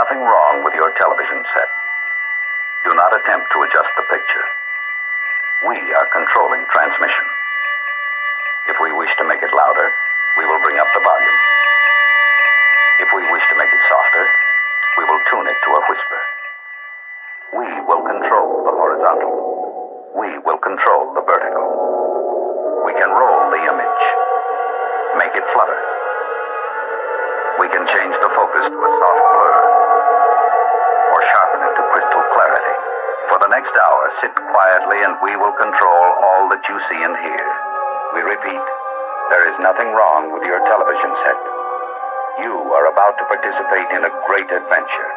nothing wrong with your television set. Do not attempt to adjust the picture. We are controlling transmission. If we wish to make it louder, we will bring up the volume. If we wish to make it softer, we will tune it to a whisper. We will control the horizontal. We will control the vertical. We can roll the image, make it flutter. We can change the focus to a soft blur, or sharpen it to crystal clarity. For the next hour, sit quietly and we will control all that you see and hear. We repeat, there is nothing wrong with your television set. You are about to participate in a great adventure.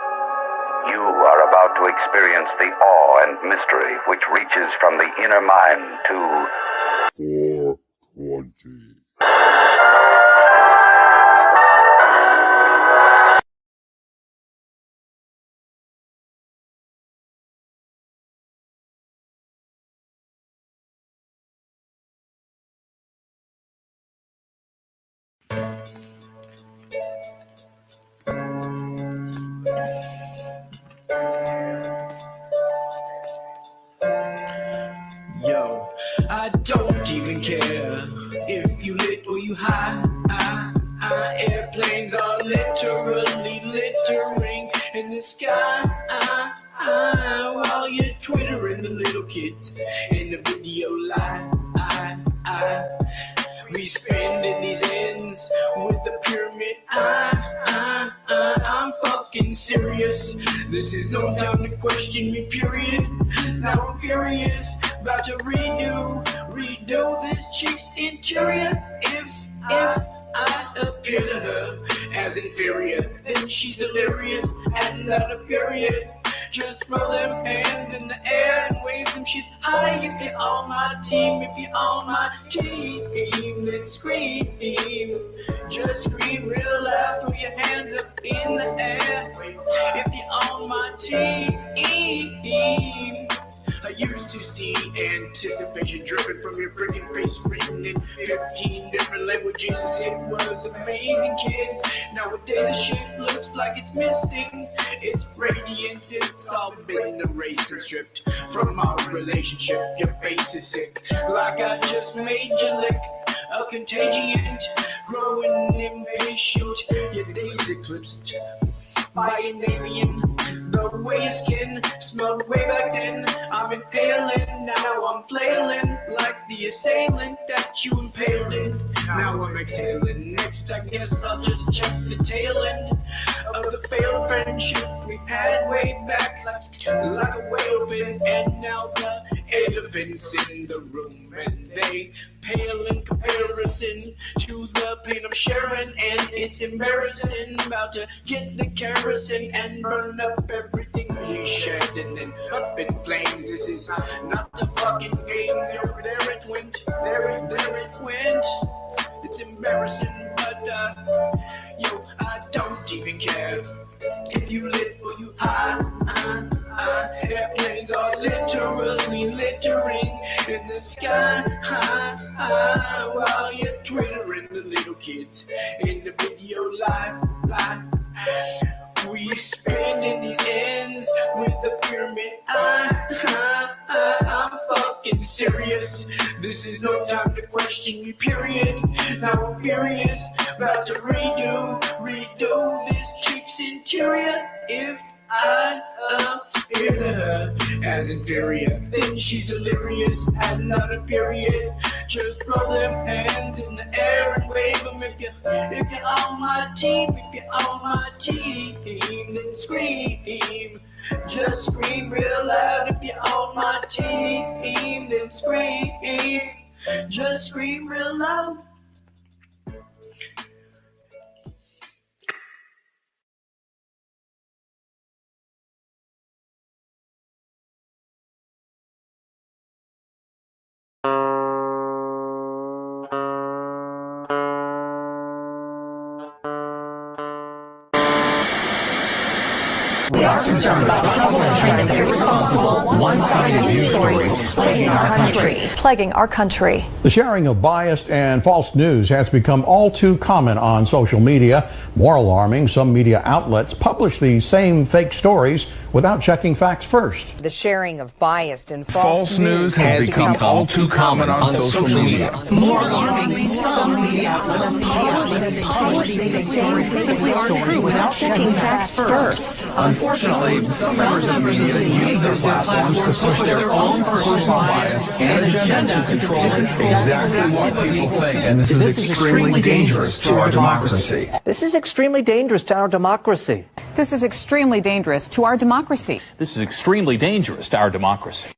You are about to experience the awe and mystery which reaches from the inner mind to 420. Yo, I don't even care if you lit or you high. Airplanes are literally littering in the sky while you're twittering the little kids in the video live. We spending these ends with the pyramid. I'm fucking serious. This is no time to question me, period. Now I'm furious, about to redo this chick's interior. If I appear to her as inferior, then she's delirious and not a period. Just throw them hands in the air and wave them shit high. If you're on my team, if you're on my team, then scream. Just scream real loud, throw your hands up in the air. If you're on my team. I used to see anticipation dripping from your freaking face, written in 15 different languages. It was amazing, kid. Nowadays the shit looks like it's missing its radiance. It's all been erased and stripped from our relationship. Your face is sick, like I just made you lick. A contagion, growing impatient. Your days eclipsed by an alien. The way your skin smelled way back then. I'm inhaling, now I'm flailing like the assailant that you impaled in. Now I'm exhaling. Next, I guess I'll just check the tail end of the failed friendship we had way back, like a whale fin. And now the elephants in the room, and they pale in comparison to the pain I'm sharing, and it's embarrassing. About to get the kerosene and burn up everything we shared, and then up in flames. This is not the fucking game. There it went, there it went. It's embarrassing, but yo, I don't even care if you lit or you high. Airplanes are literally littering in the sky while you're twittering the little kids in the video live. We spending these ends with the pyramid. I'm fucking serious. This is no time to question me, period. Now I'm furious, about to redo this chick's interior. If I appear to her as inferior, then she's delirious and not a period. Just throw them hands in the air and wave them if you're on my team. If you're on my team, then scream. Just scream real loud. If you're on my team, then scream. Just scream real loud. We are concerned about trouble and trending of irresponsible, one-sided news stories plaguing our country. The sharing of biased and false news has become all too common on social media. More alarming, some media outlets publish these same fake stories without checking facts first. The sharing of biased and false news has become all too common on social media. More alarming, some media outlets publish these stories simply aren't true without checking facts first. Unfortunately, some members of the media use their platforms to push their own personal bias and agenda to control exactly what people think. And this is extremely dangerous to our democracy. This is extremely dangerous to our democracy. This is extremely dangerous to our democracy. This is extremely dangerous to our democracy.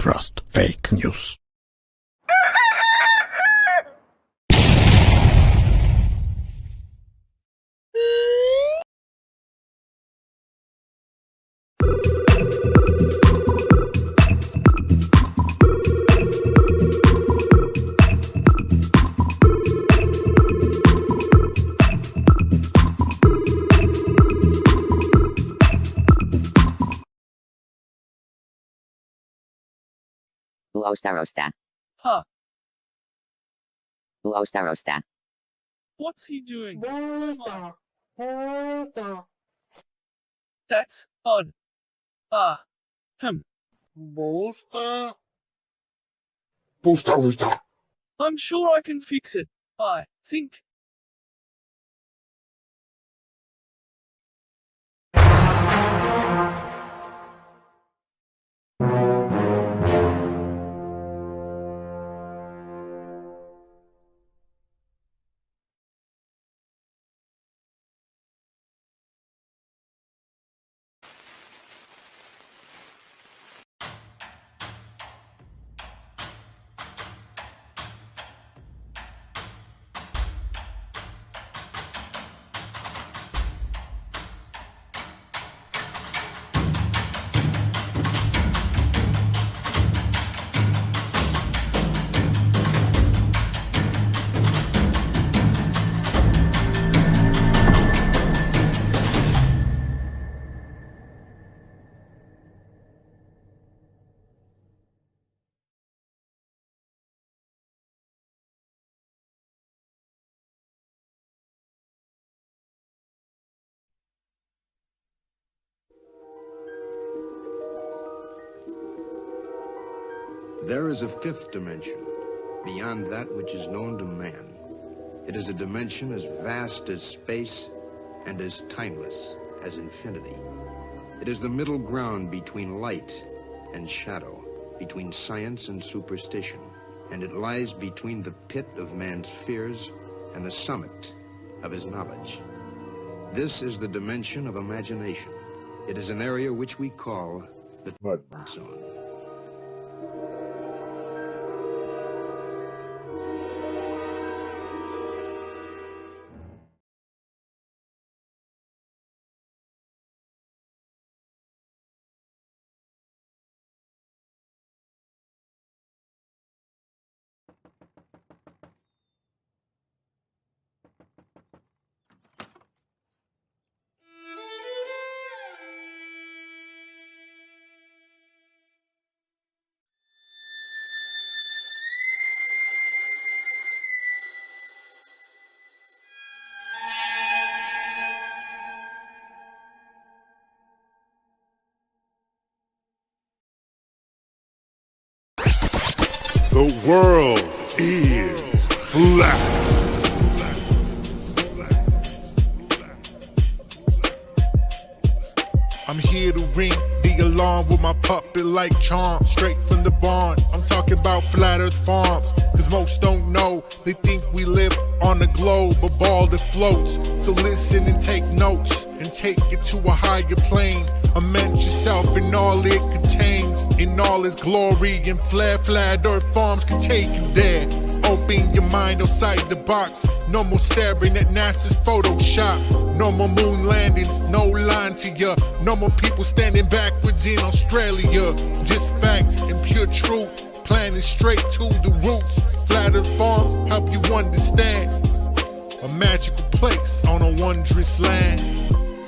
trust fake news. Uostarosta. Huh. Uostarosta. What's he doing? That's odd. I'm sure I can fix it. I think. There is a fifth dimension, beyond that which is known to man. It is a dimension as vast as space and as timeless as infinity. It is the middle ground between light and shadow, between science and superstition, and it lies between the pit of man's fears and the summit of his knowledge. This is the dimension of imagination. It is an area which we call the mud zone. The world is flat. I'm here to ring the alarm with my puppet like charm, straight from the barn. I'm talking about Flat Earth Farms, cause most don't know. They think we live on a globe, a ball that floats. So listen and take notes, and take it to a higher plane. Immerse yourself in all it contains, in all its glory and flair. Flat Earth Farms can take you there. Open your mind outside the box. No more staring at NASA's Photoshop. No more moon landings, no line to ya. No more people standing backwards in Australia. Just facts and pure truth, planning straight to the roots. Flat Earth Farms help you understand. A magical place on a wondrous land.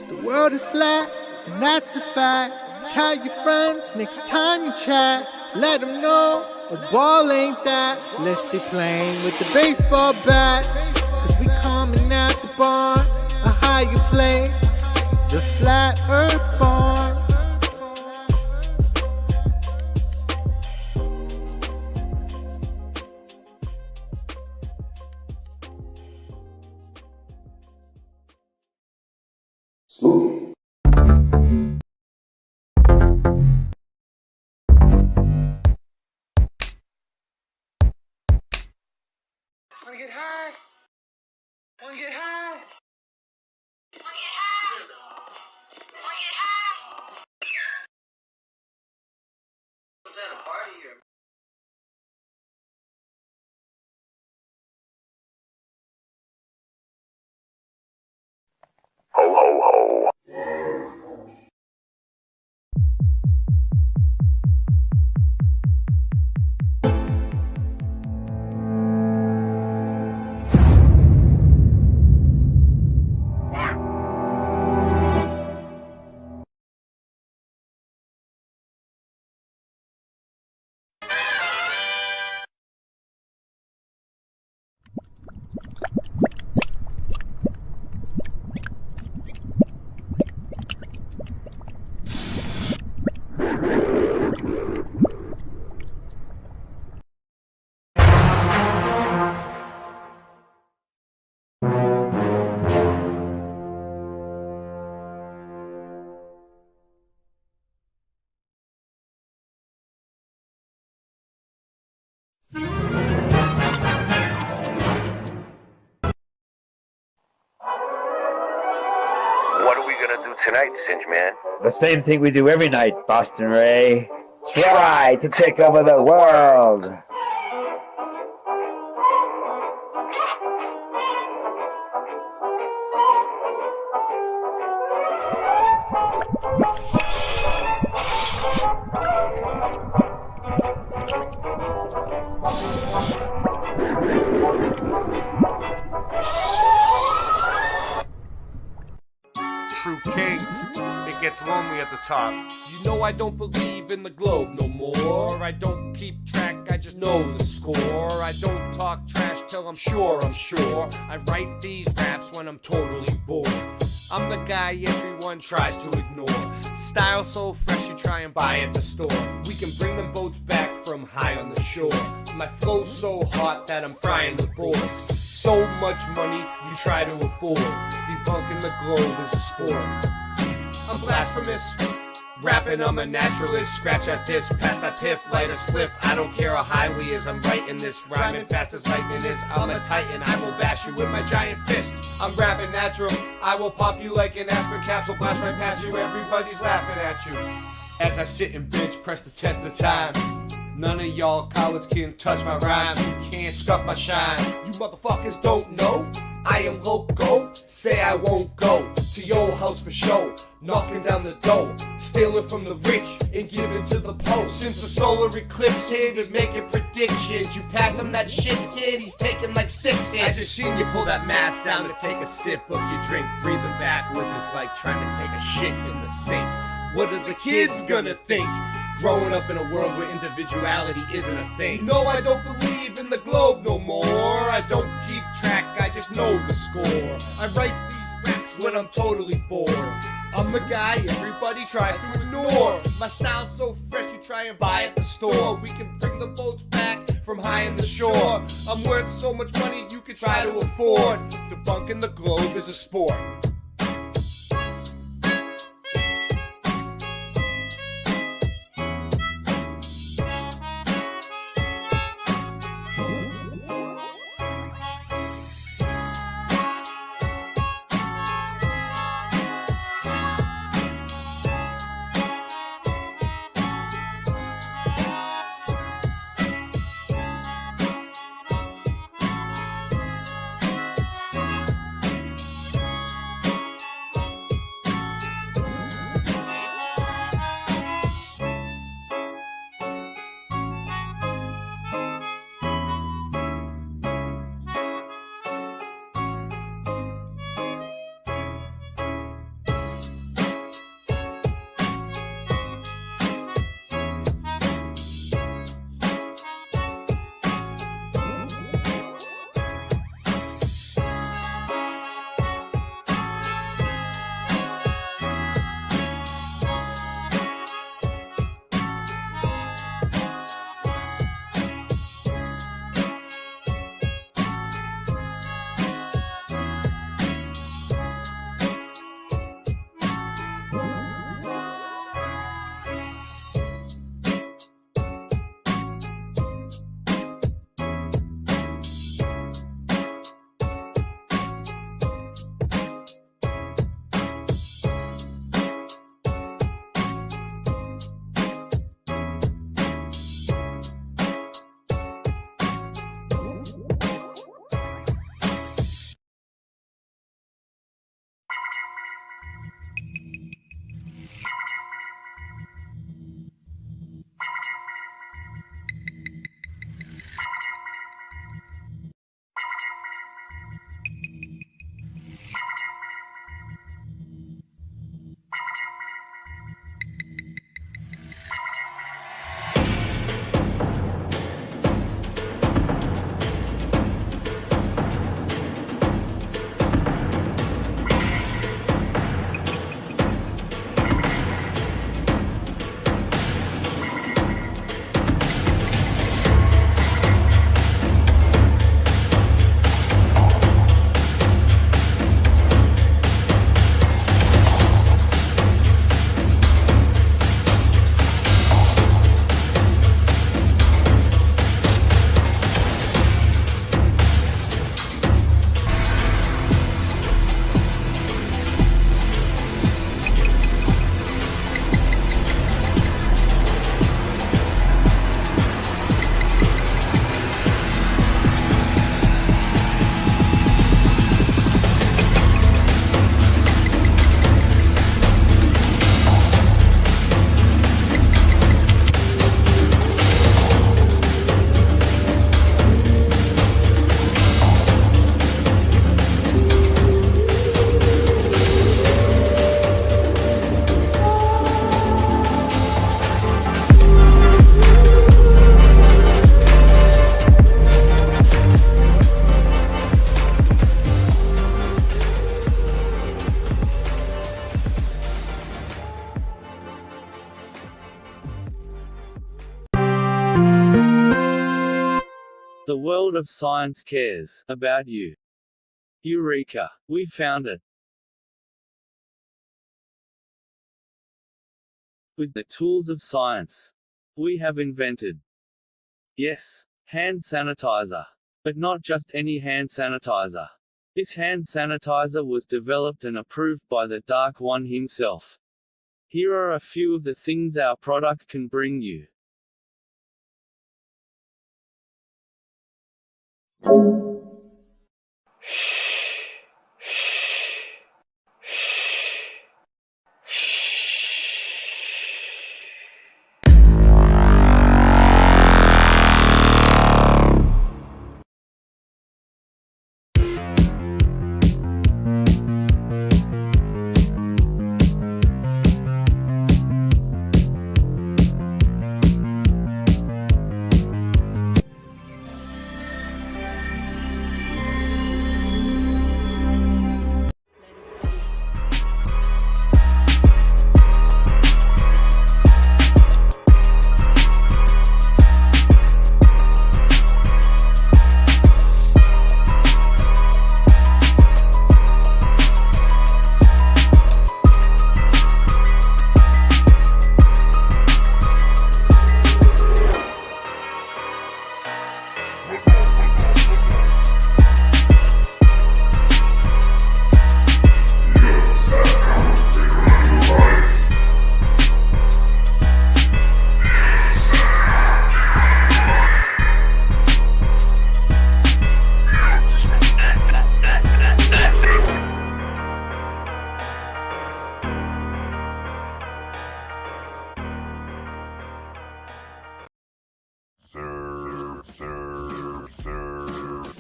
The world is flat, and that's a fact. Tell your friends next time you chat. Let them know a ball ain't that. Let's stay playing with the baseball bat. Cause we coming at the barn, a higher place, the Flat Earth Farm. Wanna get high? Wanna get high? Wanna get high? Wanna get high? Was that a party or show. What are we gonna do tonight, Singe Man? The same thing we do every night, Boston Ray. Try to take over the world. True kings, it gets lonely at the top. You know I don't believe in the globe no more. I don't keep track, I just know the score. I don't talk trash till I'm sure. I write these raps when I'm totally bored. I'm the guy everyone tries to ignore. Style so fresh you try and buy at the store. We can bring them boats back from high on the shore. My flow's so hot that I'm frying the board. So much money you try to afford. Debunking the globe is a sport. I'm blasphemous, rapping I'm a naturalist. Scratch at this, pass that tiff, light a spliff. I don't care how highly is I'm writing this. Rhyming fast as lightning is, I'm a titan. I will bash you with my giant fist. I'm rapping natural, I will pop you like an aspirin capsule. Blast right past you, everybody's laughing at you. As I sit and bitch, press the test of time. None of y'all cowards can touch my rhyme. You can't scuff my shine. You motherfuckers don't know I am loco. Say I won't go to your house for show. Knocking down the door, stealing from the rich and giving to the poor. Since the solar eclipse hit, is making predictions. You pass him that shit, kid, he's taking like 6 hits. I just seen you pull that mask down to take a sip of your drink. Breathing backwards is like trying to take a shit in the sink. What are the kids gonna think? Growing up in a world where individuality isn't a thing. No, I don't believe in the globe no more. I don't keep track, I just know the score. I write these raps when I'm totally bored. I'm the guy everybody tries to ignore. My style's so fresh you try and buy at the store. We can bring the boats back from high in the shore. I'm worth so much money you could try to afford. Debunking the globe is a sport. The world of science cares about you. Eureka! We found it. With the tools of science, we have invented, yes, hand sanitizer. But not just any hand sanitizer. This hand sanitizer was developed and approved by the Dark One himself. Here are a few of the things our product can bring you.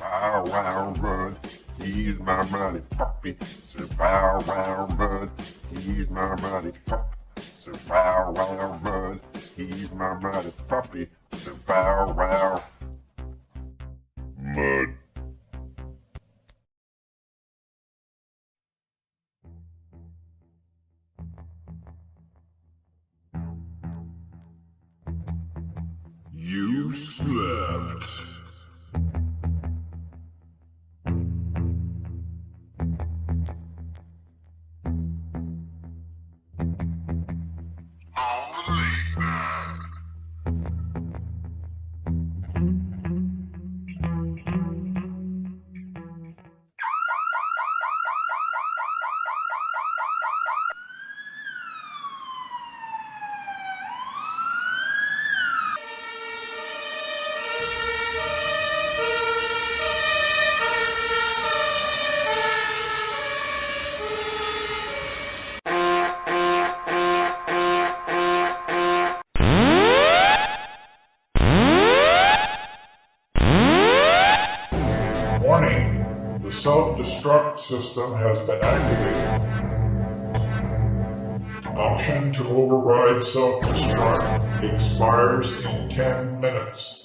Bow wow run, he's my mighty puppy. Sir bow wow run, he's my mighty puppy. Sir bow wow run, he's my mighty puppy. Sir bow wow. Mud. You slept. Warning, the self-destruct system has been activated. Option to override self-destruct expires in 10 minutes.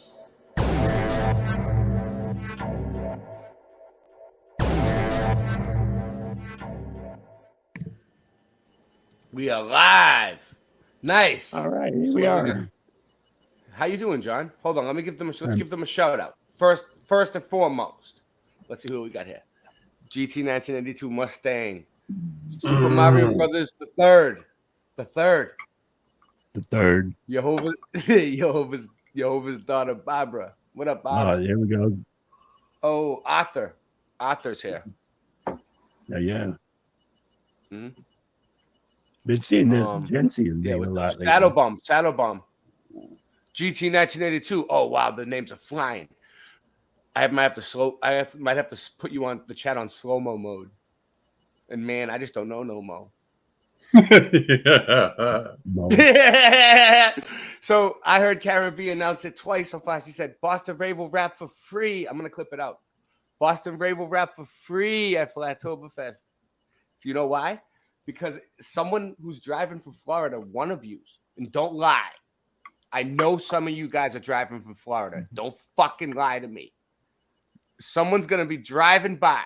We are live. Nice. All right, here we are. How you doing, John? Hold on, let's give them a shout out. First and foremost, let's see who we got here. GT 1992 Mustang, Super Mario Brothers the third. Jehovah's daughter Barbara. What up, Barbara? Oh, here we go. Oh, Arthur's here. Yeah. Mm-hmm. Been seeing this Jency a lot lately. Saddle Bomb. GT 1982. Oh wow, the names are flying. I might have to put you on the chat on slow-mo mode. And man, I just don't know no mo. So I heard Karen B announce it twice so far. She said Boston Ray will rap for free. I'm gonna clip it out. Boston Ray will rap for free at Flattoberfest. Do you know why? Because someone who's driving from Florida, one of you, and don't lie. I know some of you guys are driving from Florida. Don't fucking lie to me. Someone's going to be driving by,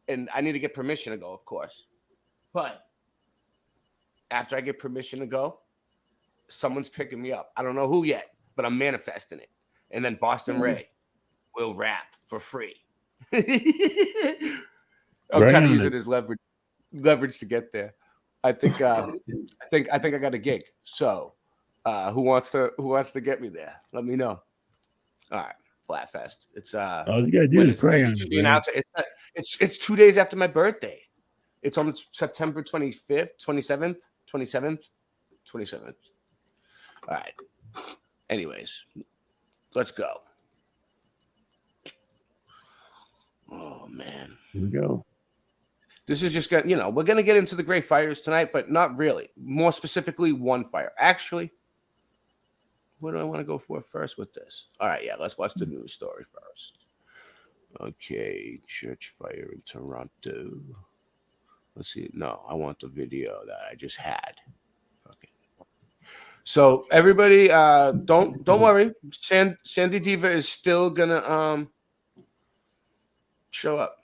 and I need to get permission to go, of course. But after I get permission to go, someone's picking me up. I don't know who yet, but I'm manifesting it. And then Boston Ray. will rap for free. I'm trying to use it as leverage to get there. I think I got a gig. So who wants to get me there? Let me know. All right, Flatfest. It's all you gotta do is pray on it. It's 2 days after my birthday. It's on September 25th, 27th. All right. Anyways, let's go. Oh man. Here we go. This is just gonna, we're gonna get into the great fires tonight, but not really. More specifically, one fire. Actually, what do I want to go for first with this? All right, yeah, let's watch the news story first. Okay, church fire in Toronto. Let's see. No, I want the video that I just had. Okay. So everybody, don't worry. SandyDiVa is still gonna show up.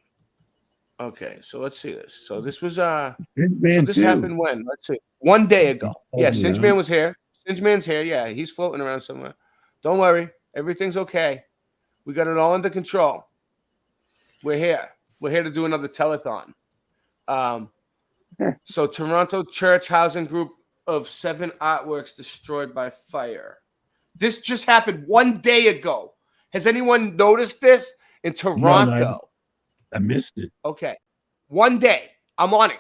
Okay, so let's see this. So this was so this happened when? Let's see. 1 day ago. Yeah, Singeman was here. Singeman's here. Yeah, he's floating around somewhere. Don't worry. Everything's okay. We got it all under control. We're here. We're here to do another telethon. So Toronto church housing group of 7 artworks destroyed by fire. This just happened 1 day ago. Has anyone noticed this in Toronto? No, I missed it. Okay. 1 day. I'm on it.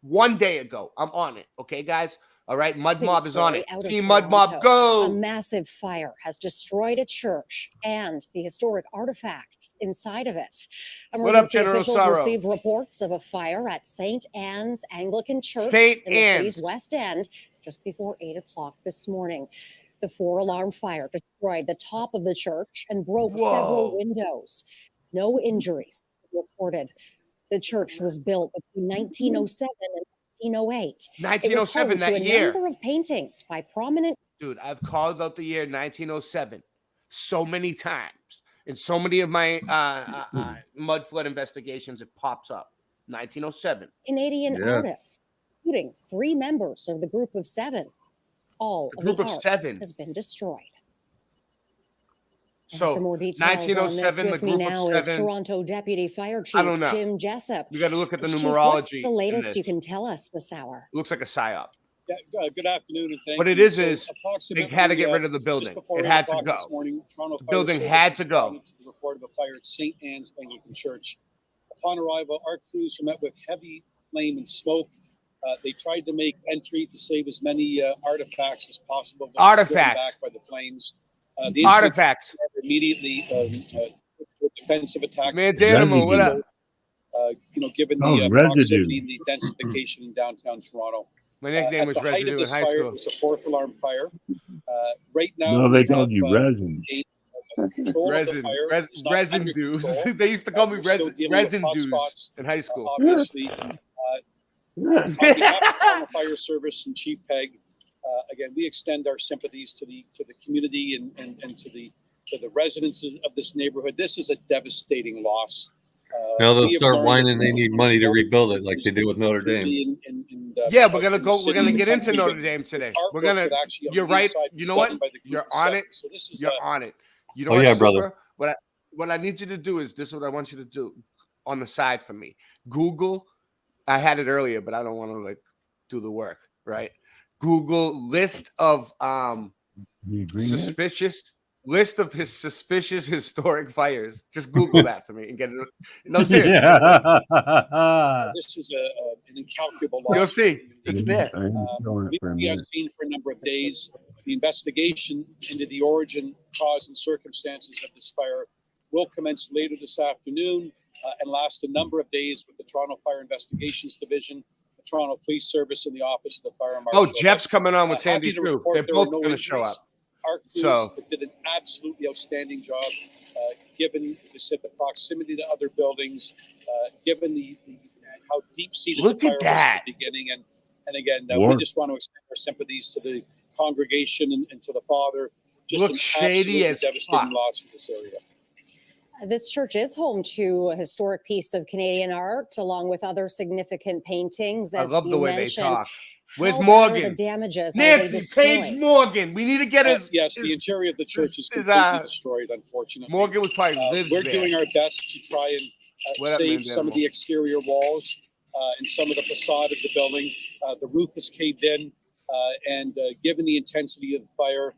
1 day ago. I'm on it. Okay, guys? All right. Mud Mob is on it. Team Mud Mob, go. A massive fire has destroyed a church and the historic artifacts inside of it. What up, Emergency General officials Sorrow? received reports of a fire at St. Anne's Anglican Church St. in the Anne's. city's West End just before 8 o'clock this morning. The 4-alarm fire destroyed the top of the church and broke several windows. No injuries reported. The church was built between 1907 and 1908. 1907, that a year. number of paintings by prominent. Dude, I've called out the year 1907 so many times. In so many of my mud flood investigations, it pops up. 1907. Canadian artists, including 3 members of the group of 7. All the group of art 7 has been destroyed. So, for more details 1907, on the this, with group me of now 7. is Toronto Deputy Fire Chief I don't know. Jim Jessup. You got to look at the Chief, numerology. what's the latest in this. you can tell us this hour? Looks like a psyop. Yeah, good afternoon, and thank What you. it is approximately, they had to get rid of the building. just before It 8 had to o'clock go. This morning, Toronto The Fire building Service had to go. responded to the report of a fire at St. Anne's Anglican Church. Upon arrival, our crews were met with heavy flame and smoke. They tried to make entry to save as many artifacts as possible. But were driven back by the flames. The Artifacts. Immediately defensive attack. Man, Danimal, what up? Given the proximity and the densification in downtown Toronto. My nickname was Residue in high school. It was a 4th alarm fire. Right now, No, they called you resin. Resin dudes. They used to call me resin dudes in high school. Obviously, on behalf of the fire service and Chief Peg, again, we extend our sympathies to the community and to the residents of this neighborhood. This is a devastating loss. Now they'll start whining they need money to rebuild it like they do with Notre Dame. Yeah, we're gonna get into Notre Dame today. You're right. You know what? You're on it. You're on it. You know what, yeah, Super? brother. What I need you to do is this is what I want you to do on the side for me. Google. I had it earlier, but I don't want to do the work, right? Google list of suspicious historic fires. Just Google that for me and get it. No, seriously. This is an incalculable loss. You'll see. It's there. We have seen for a number of days the investigation into the origin, cause, and circumstances of this fire will commence later this afternoon and last a number of days with the Toronto Fire Investigations Division, the Toronto Police Service, and the Office of the Fire Marshal. Oh, Jeff's coming on with Sandy too. They're both going to show up. Our crews did an absolutely outstanding job, given, as I said, the proximity to other buildings, given the how deep-seated the fire was at the beginning. And again, we just want to extend our sympathies to the congregation and to the father. Just looks shady as devastating loss in this area. This church is home to a historic piece of Canadian art, along with other significant paintings. I love the way they talk. Where's How bad Morgan? are the damages? Are they Nancy, destroyed? Page Morgan. We need to get his. Yes, the interior of the church is completely destroyed, unfortunately. Morgan was probably lives We're there. doing our best to try and What up, save man, some of the exterior walls and some of the facade of the building. The roof is caved in, and given the intensity of the fire,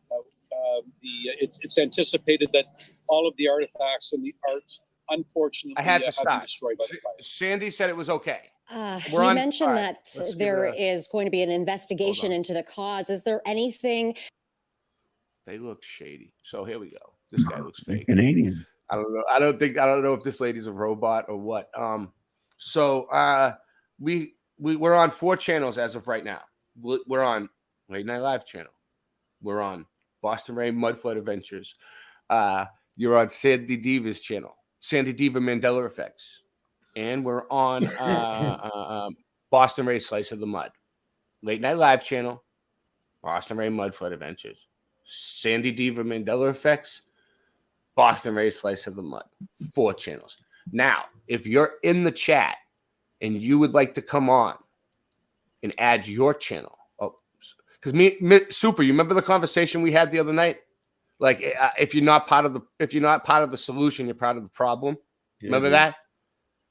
it's anticipated that all of the artifacts and the art, unfortunately, I had to have been stop. destroyed by the fire. Sandy said it was okay. You mentioned all right, that let's give there it is going to be an investigation into the cause. Is there anything? They look shady. So here we go. This guy looks fake. Canadian. I don't know. I don't know if this lady's a robot or what. We're on 4 channels as of right now. We're on Late Night Live channel. We're on Boston Ray Mudflood Adventures. You're on SandyDiVa's channel, SandyDiVa Mandela Effects. And we're on Boston Ray Slice of the Mud. Late Night Live channel, Boston Ray Mudflood Adventures. SandyDiVa Mandela Effects, Boston Ray Slice of the Mud. 4 channels. Now, if you're in the chat and you would like to come on and add your channel, because me, Super, you remember the conversation we had the other night? Like, if you're not part of the solution, you're part of the problem. Yeah, remember that?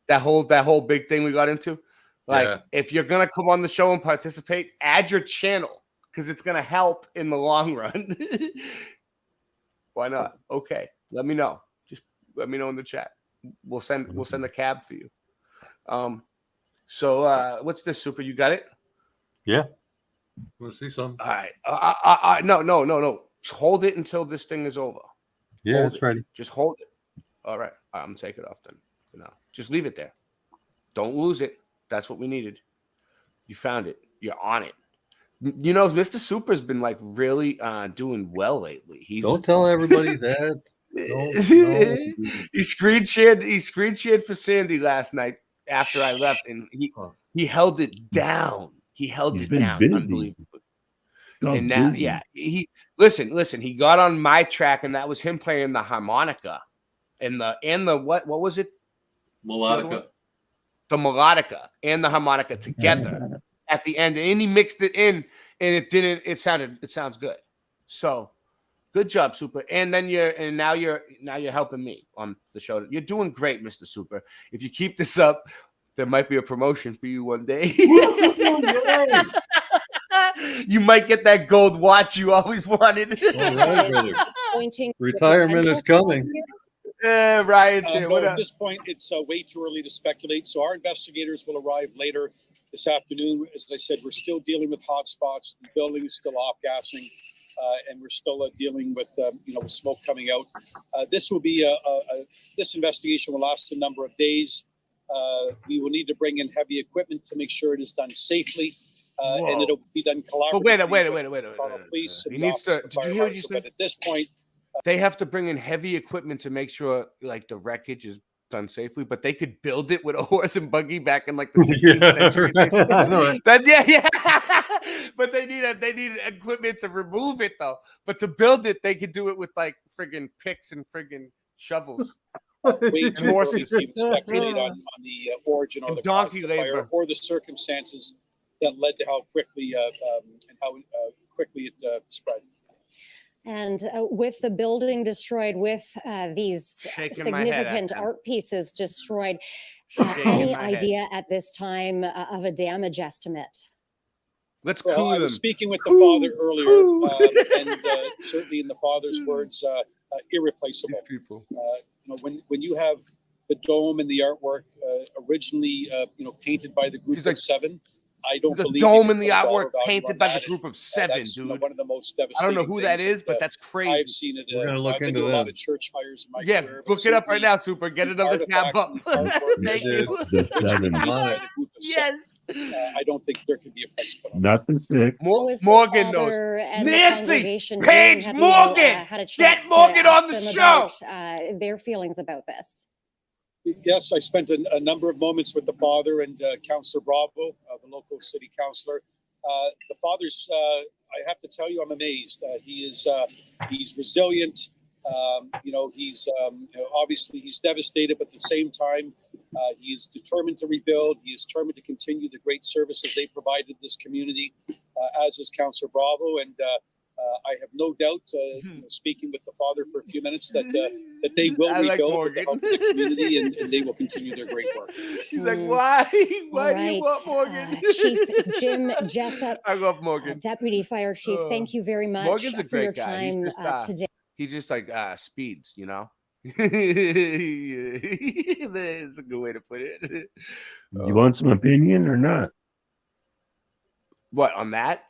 That whole big thing we got into? Like, if you're gonna come on the show and participate, add your channel because it's gonna help in the long run. Why not? Okay, let me know. Just let me know in the chat. We'll send a cab for you. So what's this, Super? You got it? Yeah. Want to see something? All right. No. Just hold it until this thing is over. Yeah, Hold it's it. ready. Just hold it. All right. I'm gonna take it off then for now. Just leave it there. Don't lose it. That's what we needed. You found it. You're on it. You know, Mr. Super's been like really doing well lately. Don't tell everybody that. He screen shared for Sandy last night after I left, and he held it down. He held it down. Busy. Unbelievable. And now, he listen. He got on my track, and that was him playing the harmonica, and the what was it? Melodica. The melodica and the harmonica together at the end, and he mixed it in, and it sounds good. So good job, Super. And then now you're helping me on the show. You're doing great, Mr. Super. If you keep this up, there might be a promotion for you one day. You might get that gold watch you always wanted. Retirement is coming. Yeah, Ryan's here. At this point, it's way too early to speculate. So our investigators will arrive later this afternoon. As I said, we're still dealing with hotspots. The building is still off-gassing, and we're still dealing with with smoke coming out. This will be this investigation will last a number of days. We will need to bring in heavy equipment to make sure it is done safely. And it'll be done collaboratively. But wait. He needs to. Did you hear what you said? But at this point, they have to bring in heavy equipment to make sure, like, the wreckage is done safely. But they could build it with a horse and buggy back in like the 16th century. But they need equipment to remove it though. But to build it, they could do it with like friggin' picks and friggin' shovels. Way too early to even speculate on the origin or the donkey cause of the fire or the circumstances that led to how quickly quickly it spread. And with the building destroyed, with these significant art pieces destroyed, any idea at this time of a damage estimate? Let's I was speaking with the father earlier, and certainly in the father's words, irreplaceable. When you have the dome and the artwork originally, painted by the group of 7. I don't believe the dome in the artwork painted by the group of 7, dude. One of the most devastating. I don't know who that is, but that's crazy. I've seen it. We're gonna look into a that. lot of church fires in my career. Look it up right now, Super. Get it on the tab up. Thank you. Yes. I don't think there could be a place for them. Nothing sick. Morgan knows. Nancy, Paige Morgan. Get Morgan on the show. Their feelings about this. Yes, I spent a number of moments with the father and Councillor Bravo, the local city councillor. The father's, I have to tell you, I'm amazed. He's resilient. He's obviously he's devastated, but at the same time, he is determined to rebuild. He is determined to continue the great services they provided this community. as is Councillor Bravo, and I have no doubt, speaking with the father for a few minutes, that they will rebuild with the help of the community, and they will continue their great work. He's like, why? Why do you want Morgan? Chief Jim Jessup. I love Morgan. Deputy Fire Chief, thank you very much Morgan's a for your great guy. time He's just, today. He just like speeds, you know. It's a good way to put it. You want some opinion or not? What on that?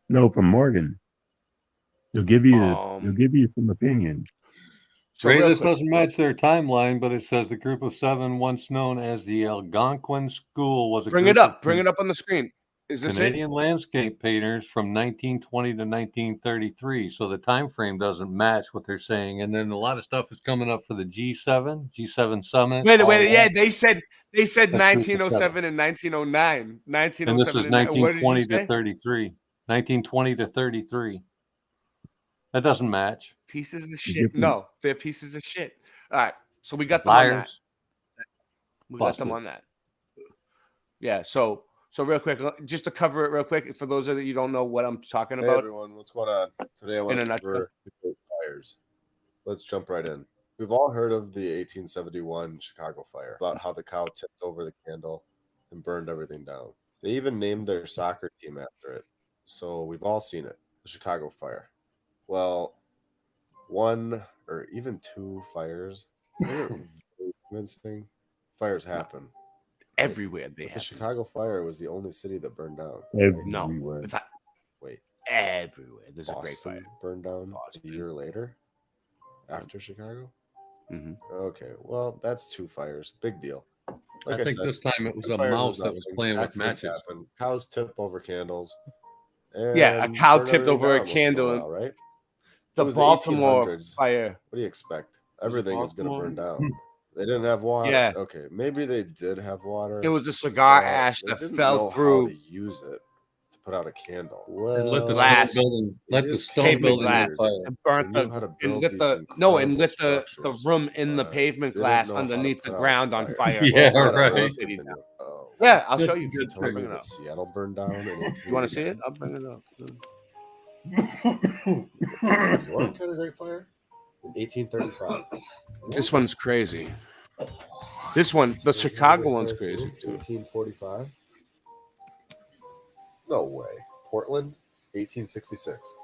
No, from Morgan. He'll give you some opinion. Ray, this doesn't match their timeline, but it says the group of 7, once known as the Algonquin School, was a Bring it up on the screen. Is this Canadian landscape painters from 1920 to 1933. So the time frame doesn't match what they're saying. And then a lot of stuff is coming up for the G7 summit. Wait, yeah, they said 1907 and 1909. 1907 and this is 1920 to 33. 1920 to 33. That doesn't match. Pieces of shit. No, they're pieces of shit. All right, so we got them on that. We got them on that. Yeah. So real quick, just to cover it real quick, for those of you who don't know what I'm talking about. Hey everyone, what's going on? Today I want to cover the Great Fires. Let's jump right in. We've all heard of the 1871 Chicago fire, about how the cow tipped over the candle and burned everything down. They even named their soccer team after it. So we've all seen it, the Chicago fire. Well, one or even two fires, they're very convincing. Fires happen. Everywhere they The Chicago fire was the only city that burned down. Everywhere. Wait. Everywhere. There's Boston a great fire. Burned down a year later after Chicago? Mm-hmm. Okay, well, that's two fires. Big deal. Like I think this time it was a mouse that was playing with matches. Happen. Cows tip over candles. Yeah, a cow tipped over a candle. Right? The Baltimore fire. What do you expect? Everything is going to burn down. They didn't have water. Yeah. Okay, maybe they did have water. It was a cigar ash that fell through. How to use it to put out a candle. Well, Well, let the stone building on fire. And burnt the room in the pavement glass underneath the ground on fire. Yeah, right. Yeah, I'll show you. Bring it up. Seattle burned down. You want to see it? I'll bring it up. You want to cut a Great Fire? In 1835. This one's crazy. This one, the Chicago one's crazy. 1845. No way. Portland, 1866.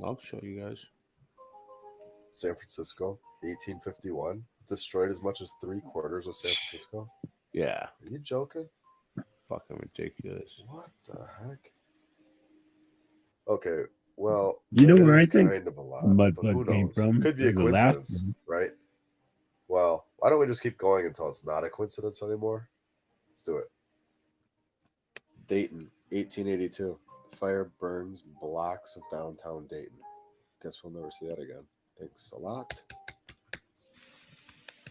I'll show you guys. San Francisco, 1851. Destroyed as much as 3/4 of San Francisco. Yeah. Are you joking? Fucking ridiculous. What the heck? Okay, well, you know where I think kind of a lot, Mudbug came from? Could be a coincidence, right? Well, why don't we just keep going until it's not a coincidence anymore? Let's do it. Dayton, 1882. The fire burns blocks of downtown Dayton. Guess we'll never see that again. Thanks a lot.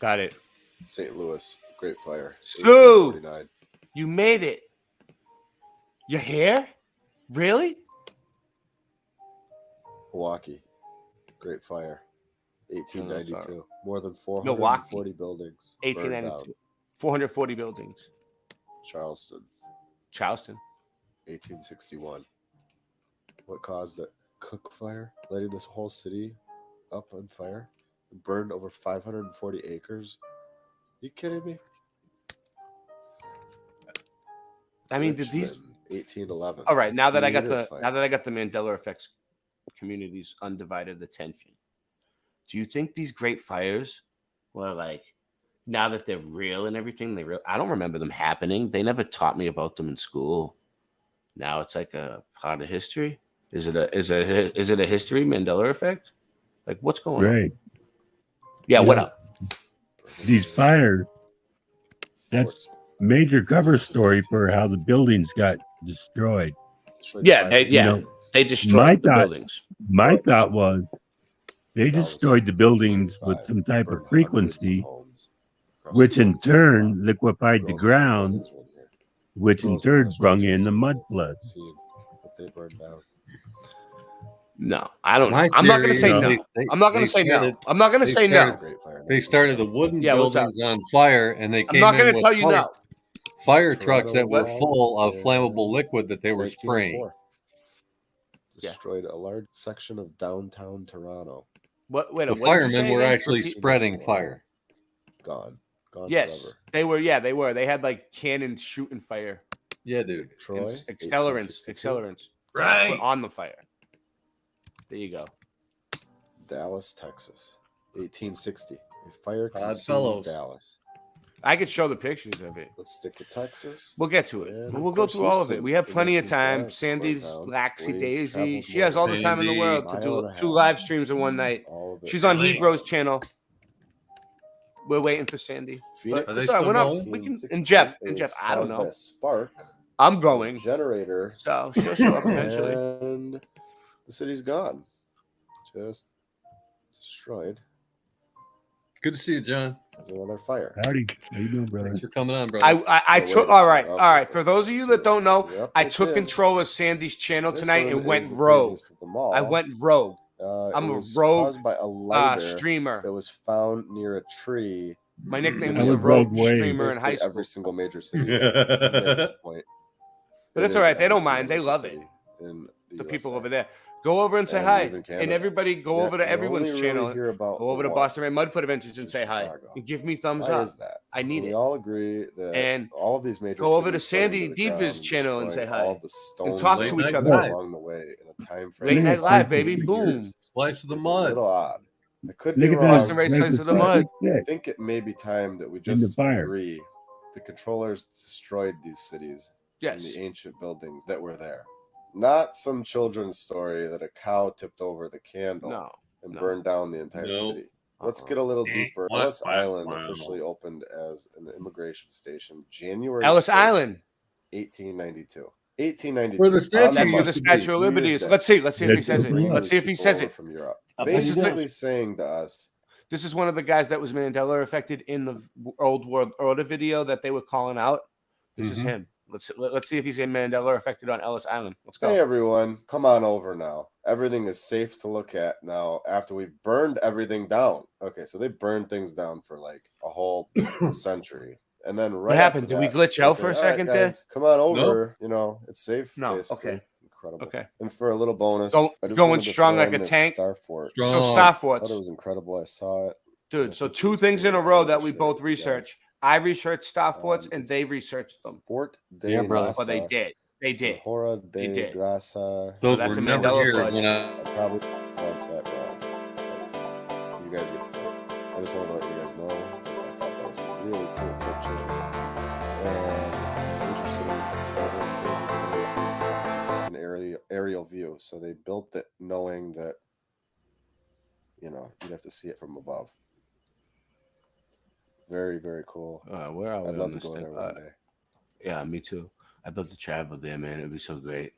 Got it. St. Louis, Great Fire. Dude, you made it. Your hair? Really? Milwaukee, Great Fire, 1892. More than 440 Milwaukee, buildings. 1892. 440 buildings. Charleston, 1861. What caused it? Cook Fire, lighting this whole city up on fire. It burned over 540 acres. You kidding me? I mean, Richmond, did these 1811. All right, now that I got the Mandela effects community's undivided attention, do you think these great fires were like, now that they're real and everything, I don't remember them happening. They never taught me about them in school. Now it's like a part of history. Is it a history Mandela effect? Like, what's going on? Yeah, what up? These fires, that's major cover story for how the buildings got destroyed. Yeah, they destroyed the buildings. My thought was they destroyed the buildings with some type of frequency, which in turn liquefied the ground, which in turn brung in the mud floods. But they burned down. No, I don't know. I'm not going to say no. I'm not going to say no. I'm not going to say no. They started the wooden what's up? buildings on fire, and they I'm came not in going to with tell you no. fire trucks that were full of flammable liquid that they were spraying. Destroyed a large section of downtown Toronto. Wait, the what firemen did you were say actually spreading fire. Gone yes, forever. they were. Yeah, they were. They had like cannons shooting fire. Yeah, dude. Troy, accelerants. Right. Put on the fire. There you go. Dallas, Texas, 1860. A fire Fellows. consumed Dallas. I could show the pictures of it. Let's stick with Texas. We'll get to it. And We'll go through all of it. Houston We have in plenty of time. 1905, Sandy's burned down. Laxy Blaze Daisy. traveled She has all the time in the world to mile do and a 2 half. live streams in one night. All of it. She's on Hebro's channel. We're waiting for Sandy. Phoenix, But, sorry, we're not. We can, and Jeff, I don't know. Spark. I'm going. Generator. So she'll show up eventually. And the city's gone. Just destroyed. Good to see you, John. Because of another fire. Howdy. How you doing, brother? Thanks for coming on, brother. I took. All right. For those of you that don't know, Yep, I took control of Sandy's channel This tonight one and is went the rogue. craziest of them all. I went rogue. I'm it a was rogue caused by a lighter streamer. that was found near a tree. My nickname that was the hit rogue basically streamer in high school. Every single major city. At that point. But that's It all right. is They don't every mind. They single love major it. city in The USA. people over there. Go over and say And hi. even Canada. And everybody go Yeah, over to you everyone's only channel. really hear about Go over to one, Boston Red Mudfoot Adventures and which say is hi. Chicago. And give me thumbs Why up. is that? I need We it. all agree that And all of these major go over to cities burned Sandy the ground Diva's channel and say destroying hi. all the stone And talk walls to each that other. were along the way in a time frame. Late Night of Live, baby. 50 Boom. years. Slice of the It's mud. a little odd. I could Look be at wrong. Boston Ray Slice of the mud. I think it may be time that we the just fire. agree the controllers destroyed these cities Yes. and the ancient buildings that were there. Not some children's story that a cow tipped over the candle and burned down the entire city. Let's get a little deeper. Ellis Island officially opened as an immigration station January Ellis 1st, Island. 1892. 1892. Where the statue That's where the used to Statue be. of Liberty is. Let's see if he says it. Let's see if he says it. From Europe. This is Basically saying to us, This is one of the guys that was Mandela affected in the old world order video that they were calling out. This is him. Let's see if he's in Mandela affected on Ellis Island. Let's go. hey everyone, come on over now. Everything is safe to look at now after we've burned everything down. Okay, so they burned things down for like a whole century. And then right What happened? after Did we that, glitch they out said, for a "All right, second guys, there? come on over. You know, it's safe. No, basically. okay. Incredible. Okay. And for a little bonus, Go- I just going wanted to strong throw like in a this tank. Star Fort. So Star I Forts. thought it was incredible. I saw it. Dude, so 2 things in a row that we both researched. I researched Star Forts and they researched them. Fort de Yeah, brother. Well, they Nasa, did. They did. Hora They de did. Grasa. Those that's were a never Mandela here flood. when I probably pronounced that wrong. But you guys get the point. I just wanted to let you guys know. I thought that was a really cool picture. And it's interesting. It's an aerial view. So they built it knowing that, you know, you'd have to see it from above. Very, very cool. Where are we I'd on love to this go thing? there one day. Yeah, me too. I'd love to travel there, man. It'd be so great.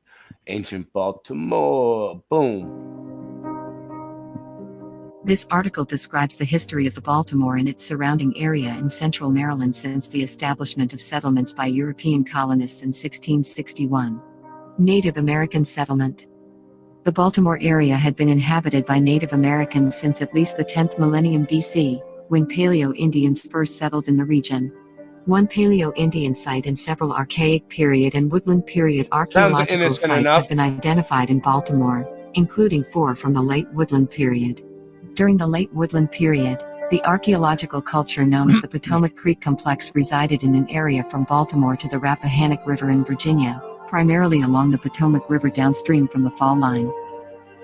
Ancient Baltimore. Boom. This article describes the history of the Baltimore and its surrounding area in central Maryland since the establishment of settlements by European colonists in 1661. Native American settlement. The Baltimore area had been inhabited by Native Americans since at least the 10th millennium BC, when Paleo-Indians first settled in the region. One Paleo-Indian site and several Archaic period and Woodland period archaeological innocent sites enough. have been identified in Baltimore, including 4 from the late Woodland period. During the late Woodland period, the archaeological culture known as the Potomac Creek Complex resided in an area from Baltimore to the Rappahannock River in Virginia, primarily along the Potomac River downstream from the Fall Line.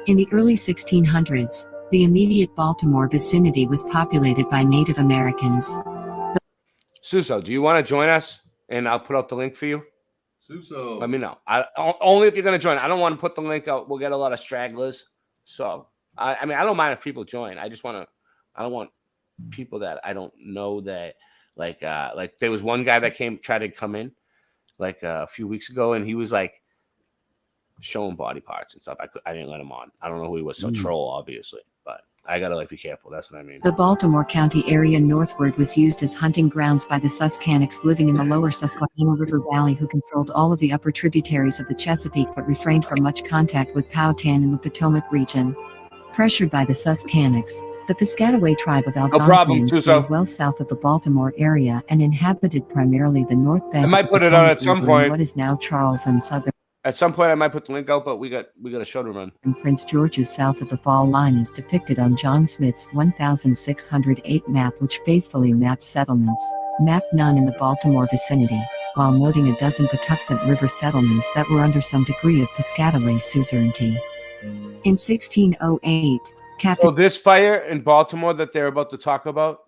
In the early 1600s, the immediate Baltimore vicinity was populated by Native Americans. Suso, do you want to join us? And I'll put out the link for you. Suso. Let me know. Only if you're going to join. I don't want to put the link out. We'll get a lot of stragglers. So, I mean, I don't mind if people join. I don't want people that I don't know that, like there was one guy that tried to come in like a few weeks ago, and he was like showing body parts and stuff. I didn't let him on. I don't know who he was. So troll, obviously. But I gotta like be careful. That's what I mean. The Baltimore County area northward was used as hunting grounds by the Susquehannock living in the lower Susquehanna River Valley, who controlled all of the upper tributaries of the Chesapeake but refrained from much contact with Powhatan in the Potomac region. Pressured by the Susquehannocks, the Piscataway tribe of Algonquians stayed well south of the Baltimore area and inhabited primarily the north bank I might of the put it on Potomac at some River point. in what is now Charles and Southern. At some point, I might put the link out, but we got a show to run. Prince George's south of the fall line is depicted on John Smith's 1608 map, which faithfully maps settlements. Map none in the Baltimore vicinity, while noting a dozen Patuxent River settlements that were under some degree of Piscataway suzerainty. In 1608, So this fire in Baltimore that they're about to talk about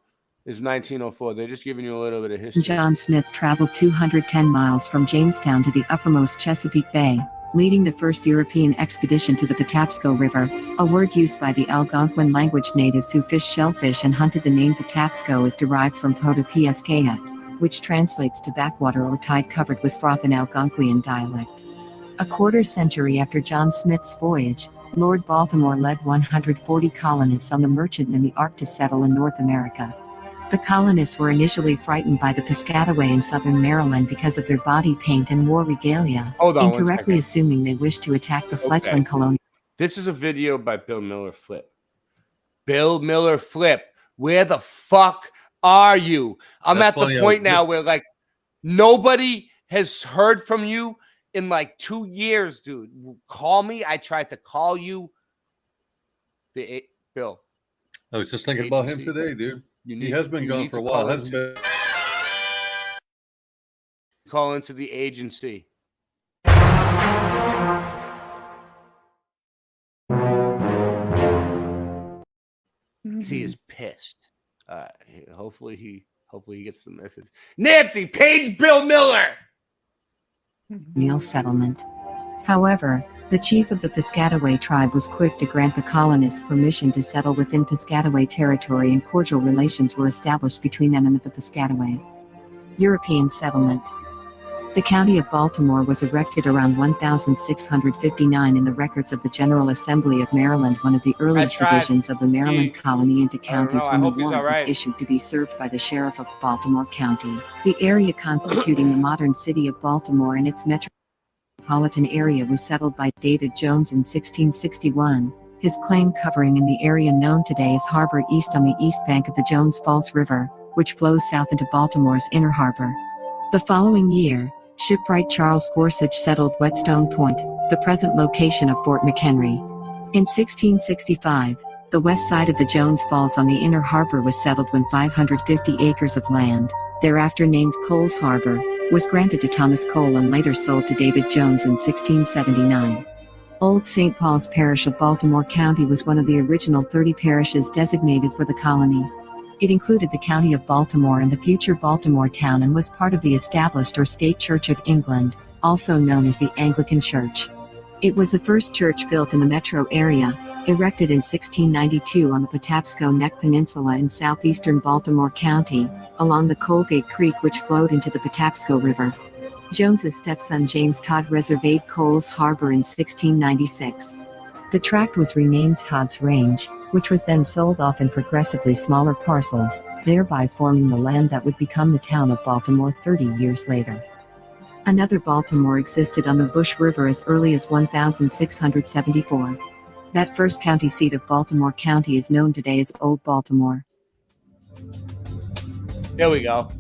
is 1904. They're just giving you a little bit of history. John Smith traveled 210 miles from Jamestown to the uppermost Chesapeake Bay, leading the first European expedition to the Patapsco River. A word used by the Algonquin language natives who fished shellfish and hunted. The name Patapsco is derived from Proto-Piascayat, which translates to backwater or tide covered with froth in Algonquian dialect. A quarter century after John Smith's voyage, Lord Baltimore led 140 colonists on the Merchantman in the Ark to settle in North America. The colonists were initially frightened by the Piscataway in southern Maryland because of their body paint and war regalia, incorrectly assuming they wished to attack the fledgling colonial. This is a video by Bill Miller Flip. Bill Miller Flip, where the fuck are you? I'm at the point now where like nobody has heard from you in like 2 years, dude. Call me. I tried to call you. Bill. I was just thinking about him today, dude. He has been gone for a while, hasn't been? Call into the agency. He is pissed. Hopefully he gets the message. Nancy, page Bill Miller. Settlement. However, the chief of the Piscataway tribe was quick to grant the colonists permission to settle within Piscataway territory, and cordial relations were established between them and the Piscataway. European settlement. The county of Baltimore was erected around 1659 in the records of the General Assembly of Maryland, one of the earliest divisions of the Maryland colony into counties, when the warrant was issued to be served by the sheriff of Baltimore County. The area constituting the modern city of Baltimore and its metropolitan area was settled by David Jones in 1661, his claim covering in the area known today as Harbor East on the east bank of the Jones Falls River, which flows south into Baltimore's Inner Harbor. The following year, shipwright Charles Gorsuch settled Whetstone Point, the present location of Fort McHenry. In 1665, the west side of the Jones Falls on the Inner Harbor was settled when 550 acres of land, thereafter named Cole's Harbor, was granted to Thomas Cole and later sold to David Jones in 1679. Old St. Paul's Parish of Baltimore County was one of the original 30 parishes designated for the colony. It included the county of Baltimore and the future Baltimore town, and was part of the established or State Church of England, also known as the Anglican Church. It was the first church built in the metro area, erected in 1692 on the Patapsco Neck Peninsula in southeastern Baltimore County, along the Colgate Creek which flowed into the Patapsco River. Jones's stepson James Todd reserved Cole's Harbor in 1696. The tract was renamed Todd's Range, which was then sold off in progressively smaller parcels, thereby forming the land that would become the town of Baltimore 30 years later. Another Baltimore existed on the Bush River as early as 1674. That first county seat of Baltimore County is known today as Old Baltimore. There we go.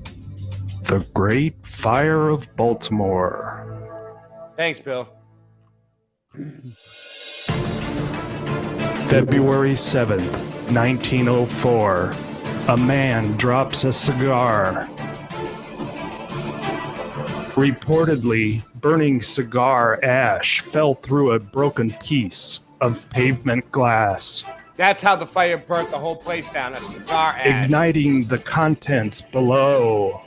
The Great Fire of Baltimore. Thanks, Bill. February 7th, 1904. A man drops a cigar. Reportedly, burning cigar ash fell through a broken piece of pavement glass, That's how the fire burnt the whole place down. A cigar ash. igniting the contents below.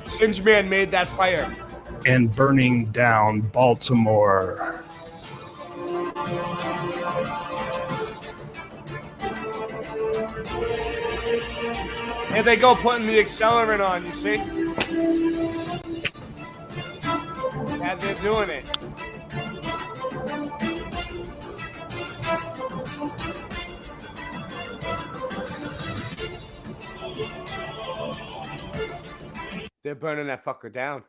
Singe Man made that fire. And burning down Baltimore. Here they go putting the accelerant on, you see? As they're doing it. They're burning that fucker down.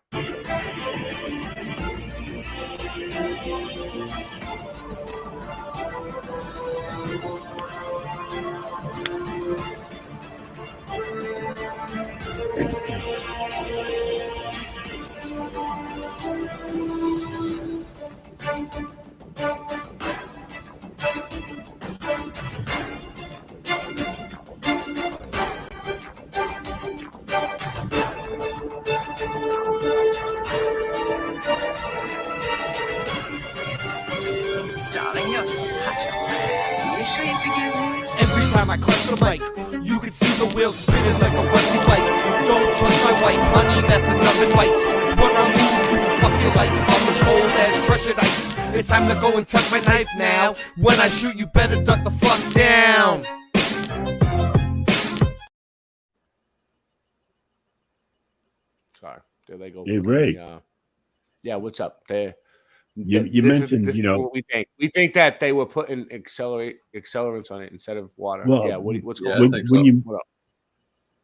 Every time I clutch the mic, you can see the wheels spinning like a rusty bike. Don't trust my wife, honey, that's enough advice. When I'm moving through fuck your life, I'm as cold as crushing ice. It's time to go and touch my knife now. When I shoot, you better duck the fuck down. Sorry, there they go. Hey, Ray. Yeah, what's up? There. You mentioned, this is what we think. We think that they were putting accelerants on it instead of water. Well, yeah, what's going on?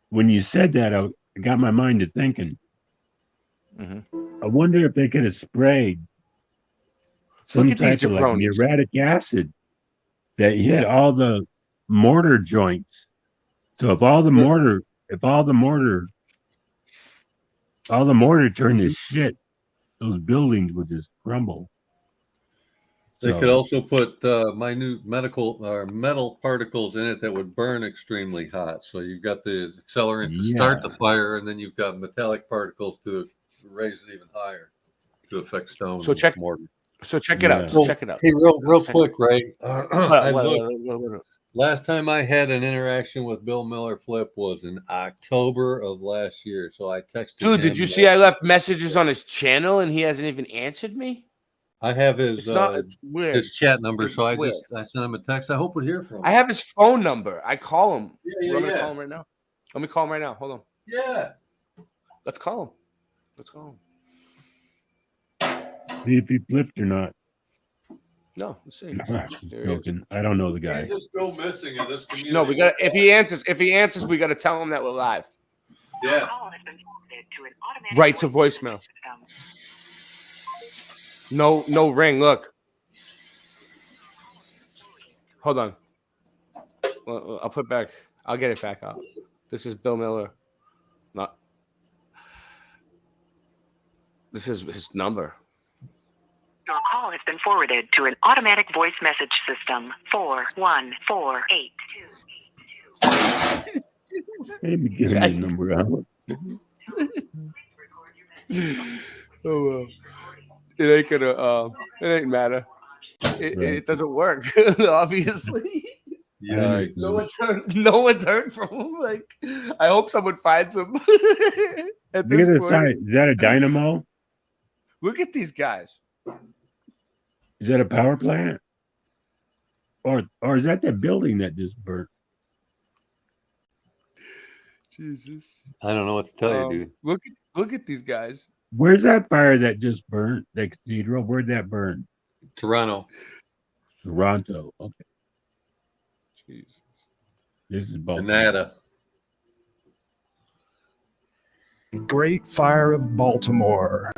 When you said that, I got my mind to thinking. I wonder if they could have sprayed some type of like muriatic acid that hit all the mortar joints. So if all the mortar turned to shit, those buildings would just crumble. They could also put minute metal particles in it that would burn extremely hot. So you've got the accelerant to start the fire, and then you've got metallic particles to raise it even higher to affect stone. So check it out. So check it out. Hey, real quick, Ray. Last time I had an interaction with Bill Miller Flip was in October of last year. So I texted him. Dude, did you see I left messages on his channel and he hasn't even answered me? I have his chat number, It's so I weird. sent him a text. I hope we'll hear from him. I have his phone number. I call him. Yeah, I'm gonna call him right now. Let me call him right now. Hold on. Yeah. Let's call him. See if he flipped or not. No, let's see. Joking. I don't know the guy. Can't just go missing in this community. No, we got. If he answers, we got to tell him that we're live. Yeah. Right to voicemail. No ring. Look. Hold on. Well, I'll put back. I'll get it back out. This is Bill Miller. Not. This is his number. Your call has been forwarded to an automatic voice message system. 41482. Maybe give him the number out. Oh well. It ain't gonna. It ain't matter. It doesn't work. Obviously. Yeah. No one's heard from him. Like, I hope someone finds him. At Look this at the point. side. Is that a dynamo? Look at these guys. Is that a power plant? Or is that the building that just burnt? Jesus. I don't know what to tell you, dude. Look at these guys. Where's that fire that just burnt? The cathedral? Where'd that burn? Toronto. Okay. Jesus. This is Baltimore. Canada. Great Fire of Baltimore.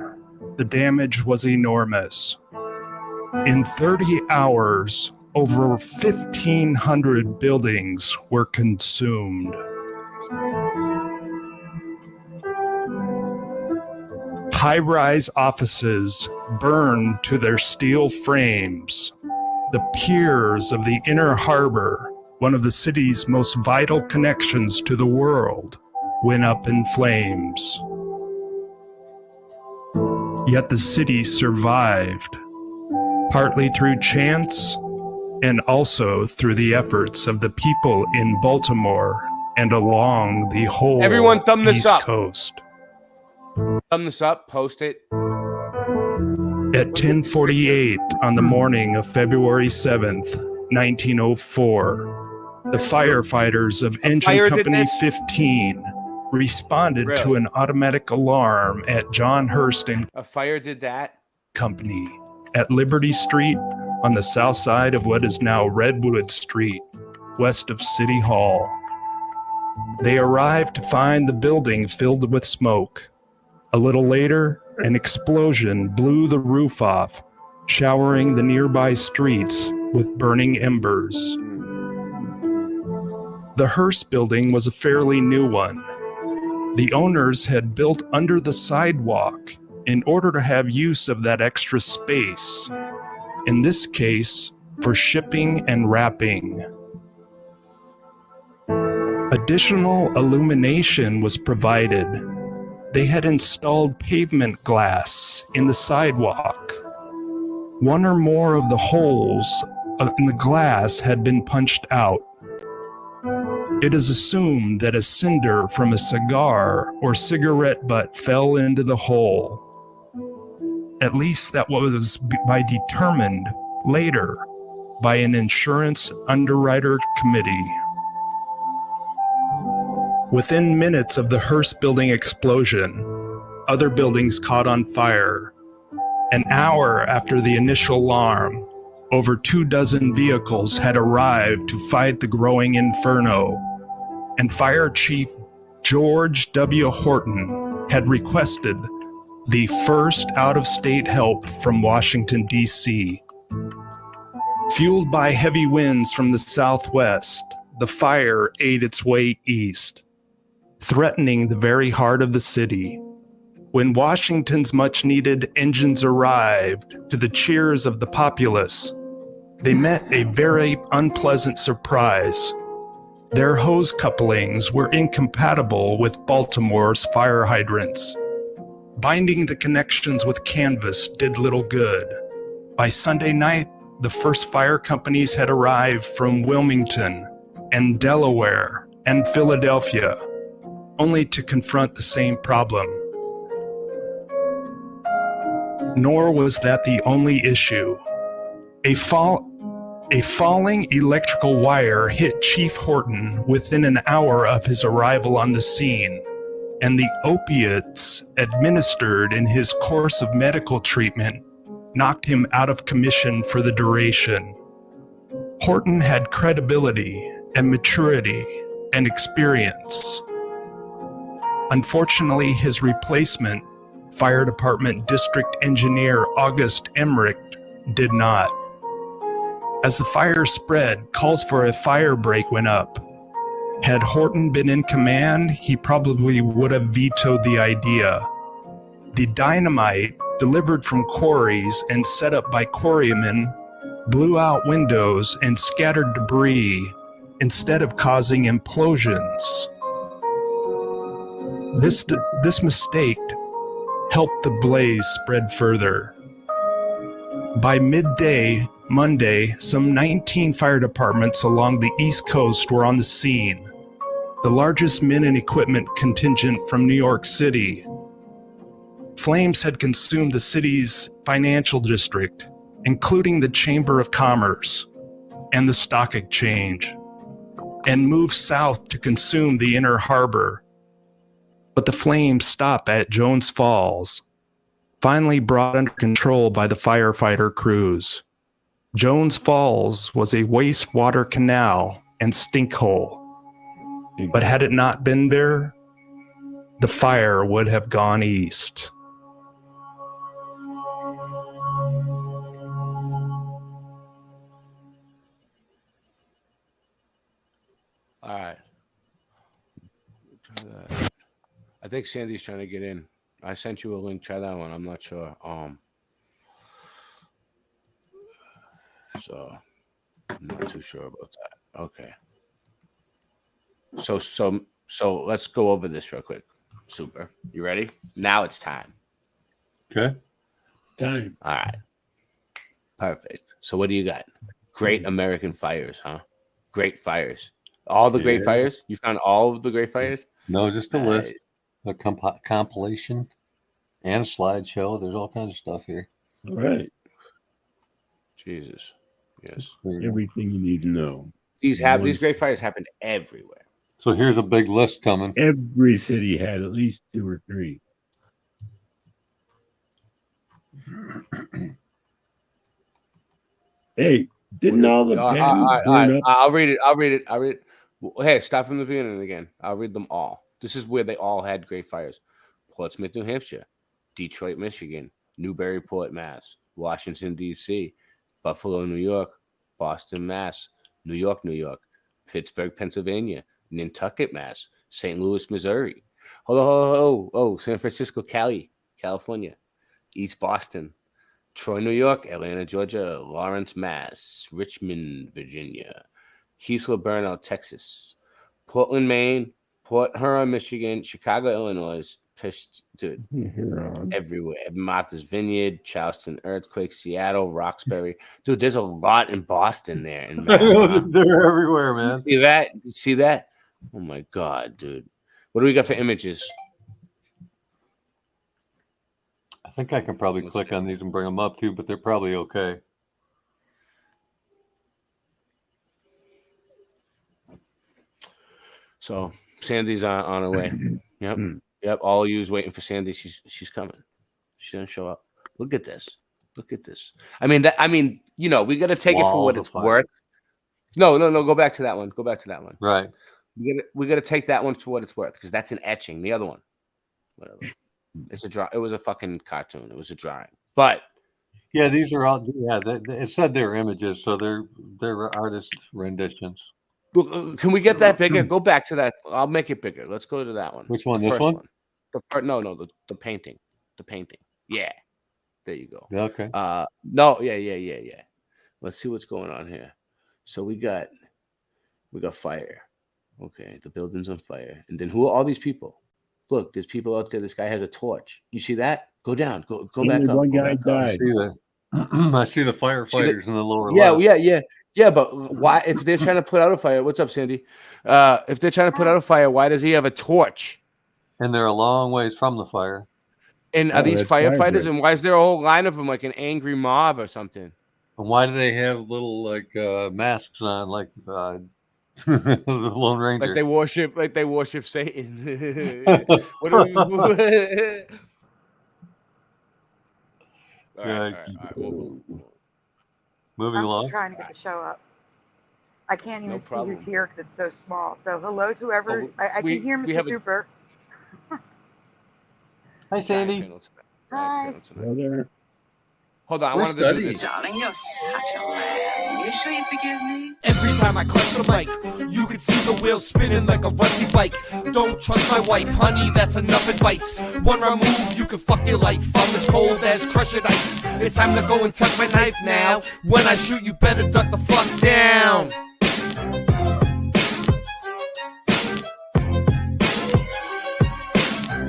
The damage was enormous. In 30 hours, over 1,500 buildings were consumed. High-rise offices burned to their steel frames. The piers of the inner harbor, one of the city's most vital connections to the world, went up in flames. Yet the city survived, partly through chance and also through the efforts of the people in Baltimore and along the whole Everyone thumb this East up. Coast. Thumb this up. Post it. At 10:48 on the morning of February 7th, 1904, the firefighters of Engine fire did Company this? 15 responded Really? to an automatic alarm at John Hurst and A fire did that. Company at Liberty Street on the south side of what is now Redwood Street, west of City Hall. They arrived to find the building filled with smoke, A little later, an explosion blew the roof off, showering the nearby streets with burning embers. The Hearst building was a fairly new one. The owners had built under the sidewalk in order to have use of that extra space, in this case, for shipping and wrapping. Additional illumination was provided. They had installed pavement glass in the sidewalk. One or more of the holes in the glass had been punched out. It is assumed that a cinder from a cigar or cigarette butt fell into the hole. At least that was determined later by an insurance underwriter committee. Within minutes of the Hearst building explosion, other buildings caught on fire. An hour after the initial alarm, over 24 vehicles had arrived to fight the growing inferno, and Fire Chief George W. Horton had requested the first out-of-state help from Washington, D.C. Fueled by heavy winds from the southwest, the fire ate its way east, threatening the very heart of the city. When Washington's much-needed engines arrived, to the cheers of the populace, they met a very unpleasant surprise. Their hose couplings were incompatible with Baltimore's fire hydrants. Binding the connections with canvas did little good. By Sunday night, the first fire companies had arrived from Wilmington and Delaware and Philadelphia, only to confront the same problem. Nor was that the only issue. A falling electrical wire hit Chief Horton within an hour of his arrival on the scene, and the opiates administered in his course of medical treatment knocked him out of commission for the duration. Horton had credibility and maturity and experience. Unfortunately, his replacement, Fire Department District Engineer August Emmerich, did not. As the fire spread, calls for a fire break went up. Had Horton been in command, he probably would have vetoed the idea. The dynamite, delivered from quarries and set up by quarrymen, blew out windows and scattered debris instead of causing implosions. This mistake helped the blaze spread further. By midday, Monday, some 19 fire departments along the East Coast were on the scene, the largest men and equipment contingent from New York City. Flames had consumed the city's financial district, including the Chamber of Commerce and the Stock Exchange, and moved south to consume the inner harbor. But the flames stopped at Jones Falls, finally brought under control by the firefighter crews. Jones Falls was a wastewater canal and stink hole. But had it not been there, the fire would have gone east. All right. Try that. I think Sandy's trying to get in. I sent you a link. Try that one. I'm not sure. So I'm not too sure about that. Okay. So let's go over this real quick. Super. You ready? Now it's time. Okay. Time. All right. Perfect. So what do you got? Great American fires, huh? Great fires. All the great fires? You found all of the great fires? No, just a list, a compilation, and a slideshow. There's all kinds of stuff here. All right. Jesus. Yes. Everything you need to know. These great fires happened everywhere. So here's a big list coming. Every city had at least 2 or 3. Hey, didn't all the burn up? I'll read it. Hey, start from the beginning again. I'll read them all. This is where they all had great fires. Portsmouth, New Hampshire, Detroit, Michigan, Newburyport, Mass, Washington, D.C., Buffalo, New York, Boston, Mass, New York, Pittsburgh, Pennsylvania, Nantucket, Mass, St. Louis, Missouri, San Francisco, California, East Boston, Troy, New York, Atlanta, Georgia, Lawrence, Mass, Richmond, Virginia, Keesler, Burnout, Texas, Portland, Maine, Port Huron, Michigan, Chicago, Illinois, dude, everywhere. Martha's Vineyard, Charleston Earthquake, Seattle, Roxbury. Dude, there's a lot in Boston there. In Mass, They're everywhere, man. You see that? Oh my God, dude. What do we got for images? I think I can probably click on these and bring them up too, but they're probably okay. So Sandy's on her way. Yep. All of you's waiting for Sandy. She's coming. She's gonna show up. Look at this. I mean, we got to take it for what it's worth. No. Go back to that one. Right. We got to take that one for what it's worth, because that's an etching. The other one, whatever. It's a draw. It was a fucking cartoon. It was a drawing. But yeah, these are all. Yeah, it said they're images, so they're artist renditions. Can we get that bigger? Go back to that. I'll make it bigger. Let's go to that one. Which one? This one? The painting. The painting. Yeah. There you go. Okay. No. Yeah. Let's see what's going on here. So we got fire. Okay, the building's on fire. And then who are all these people? Look, there's people out there. This guy has a torch. You see that? Go down. Go back up. One guy died. I see the firefighters in the lower left. Yeah, but why? If they're trying to put out a fire, what's up, Sandy? If they're trying to put out a fire, why does he have a torch? And they're a long ways from the fire. And are these firefighters? And why is there a whole line of them, like an angry mob or something? And why do they have little masks on, like the Lone Ranger? Like they worship Satan. What do we? All right. Moving I'm along. just trying to get the show up. I can't even see who's here because it's so small. So hello to whoever. I can hear Mr. Super. Hi, Sandy. Hi. Brother. Hold on, I wanted to do this. Darling, you're such a lamb. You sure you forgive me? Every time I clutch the mic, you can see the wheels spinning like a rusty bike. Don't trust my wife, honey, that's enough advice. One wrong move, you can fuck your life. I'm as cold as crushed ice. It's time to go and tuck my knife now. When I shoot, you better duck the fuck down.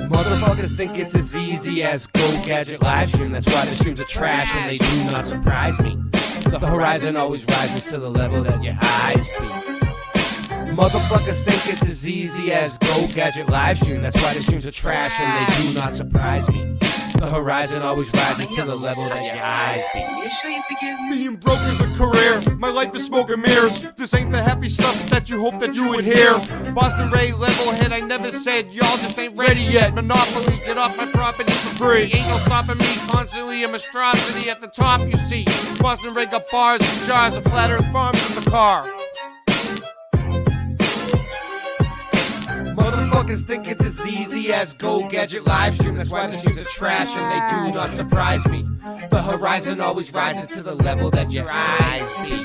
Motherfuckers think it's as easy as Go Gadget live stream. That's why the streams are trash and they do not surprise me. The horizon always rises to the level that your eyes be. Motherfuckers think it's as easy as Go Gadget live stream. That's why the streams are trash and they do not surprise me. The horizon always rises to the level that your eyes be. You sure you forgive me? Being broke is a career. My life is smoke and mirrors. This ain't the happy stuff that you hope that you would hear. Boston Ray, level head, I never said y'all just ain't ready yet. Monopoly, get off my property for free. Ain't no stopping me, constantly a monstrosity at the top, you see. Boston Ray got bars and jars of flat earth farms in the car. Motherfuckers think it's as easy as Go Gadget live stream. That's why the streams are trash and they do not surprise me. The horizon always rises to the level that your eyes be.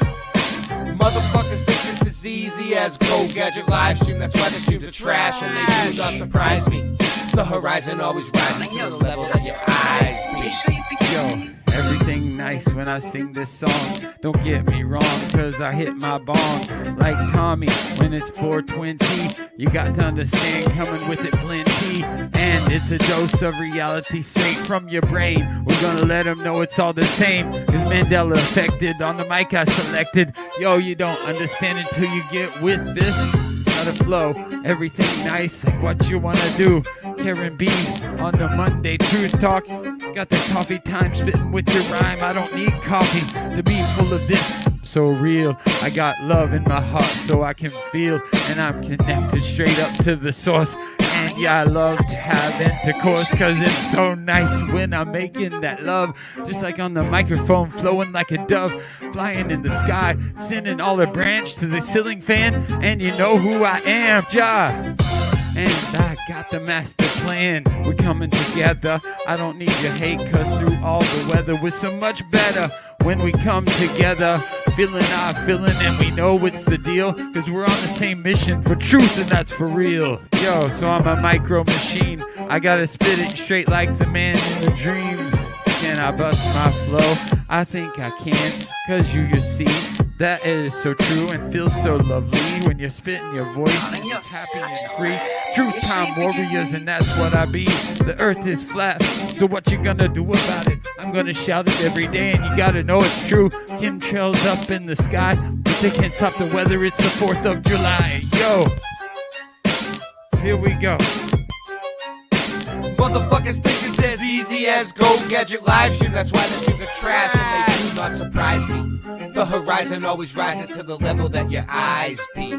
Motherfuckers think it's as easy as Go Gadget live stream. That's why the streams are trash and they do not surprise me. The horizon always rises to the level that your eyes be. Yo, everything nice when I sing this song. Don't get me wrong, cause I hit my bong like Tommy when it's 420. You got to understand, coming with it plenty. And it's a dose of reality straight from your brain. We're gonna let them know it's all the same. Cause Mandela affected on the mic I selected. Yo, you don't understand until you get with this. The flow, everything nice, like what you wanna do. Karen B on the Monday Truth Talk. Got the coffee time spitting with your rhyme. I don't need coffee to be full of this. So real, I got love in my heart so I can feel, and I'm connected straight up to the source. And yeah, I love to have intercourse, cause it's so nice when I'm making that love. Just like on the microphone, flowing like a dove, flying in the sky, sending all the branch to the ceiling fan. And you know who I am, Ja. And I got the master plan. We're coming together. I don't need your hate, cause through all the weather we're so much better when we come together. Feeling our feeling, and we know it's the deal, cause we're on the same mission for truth, and that's for real. Yo, so I'm a micro machine. I gotta spit it straight like the man in the dreams. Can I bust my flow? I think I can, cause you see that it is so true and feels so lovely when you're spitting your voice and it's happy and free. Truth time warriors, and that's what I be. The earth is flat, so what you gonna do about it? I'm gonna shout it every day, and you gotta know it's true. Chemtrails up in the sky, but they can't stop the weather. It's the 4th of July. Yo, here we go. Motherfuckers think it's as easy as Go Gadget live stream. That's why the streams are trash and they do not surprise me. The horizon always rises to the level that your eyes be.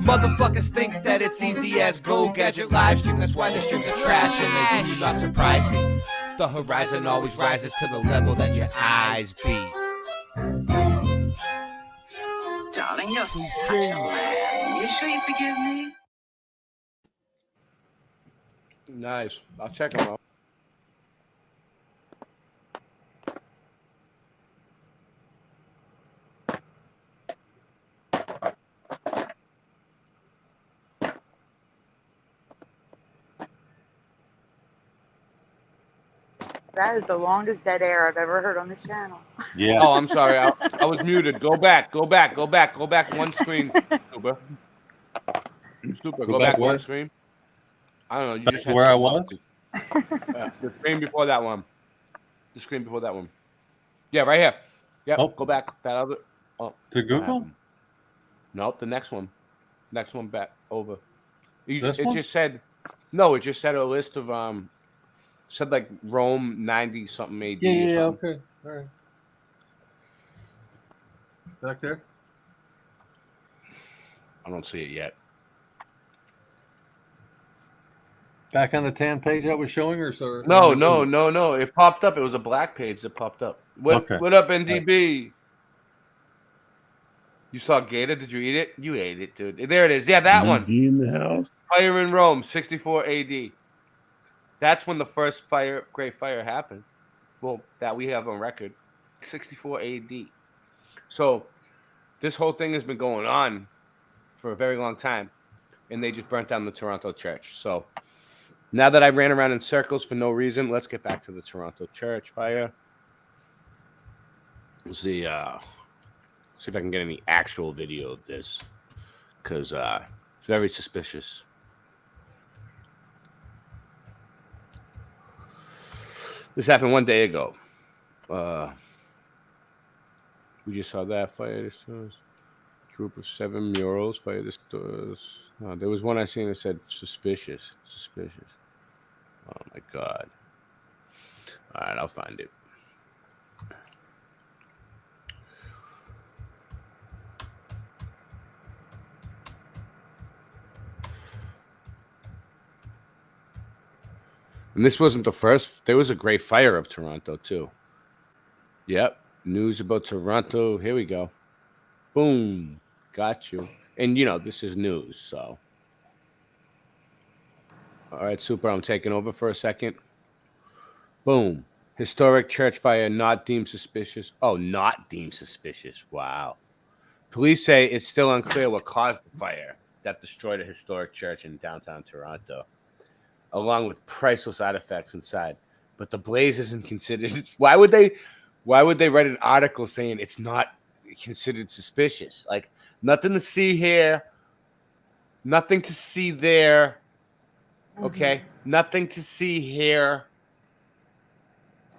Motherfuckers think that it's easy as Go Gadget live stream. That's why the streams are trash and they do not surprise me. The horizon always rises to the level that your eyes be. Darling, you're such a man. You sure you forgive me? Nice. I'll check them out. That is the longest dead air I've ever heard on this channel. Yeah. Oh, I'm sorry. I was muted. Go back. One screen. Super. Go back one screen. I don't know. You just had where I was? The screen before that one. Yeah, right here. Yep. Oh. Go back. That other. Oh, to Google? Nope. The next one. Next one back over. This it one? just said. No, it just said a list of said like Rome 90 something AD. Yeah. Okay. All right. Back there. I don't see it yet. Back on the tan page that was showing, or sir? No. It popped up. It was a black page that popped up. What up, NDB? You saw Gator? Did you eat it? You ate it, dude. There it is. Yeah, that one. In the house. Fire in Rome, 64 AD. That's when the first Great Fire happened. Well, that we have on record, 64 AD. So this whole thing has been going on for a very long time, and they just burnt down the Toronto church. So now that I ran around in circles for no reason, let's get back to the Toronto church fire. Let's see if I can get any actual video of this, because it's very suspicious. This happened 1 day ago. We just saw that fire the stores. Group of 7 murals fire the stores. There was one I seen that said suspicious. Oh my God. All right, I'll find it. And this wasn't the first. There was a Great Fire of Toronto, too. Yep. News about Toronto. Here we go. Boom. Got you. And, this is news, so. All right, Super. I'm taking over for a second. Boom. Historic church fire not deemed suspicious. Oh, not deemed suspicious. Wow. Police say it's still unclear what caused the fire that destroyed a historic church in downtown Toronto, along with priceless artifacts inside. But the blaze isn't considered. Why would they write an article saying it's not considered suspicious? Like, nothing to see here, nothing to see there. Okay, nothing to see here.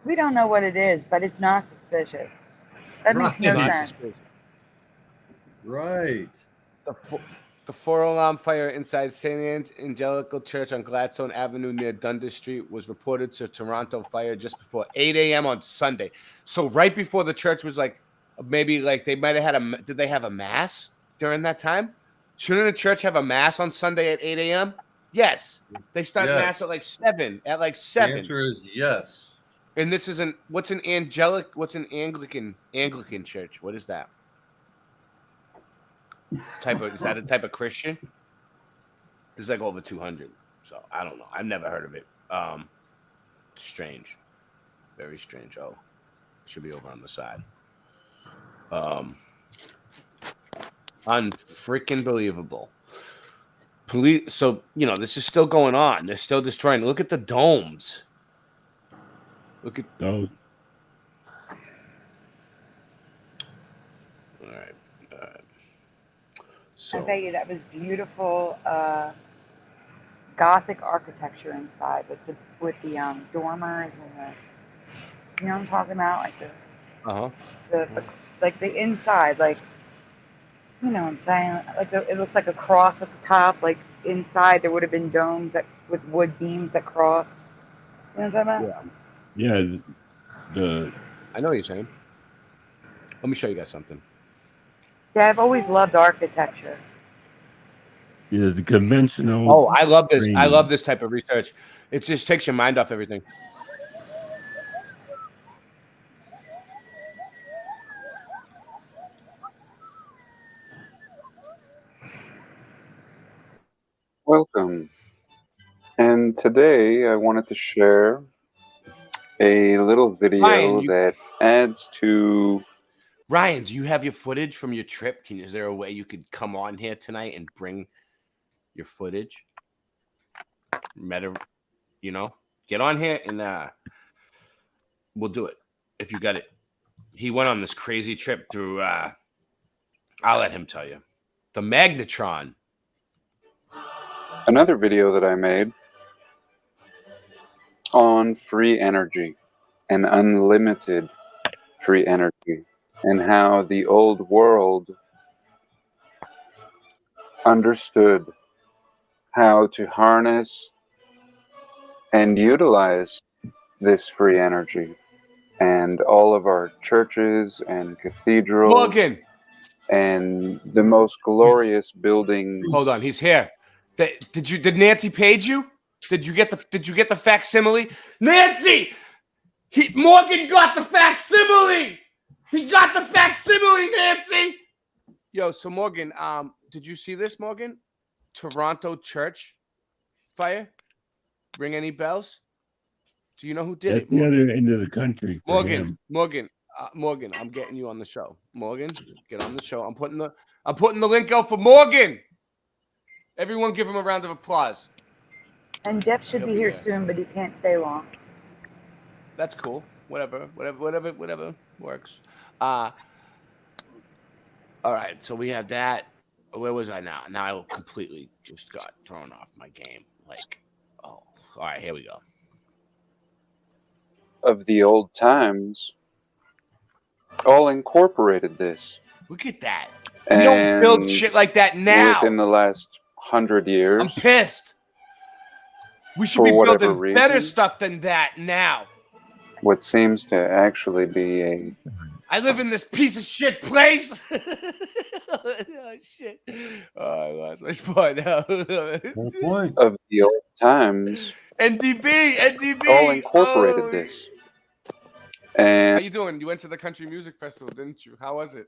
We don't know what it is, but it's not suspicious. That makes no sense. Right. The 4-alarm fire inside St. Angelical Church on Gladstone Avenue near Dundas Street was reported to Toronto Fire just before 8 a.m. on Sunday. So right before the church was maybe they might have had did they have a mass during that time? Shouldn't a church have a mass on Sunday at 8 a.m.? Yes. They start mass at 7. At 7. The answer is yes. And this isn't, what's an Anglican church? What is that? Is that a type of Christian? There's like over 200. So I don't know. I've never heard of it. Strange. Very strange. Oh, should be over on the side. Unfreaking believable. Police. So, this is still going on. They're still destroying. Look at the domes. Look at those. All right. So I bet you that was beautiful Gothic architecture inside with the dormers and the, you know what I'm talking about, like the inside, like, you know what I'm saying, like it looks like a cross at the top, like inside there would have been domes with wood beams that cross. You know what I'm talking about? Yeah. I know what you're saying. Let me show you guys something. Yeah, I've always loved architecture. Yeah, the conventional. Oh, I love this. I love this type of research. It just takes your mind off everything. Welcome. And today I wanted to share a little video Ryan, that adds to... Ryan, do you have your footage from your trip? Is there a way you could come on here tonight and bring your footage? Get on here and we'll do it if you got it. He went on this crazy trip through I'll let him tell you. The magnetron. Another video that I made on free energy and unlimited free energy, and how the old world understood how to harness and utilize this free energy. And all of our churches and cathedrals Morgan. And the most glorious buildings. Hold on, he's here. Did Nancy page you? Did you get the facsimile? Nancy! Morgan got the facsimile! He got the facsimile, Nancy! Yo, so Morgan, did you see this, Morgan? Toronto church fire? Ring any bells? Do you know who did That's it? the other end of the country. Morgan, I'm getting you on the show. Morgan, get on the show. I'm putting the link out for Morgan. Everyone give him a round of applause. And Jeff should be here soon, but he can't stay long. That's cool. Whatever works. All right, so we have that. Where was I now? Now I completely just got thrown off my game. All right, here we go. Of the old times, all incorporated this. Look at that. We don't build shit like that now. Within the last 100 years. I'm pissed. We should be building better stuff than that now. What seems to actually be a... I live in this piece of shit place. Oh, shit. Oh, I lost my spot now. Of the old times. NDB. All incorporated this. And how you doing? You went to the country music festival, didn't you? How was it?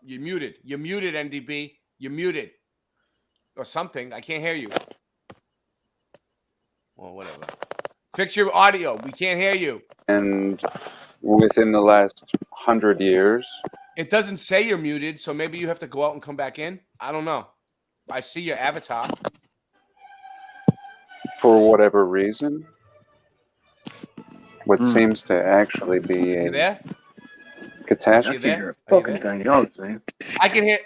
You're muted. You're muted, NDB. You're muted. Or something. I can't hear you. Well, whatever. Fix your audio. We can't hear you. And within the last 100 years. It doesn't say you're muted, so maybe you have to go out and come back in. I don't know. I see your avatar. For whatever reason. What seems to actually be a... You there? Catastrophe. You there? Fucking thing else, man. I can hear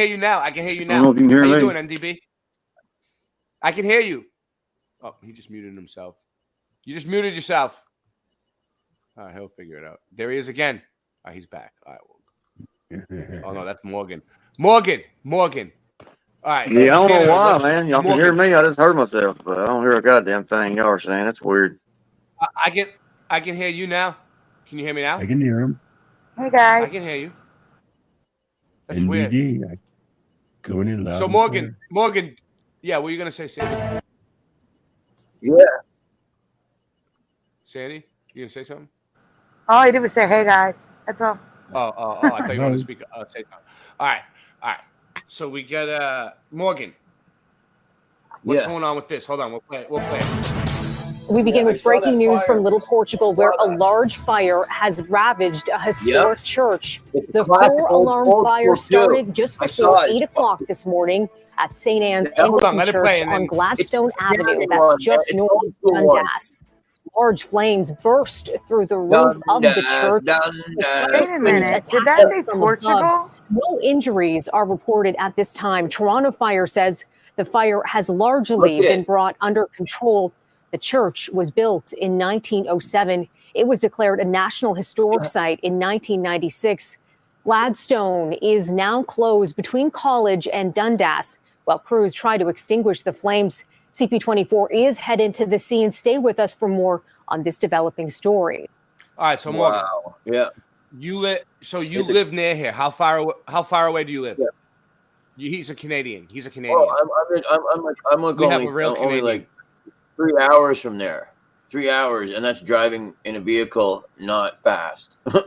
you now. I can hear you now. I don't know if you can hear How you me. doing, NDB? I can hear you. Oh, he just muted himself. You just muted yourself. All right, he'll figure it out. There he is again. All right, he's back. All right. Oh, no, that's Morgan. Morgan. All right. Yeah, I don't know why, man. Y'all can hear me. I just heard myself, but I don't hear a goddamn thing y'all are saying. That's weird. I can hear you now. Can you hear me now? I can hear him. Hey, guys. I can hear you. That's NBD, weird. Going in loud. So Morgan, yeah, what are you gonna say, Sandy? Yeah. Sandy, you gonna say something? All I did was say, hey, guys. That's all. Oh, I thought you wanted to speak. Say something. All right. So we got Morgan. What's going on with this? Hold on, we'll play it. We begin with breaking news from Little Portugal, where a large fire has ravaged a historic church. The 4-alarm fire started just before 8 o'clock this morning at St. Anne's Anglican Church on Gladstone Avenue. That's just north of Dundas. Large flames burst through the roof of the church. Wait a minute. Did that say Portugal? No injuries are reported at this time. Toronto Fire says the fire has largely been brought under control. The church was built in 1907. It was declared a National Historic Site in 1996. Gladstone is now closed between College and Dundas while crews try to extinguish the flames. CP24 is headed to the scene. Stay with us for more on this developing story. All right, so Morgan, you live near here. How far away do you live? He's a Canadian. He's a Canadian. I'm only like 3 hours from there. 3 hours, and that's driving in a vehicle, not fast. I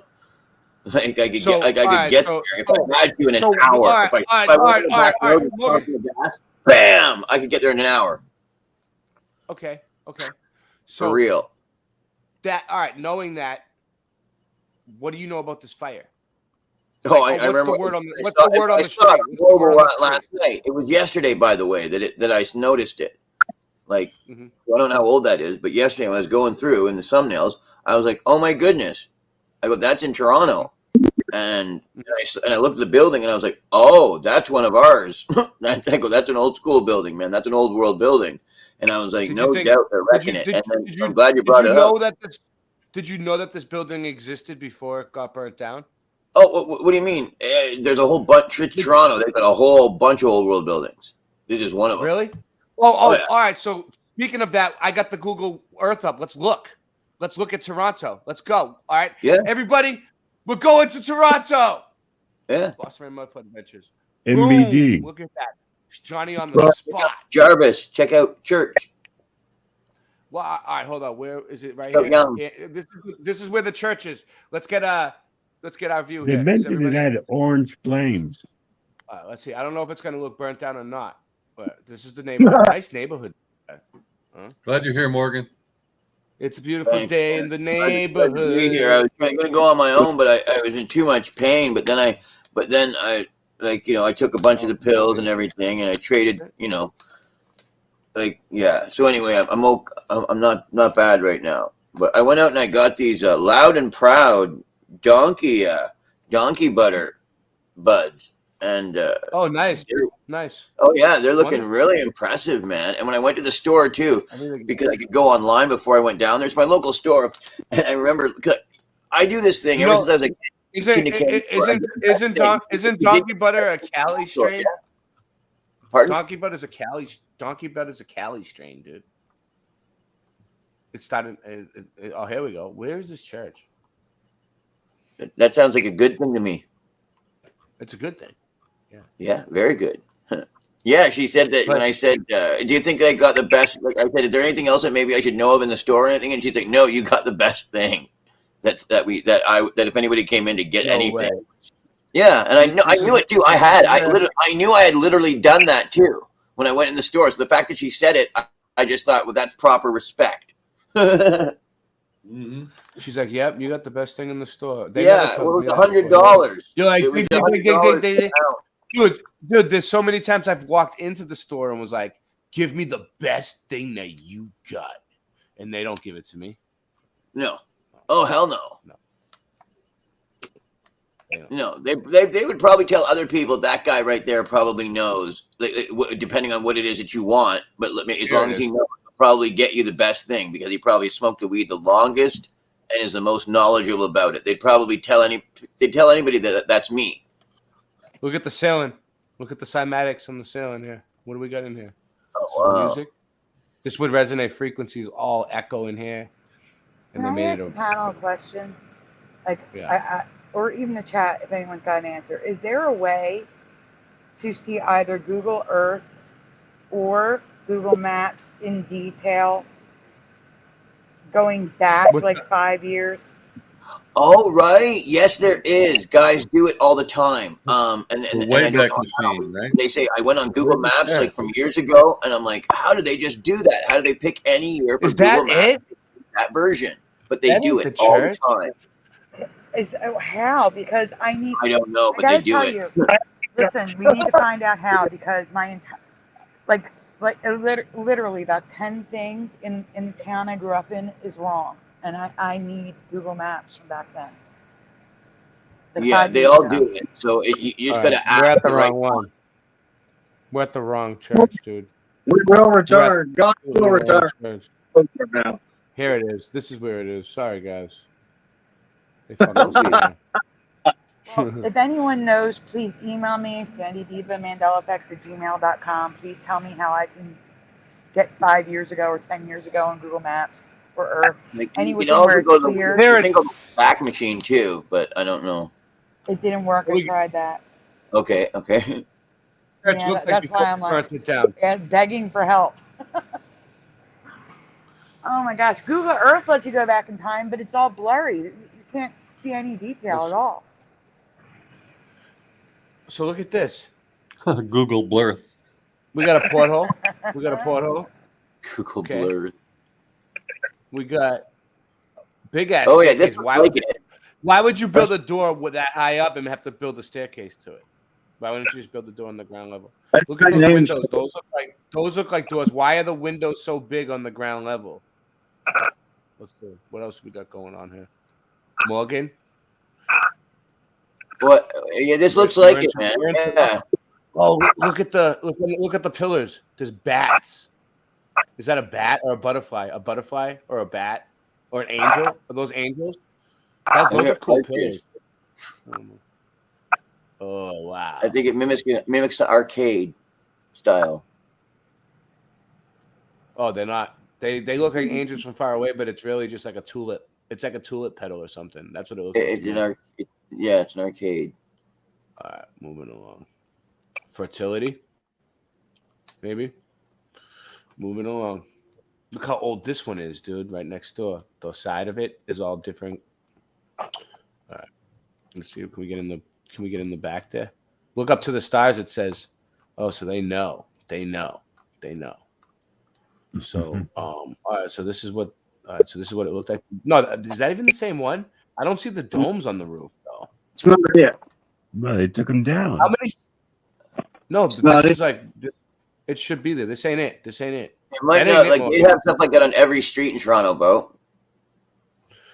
could get there if I had to in an hour. If I went to the back road and parked the gas, bam! I could get there in an hour. Okay. So for real. Knowing that, what do you know about this fire? I remember. What's the word on the street? I saw it last night. It was yesterday, by the way, that I noticed it. Like, I don't know how old that is, but yesterday when I was going through in the thumbnails, I was like, "Oh my goodness!" I go, "That's in Toronto," and I looked at the building and I was like, "Oh, that's one of ours." I go, "That's an old school building, man. That's an old world building." And I was like, "No doubt they're wrecking it." And then I'm glad you brought it up. Did you know that this building existed before it got burnt down? Oh, what do you mean? There's a whole bunch. Toronto, they've got a whole bunch of old world buildings. This is one of them. Really? Yeah. All right. So speaking of that, I got the Google Earth up. Let's look. Let's look at Toronto. Let's go. All right. Yeah. Everybody, we're going to Toronto. Yeah. Boston Mudfoot Adventures. MVD. Boom. Look at that. It's Johnny on the spot. Jarvis, check out church. Well, all right. Hold on. Where is it? Right So here. young. Yeah, this is where the church is. Let's get our view They here. mentioned it had orange flames. Let's see. I don't know if it's going to look burnt down or not, but this is the neighborhood. Nice neighborhood. Glad you're here, Morgan. It's a beautiful day in the neighborhood. I was going to go on my own, but I was in too much pain. But then I I took a bunch of the pills and everything, and I traded, So anyway, I'm not bad right now. But I went out and I got these Loud and Proud donkey butter buds. And oh, nice. Oh yeah, they're looking really impressive, man. And when I went to the store too, because I could go online before I went down there, it's my local store. And I remember I do this thing ever since I was a kid. Isn't donkey butter a Cali strain? Pardon? Donkey butter is a Cali strain, dude. It started. Oh, here we go. Where is this church? That sounds like a good thing to me. It's a good thing. Yeah, very good. Yeah, she said that when I said, "Do you think I got the best?" Like I said, "Is there anything else that maybe I should know of in the store or anything?" And she's like, "No, you got the best thing. That if anybody came in to get anything." Way. Yeah, and I knew it too. I knew I had literally done that too when I went in the store. So the fact that she said it, I just thought, well, that's proper respect. She's like, "Yep, you got the best thing in the store." It was $100. You're like, dude. There's so many times I've walked into the store and was like, "Give me the best thing that you got," and they don't give it to me. No. Oh hell no. No, they would probably tell other people that guy right there probably knows, depending on what it is that you want. But as long as he knows, he'll probably get you the best thing because he probably smoked the weed the longest and is the most knowledgeable about it. They'd probably tell anybody that's me. Look at the ceiling. Look at the cymatics on the ceiling here. What do we got in here? Music. This would resonate frequencies all echo in here, and Can they I made ask it. a panel question? Or even the chat, if anyone's got an answer. Is there a way to see either Google Earth or Google Maps in detail going back like 5 years? Oh, right. Yes, there is. Guys do it all the time. And I Wayback don't know how. Machine, right? They say I went on Google Maps like from years ago, and I'm like, how do they just do that? How do they pick any year for Google Maps? That version, but they do it all the time. How? Because I need. I don't know, I but gotta they do tell it. you. Listen, we need to find out how, because my entire, literally about 10 things in the town I grew up in is wrong, and I need Google Maps from back then. Like Yeah, 5 they years all ago. do it. So you just All gotta right, ask we're at the the right wrong one. We're at the wrong church, dude. We will return. God will return. Now. Here it is. This is where it is. Sorry, guys. They fucked us over. Well, if anyone knows, please email me, sandydivamandelaeffects@gmail.com. Please tell me how I can get 5 years ago or 10 years ago on Google Maps or Earth. Like, Anything you can also where go it's to clear. you can go to the back machine too, but I don't know. It didn't work. I tried that. Okay. Yeah, that's why I'm like begging for help. Oh my gosh, Google Earth lets you go back in time, but it's all blurry. You can't see any detail at all. So look at this. Google Blur. We got a porthole. Google Blur. We got big ass. Oh yeah, this staircase. Why would you build a door with that high up and have to build a staircase to it? Why wouldn't you just build the door on the ground level? Look at those windows. Those look like doors. Why are the windows so big on the ground level? Let's do. What else we got going on here? Morgan. What? Yeah, this looks like it, man. Yeah. Oh, look at the pillars. There's bats. Is that a bat or a butterfly? A butterfly or a bat or an angel? Are those angels? Those are cool pillars. Oh wow! I think it mimics the arcade style. Oh, they're not. They look like angels from far away, but it's really just like a tulip. It's like a tulip petal or something. That's what it looks like. It's an arcade. All right, moving along. Fertility, maybe. Moving along. Look how old this one is, dude. Right next door. The side of it is all different. All right. Let's see. Can we get in the back there? Look up to the stars. It says, "Oh, so they know. They know. They know." So, all right. So this is what. All right. So this is what it looked like. No, is that even the same one? I don't see the domes on the roof though. It's not it. Well, they took them down. How many? No, this is like. It should be there. This ain't it. This ain't it. It might not, like they have stuff like that on every street in Toronto, Bo.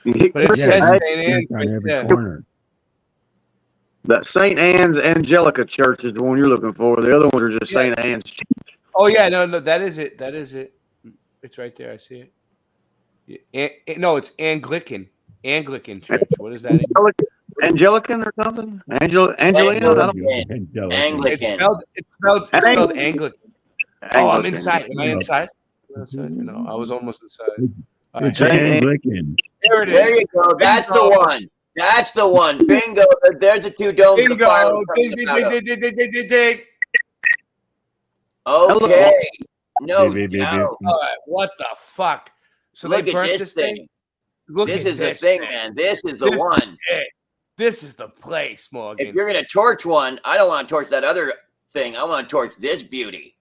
But it says St. Anne's on right every there. corner. That St. Anne's Angelica Church is the one you're looking for. The other ones are just St. Anne's Church. Oh yeah, no, that is it. That is it. It's right there. I see it. No, it's Anglican Church. What is that? Anglican or something? Angelina? Anglican. It's spelled Anglican. Oh, I'm inside. Am I inside? No, I was almost inside. It's Anglican. There it is. There you go. That's the one. That's the one. Bingo. There's the two domes. Bingo. Ding. Okay. No doubt. All right. What the fuck? So look they burnt at this thing. Look this at is the thing, man. This is the one. This is the place, Morgan. If you're gonna torch one, I don't want to torch that other thing. I want to torch this beauty.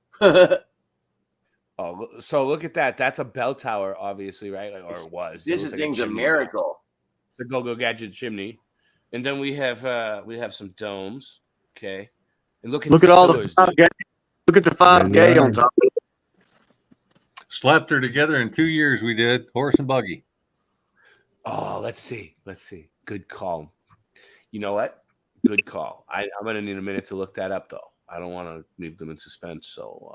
Oh, so look at that. That's a bell tower, obviously, right? Like, or it was. This thing's a miracle. It's a go-go gadget chimney, and then we have some domes. Okay, and look at all pillars, the 5G. Look at the 5G on top. Slapped her together in 2 years. We did horse and buggy. Oh, let's see. Good call. You know what? Good call. I'm gonna need a minute to look that up, though. I don't want to leave them in suspense, so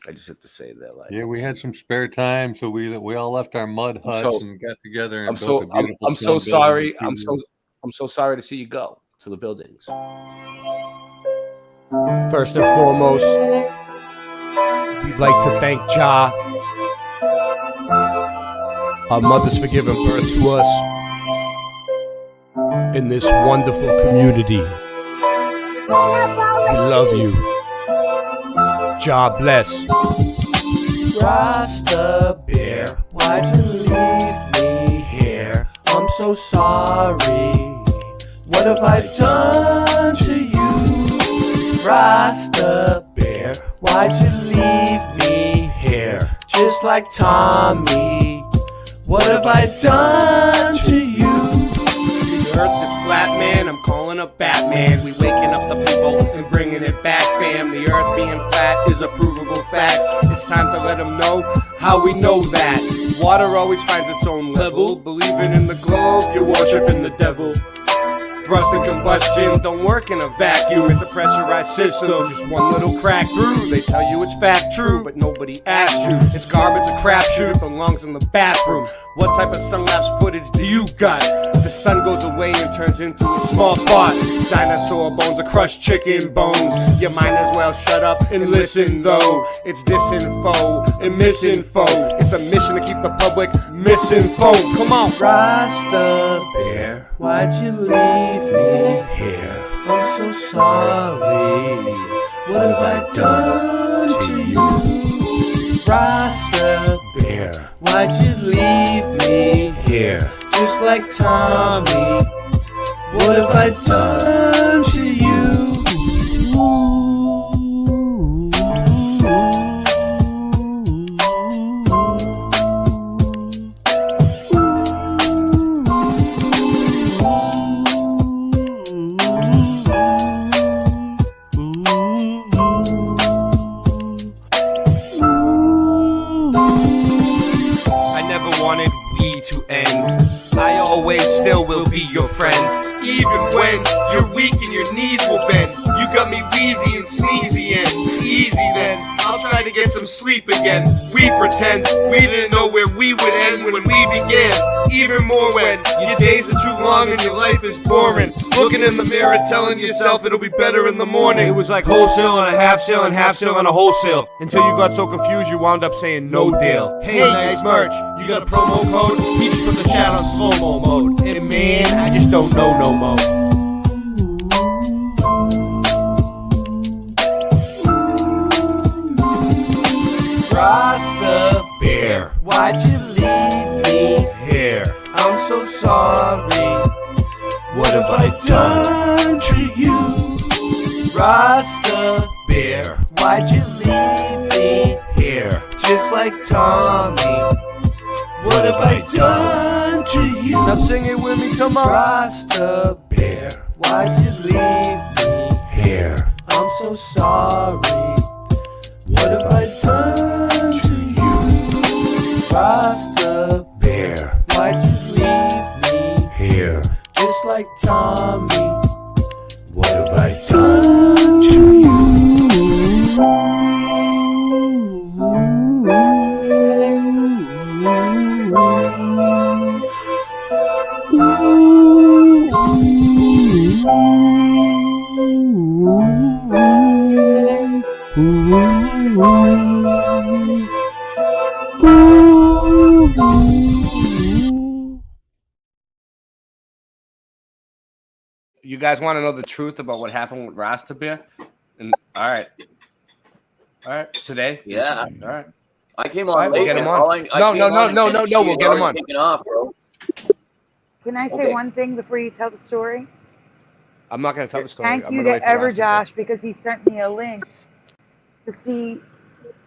I just have to say that. Like, yeah, we had some spare time, so we all left our mud huts and got together. And I'm so sorry. I'm so sorry to see you go to the buildings. First and foremost, we'd like to thank Ja, our mothers, for giving birth to us in this wonderful community. We love you. Ja bless. Rasta Bear, why'd you leave me here? so sorry. What have I done to you, Rasta Bear? Why'd you leave me here, just like Tommy? What have I done to you? The earth is flat, man, I'm calling up Batman. We waking up the people and bringing it back, fam. The earth being flat is a provable fact. It's time to let them know how we know that. Water always finds its own level. Believing in the globe, you're worshiping the devil. Thrust and combustion don't work in a vacuum. It's a pressurized system, just one little crack through. They tell you it's fact true, but nobody asked you. It's garbage, a crapshoot, it belongs in the bathroom. What type of sun-lapse footage do you got? The sun goes away and turns into a small spot. Dinosaur bones or crushed chicken bones. You might as well shut up and listen though. It's disinfo and misinfo. It's a mission to keep the public misinformed. Come on, Rasta Bear, why'd you leave me here? I'm so sorry. What have I done to you, Rasta Bear? Why'd you leave me here, just like Tommy? What have I done to you? Still will be your friend, even when you're weak and your knees will bend. You got me wheezy and sneezy and easy then. I'll try to get some sleep again. We pretend we didn't know where we would end when we began. Even more when your days are too long and your life is boring. Looking in the mirror telling yourself it'll be better in the morning. It was like wholesale and a half sale and half sale and a wholesale. Until you got so confused you wound up saying no deal. Hey, nice merch, you got a promo code? He just put the chat on slow-mo mode. And man, I just don't know no more. Rasta Bear, why'd you leave me here? I'm so sorry. What have I done to you, Rasta Bear? Why'd you leave me here, just like Tommy? What have I done to you? Now sing it with me, come on. Rasta Bear, why'd you leave me here? I'm so sorry. What have I done to you, Rasta Bear? Why'd you leave me here, just like Tommy? What have I done to you? You guys want to know the truth about what happened with Rasta Bear? And all right, today. Yeah. All right. I came on late. We'll get him on. No. We'll get him on. Off, bro. Can I say one thing before you tell the story? I'm not going to tell the story. Thank you to Everjosh because he sent me a link to see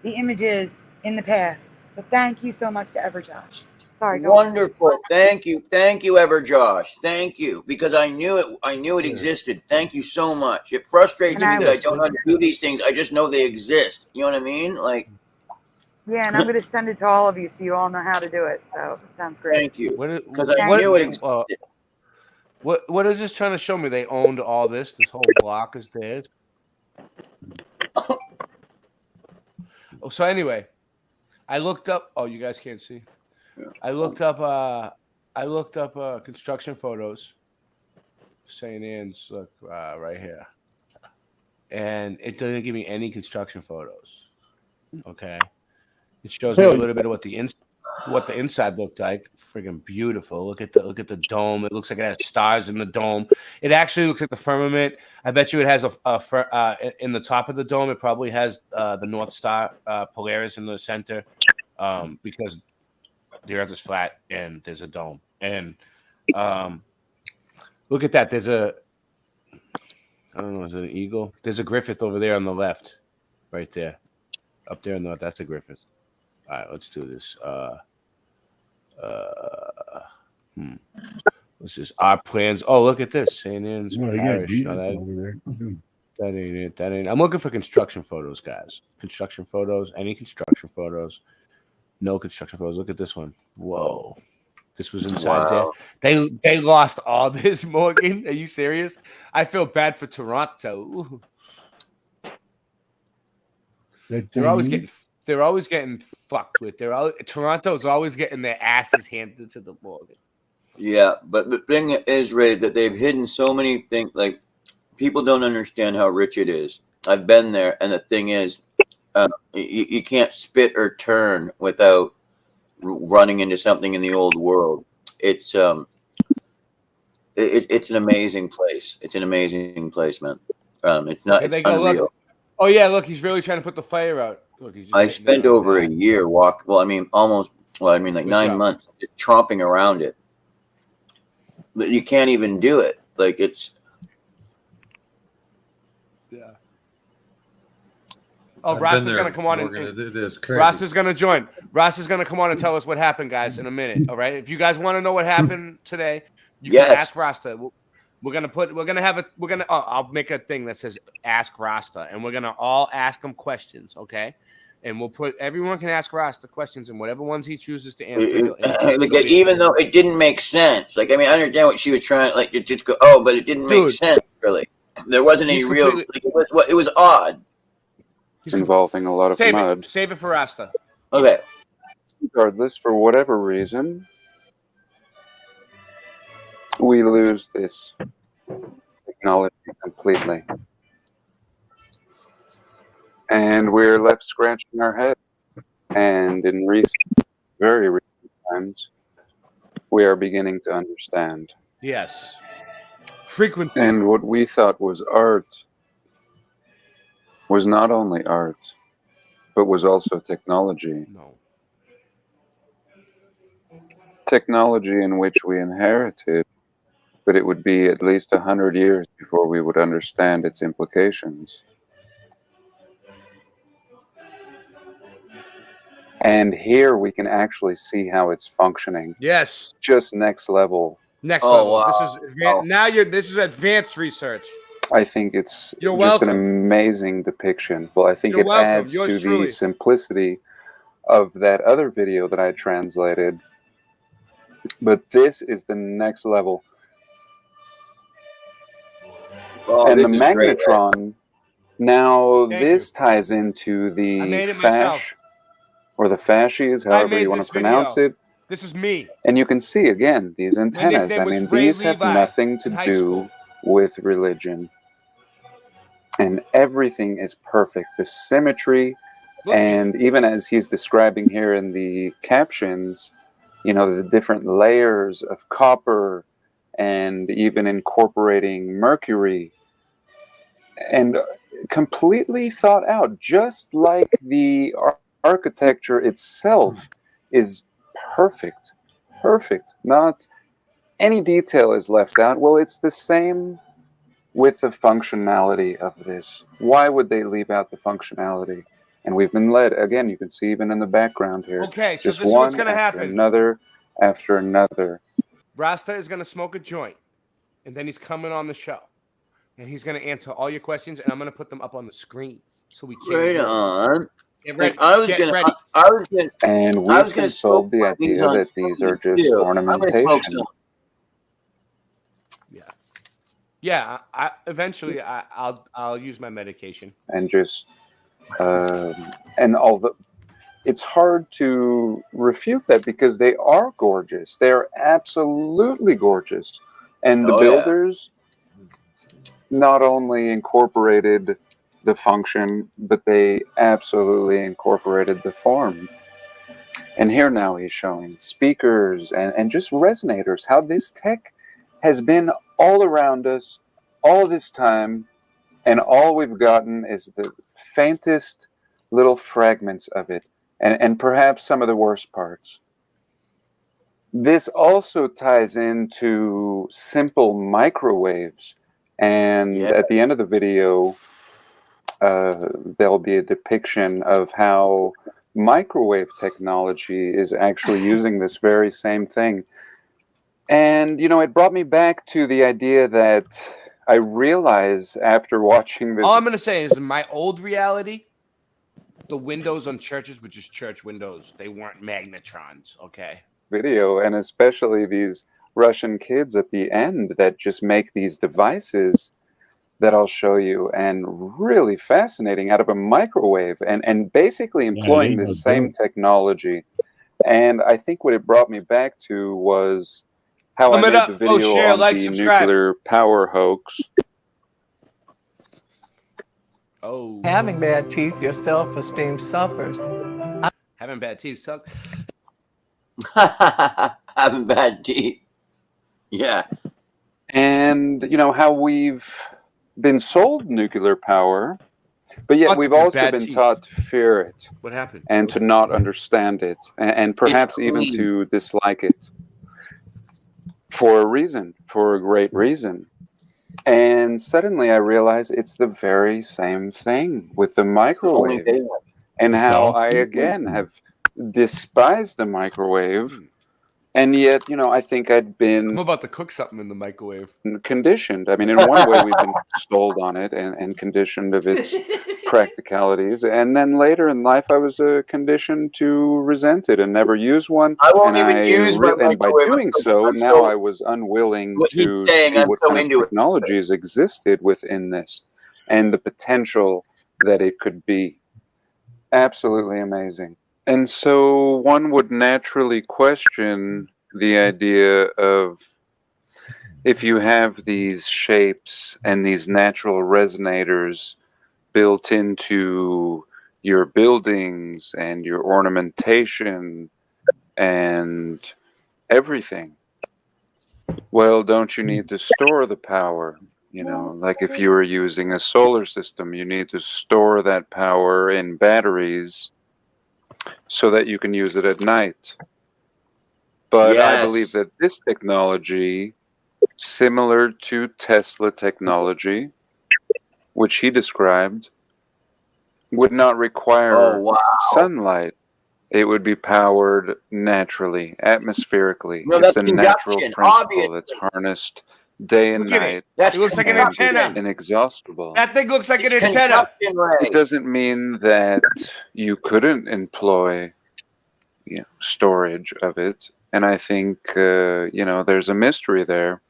the images in the past. So thank you so much to Everjosh. Sorry. Wonderful. Thank you, Everjosh. Thank you, because I knew it existed. Thank you so much. It frustrates me that I don't know how to do these things. I just know they exist. You know what I mean? Like. Yeah, and I'm going to send it to all of you so you all know how to do it. So it sounds great. Thank you. Because I knew it existed. What is this trying to show me? They owned all this. This whole block is theirs. Oh, so anyway, I looked up. Oh, you guys can't see. I looked up construction photos. St. Anne's, look right here, and it doesn't give me any construction photos. Okay, it shows me a little bit of what the inside looked like. Friggin' beautiful. Look at the dome. It looks like it has stars in the dome. It actually looks like the firmament. I bet you it has in the top of the dome. It probably has the North Star Polaris in the center, because the Earth is flat and there's a dome. And Look at that. There's I don't know, is it an eagle? There's a Griffith over there on the left. Right there. Up there in the north, that's a Griffith. All right, let's do this. What's this? Our plans. Oh, look at this. St. Anne's Parish. No, that ain't it. That ain't. I'm looking for construction photos, guys. Construction photos. Any construction photos. No construction photos. Look at this one. Whoa. This was inside there. They lost all this, Morgan. Are you serious? I feel bad for Toronto. They're always getting fucked with. Toronto's always getting their asses handed to the Morgan. Yeah, but the thing is, Ray, that they've hidden so many things. Like, people don't understand how rich it is. I've been there, and the thing is, you can't spit or turn without running into something in the old world. It's it's an amazing place. It's an amazing place, man. It's not. It's unreal. Look. Oh yeah, look, he's really trying to put the fire out. Look, he's. I spent over a year like 9 months just tromping around it. But you can't even do it. Like, it's. Yeah. Oh, Ross is going to come on Ross is going to join. Ross is going to come on and tell us what happened, guys, in a minute. All right. If you guys want to know what happened today, you can ask Rasta. I'll make a thing that says ask Rasta, and we're going to all ask him questions. Okay. And everyone can ask Rasta questions, and whatever ones he chooses to answer. Even though it didn't make sense. Like, I mean, I understand what she was trying, like, to just go, but it didn't make sense, really. There wasn't any real, it was odd. Involving a lot of mud. Save it for Rasta. Okay. Regardless, for whatever reason, we lose this technology completely. And we're left scratching our head. And in very recent times, we are beginning to understand. Yes. Frequently. And what we thought was art was not only art, but was also technology. No. Technology in which we inherited, but it would be at least 100 years before we would understand its implications. And here we can actually see how it's functioning. Yes. Just next level. Next level. Wow. This is advanced research. I think it's just an amazing depiction. Well, I think it adds to the simplicity of that other video that I translated. But this is the next level. And the magnetron, now this ties into the fash, or the fascies, however you want to pronounce it. This is me. And you can see, again, these antennas. I mean, these have nothing to do with religion. And everything is perfect. The symmetry, and even as he's describing here in the captions, you know, the different layers of copper and even incorporating mercury, and completely thought out, just like the architecture itself is perfect. Not any detail is left out. Well, it's the same with the functionality of this. Why would they leave out the functionality? And we've been led, again, you can see even in the background here. Okay, so just this is what's going to happen. Another after another. Rasta is going to smoke a joint, and then he's coming on the show. And he's going to answer all your questions, and I'm going to put them up on the screen so we can. Right on. Get ready. And we've been sold the idea that these are just ornamentation. Yeah. Eventually, I'll use my medication. And just and it's hard to refute that because they are gorgeous. They're absolutely gorgeous, and the builders not only incorporated the function, but they absolutely incorporated the form. And here now he's showing speakers and just resonators, how this tech has been all around us all this time, and all we've gotten is the faintest little fragments of it, and perhaps some of the worst parts. This also ties into simple microwaves. And at the end of the video, there'll be a depiction of how microwave technology is actually using this very same thing. And, you know, it brought me back to the idea that I realize after watching this. All I'm going to say is in my old reality, the windows on churches were just church windows. They weren't magnetrons, okay? Video, and especially these Russian kids at the end that just make these devices that I'll show you, and really fascinating, out of a microwave, and basically employing the same technology. And I think what it brought me back to was how I made the video on the nuclear power hoax. Oh. Having bad teeth, your self-esteem suffers. Having bad teeth suck. Having bad teeth. Yeah. And, you know, how we've been sold nuclear power, but yet we've also been taught to fear it. What happened? And to not understand it, and perhaps even to dislike it. For a reason, for a great reason. And suddenly I realize it's the very same thing with the microwave. And how I, again, have despised the microwave. And yet, you know, I think I'd been... I'm about to cook something in the microwave. Conditioned. I mean, in one way, we've been sold on it and conditioned of its practicalities. And then later in life, I was conditioned to resent it and never use one. I won't even use my and by microwave. doing so, now I was unwilling to see what kind of technologies existed within this and the potential that it could be. Absolutely amazing. And so one would naturally question the idea of, if you have these shapes and these natural resonators built into your buildings and your ornamentation and everything, well, don't you need to store the power? You know, like if you were using a solar system, you need to store that power in batteries so that you can use it at night. But I believe that this technology, similar to Tesla technology, which he described, would not require sunlight. It would be powered naturally, atmospherically. No, it's that's a natural conduction, principle that's harnessed day and night. It looks like an antenna. Inexhaustible. That thing looks like an antenna. It doesn't mean that you couldn't employ, you know, storage of it. And I think, you know, there's a mystery there.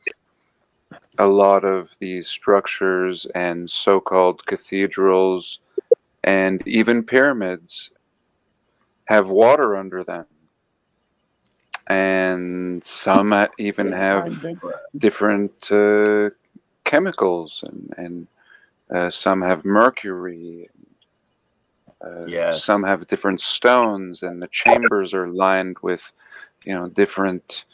A lot of these structures and so-called cathedrals and even pyramids have water under them. And some even have different chemicals, and some have mercury. Some have different stones, and the chambers are lined with, you know, different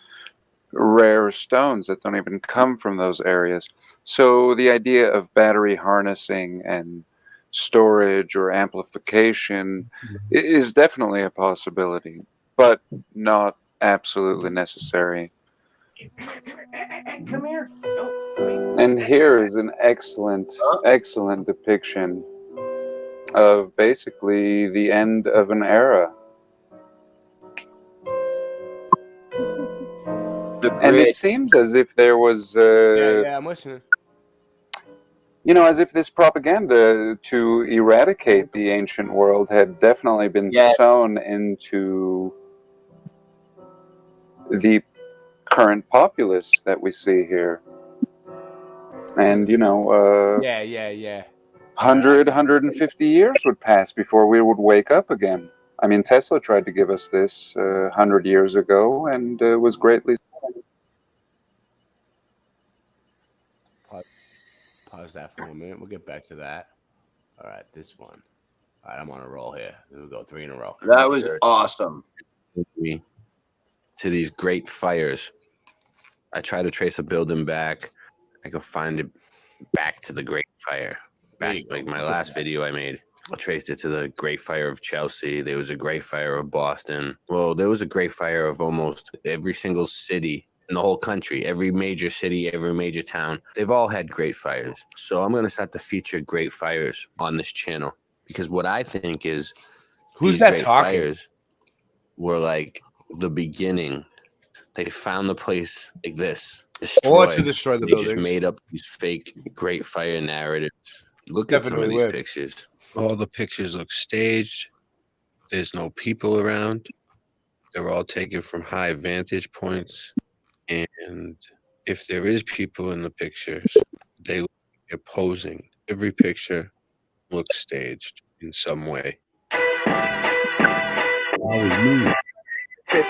rare stones that don't even come from those areas. So the idea of battery harnessing and storage or amplification is definitely a possibility, but not absolutely necessary. Come here. And here is an excellent depiction of basically the end of an era. And it seems as if there was I'm listening. You know, as if this propaganda to eradicate the ancient world had definitely been sown into the current populace that we see here. And, you know, 150 years would pass before we would wake up again. I mean, Tesla tried to give us this 100 years ago and was greatly... Pause that for a minute. We'll get back to that. All right, this one. All right, I'm on a roll here. We'll go 3 in a row. That was awesome. To these great fires. I try to trace a building back. I can find it back to the Great Fire. Back like my last video I made. I traced it to the Great Fire of Chelsea. There was a Great Fire of Boston. Well, there was a Great Fire of almost every single city in the whole country. Every major city, every major town. They've all had great fires. So I'm going to start to feature great fires on this channel. Because what I think is Who's these that great talking? fires were like the beginning. They found the place like this. Or to destroy the They buildings. just made up these fake great fire narratives. Look Definitely at some of these weird. pictures. All the pictures look staged. There's no people around. They're all taken from high vantage points. And if there is people in the pictures, they're posing. Every picture looks staged in some way.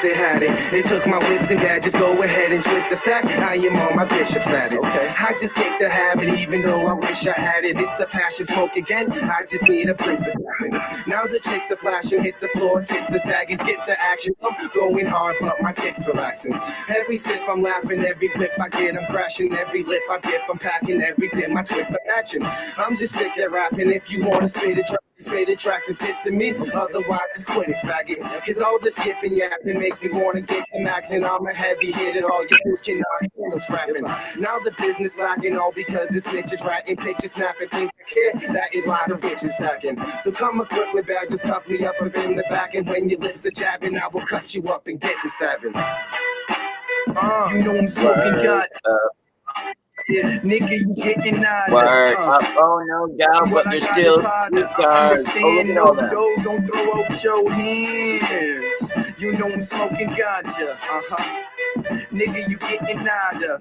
They had it. They took my whips and gadgets. Go ahead and twist the sack. I am on my bishop status. Okay. I just kicked the habit, even though I wish I had it. It's a passion smoke again. I just need a place to happen. Now the chicks are flashing, hit the floor, tits are sagging, skip to action. I'm going hard, but my kick's relaxing. Every sip I'm laughing, every whip I get I'm crashing. Every lip I dip I'm packing, every dim I twist I'm matching. I'm just sick of rapping. If you wanna spit it, track just dissing me. Otherwise, just quit it, faggot. Cause all the skipping yapping makes me wanna get some action. I'm a heavy hitter, all you fools cannot handle scrapping. Now the business lacking, all because the snitch is ratting, picture snapping, think I care. That is why the rich is stacking. So come equipped with badges, cuff me up in the back, and when your lips are jabbing, I will cut you up and get to stabbing. You know I'm smoking guts. Yeah, nigga, you getting nada. Oh, no doubt, but they're still understand, no, don't throw out your hands. You know I'm smoking ganja. Nigga, you getting nada.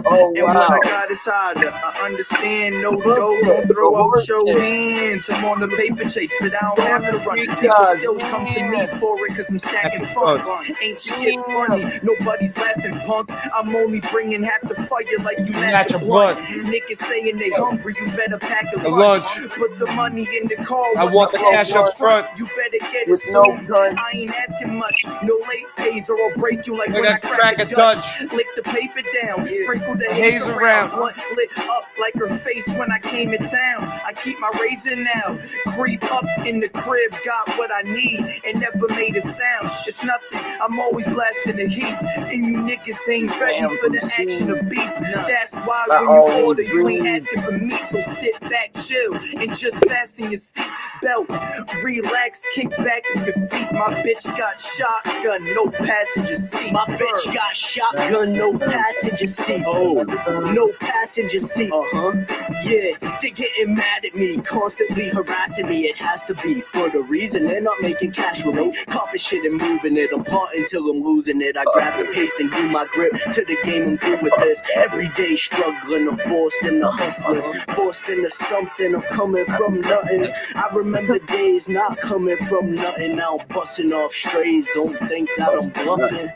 Oh, and what I got is harder. I understand, no, don't throw out your hands. I'm on the paper chase, but I don't have to run. People still come to me for it, cause I'm stacking funds. Ain't shit funny, nobody's laughing, punk. I'm only bringing half the fire like you match a blunt. Niggas saying they hungry, you better pack a lunch. Put the money in the car. I want the cash up front. You better get it soon. I ain't asking much, no late pays or I'll break you like when I crack a Dutch. Lick the paper down, sprinkle the haze around. Blunt lit up like her face when I came in town. I keep my razor now, creep up in the crib, got what I need, and never made a sound. It's nothing, I'm always blasting the heat, and you niggas ain't ready for the action of beef. That's why when you order, you ain't asking for meat. So sit back, chill, and just fasten your seat belt. Relax, kick back on your feet. My bitch got shotgun, no passenger seat. My bitch got shotgun, no passenger seat. Oh, no passenger seat. Yeah, they getting mad at me, constantly harassing me. It has to be for the reason they're not making cash with me. Copy shit and moving it apart until I'm losing it. I grab the paste and glue my grip to the game. I'm through with this. Every day struggling, I'm forced into hustling, forced into something. I'm coming from nothing. I remember days not coming from nothing. Now I'm busting off strays. Don't think that I'm bluffing.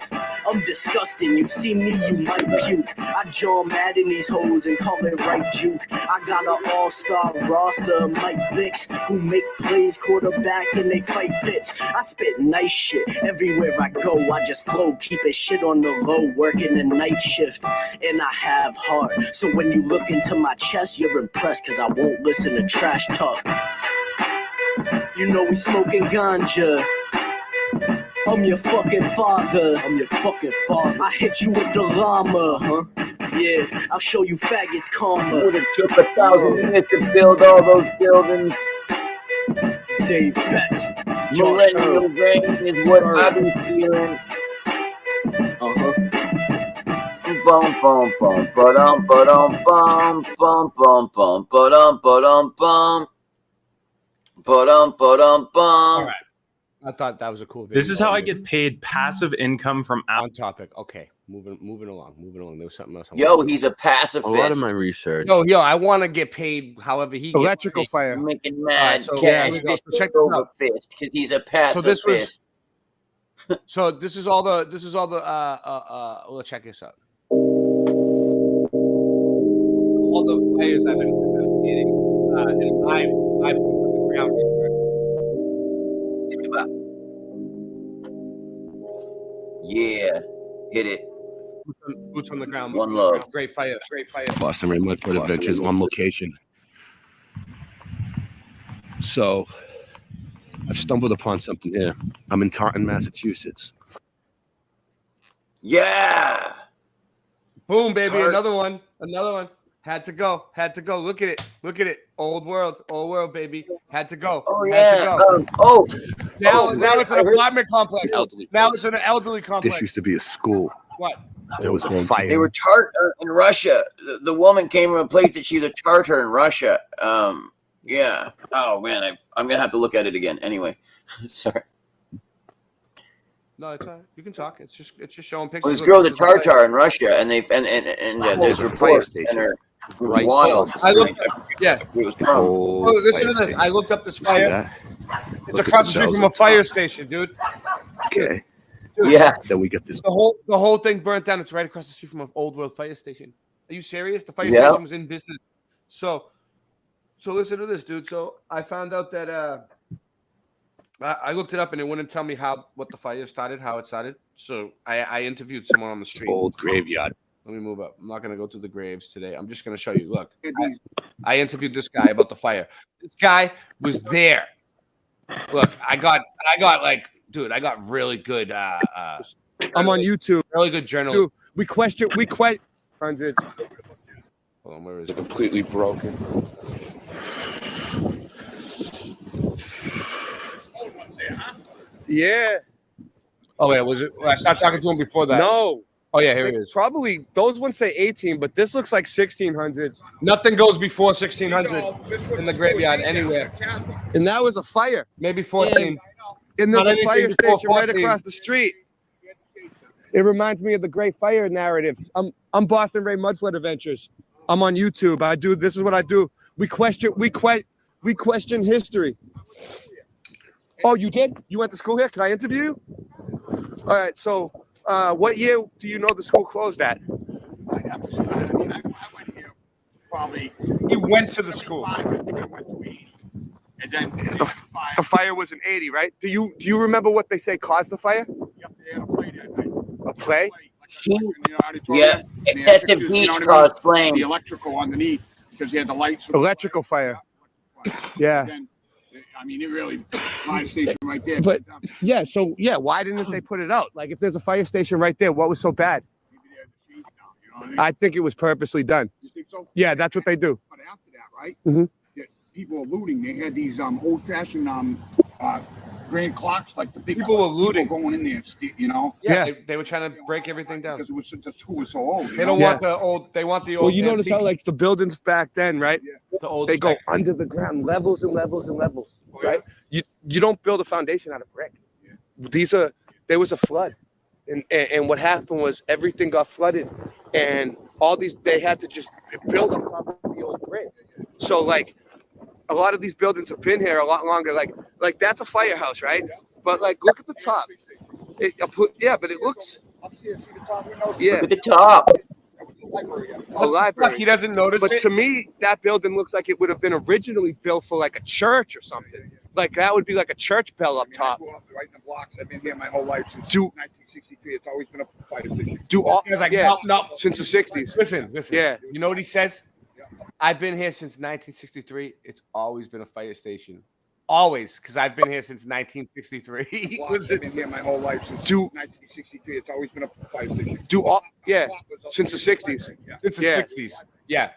I'm disgusting. You see me, you might puke. I jaw mad in these hoes and call it right juke. I got an all-star roster, Mike Vicks, who make plays quarterback and they fight pits. I spit nice shit everywhere I go. I just flow, keeping shit on the low, working the night shift. And I have heart, so when you look into my chest, you're impressed, cause I won't listen to trash talk. You know we smoking ganja. I'm your fucking father. I'm your fucking father. I hit you with the llama. Yeah, I'll show you faggots karma. Would have took 1,000 minutes to build all those buildings. Dave Betts. Millennial rain is what I've been feeling. Bum bum bum ba-dum ba-dum bum bum bum bum ba-dum ba-dum bum ba-dum ba-dum bum. All right. I thought that was a cool video. This is how I get paid passive income from on topic. Okay, moving along. There was something else. Yo, he's a pacifist. A lot of my research. Yo, I want to get paid however he electrical gets fire. Making mad so cash fist check over fist because he's a pacifist. So this is all the let's check this out. All the players I've been investigating and I put on the ground research. Yeah, hit it. Boots on the ground. One love. Great fire. Boston Red Mud Foot Adventures on location. So I've stumbled upon something here. I'm in Taunton, Massachusetts. Yeah. Boom, baby. Another one. Another one. Had to go. Had to go. Look at it. Look at it. Old world. Old world, baby. Had to go. Oh, Had yeah. to go. Now man, it's an apartment complex. Now it's an elderly This complex. used to be a school. What? There was a fire. They were Tartar in Russia. The woman came from a place that she's a Tartar in Russia. Yeah. Oh man, I'm gonna have to look at it again. Anyway, sorry. No, it's all right. You can talk. It's just showing pictures. Well, this girl's a Tartar in Russia, and there's reports and it was wild. I looked. Yeah. It was Oh, listen to this. I looked up this fire. It's across the street from a fire station, dude. Okay. Dude, yeah. Then we get this. The whole thing burnt down. It's right across the street from an old world fire station. Are you serious? The fire station was in business. So listen to this, dude. So I found out that I looked it up and it wouldn't tell me what the fire started, how it started. So I interviewed someone on the street. Old graveyard. Let me move up. I'm not gonna go to the graves today. I'm just gonna show you. Look, I interviewed this guy about the fire. This guy was there. Look, I got like, dude, I got really good. I'm on YouTube. Really good journalism. Dude, we question hundreds. Hold on, where is it? Completely broken. Yeah. Oh wait, was it? I stopped talking to him before that. No. Oh yeah, here it is. Probably those ones say 18, but this looks like 1600s. Nothing goes before 1600 in the graveyard anywhere. And that was a fire. Maybe 14. And there's Not a fire anything before station right 14. across the street. It reminds me of the Great Fire narratives. I'm Boston Ray Mudflood Adventures. I'm on YouTube. This is what I do. We question history. Oh, you did? You went to school here? Can I interview you? All right. So, what year do you know the school closed at? I went here probably. You went to the school. I think I went to 80. And then The fire was in 80, right? Do you remember what they say caused the fire? Yep, they had a play that night. A play? Yeah, excessive heat caused flame. The electrical underneath because they had the lights. Electrical fire. Yeah. Then, I mean, it really fire station right there. But yeah, so yeah, why didn't they put it out? Like, if there's a fire station right there, what was so bad? I think it was purposely done. You think so? Yeah, that's what they do. But after that, right? Mm-hmm. People were looting. They had these old-fashioned grand clocks, like the big. People were looting, going in there, you know. Yeah, they were trying to break everything down. Because it was the school was so old. They don't want the old. They want the old. Well, you notice how like the buildings back then, right? Yeah. The old. They go under the ground, levels and levels and levels, right? You don't build a foundation out of brick. Yeah. There was a flood, and what happened was everything got flooded, and all these they had to just build on top of the old brick. So like. A lot of these buildings have been here a lot longer. Like that's a firehouse, right? But like, look at the top. But it looks. Yeah. Look at the top. A library. He doesn't notice But it. to me, that building looks like it would have been originally built for like a church or something. Like that would be like a church bell up top. I grew up right in the blocks. I've been here my whole life since 1963. It's always been a fire station. No. Since the 60s. Listen. Yeah. You know what he says? I've been here since 1963. It's always been a fire station. Always, because I've been here since 1963. I've been here my whole life since 1963. It's always been a fire station. Since the 60s. Since the 60s. Yeah.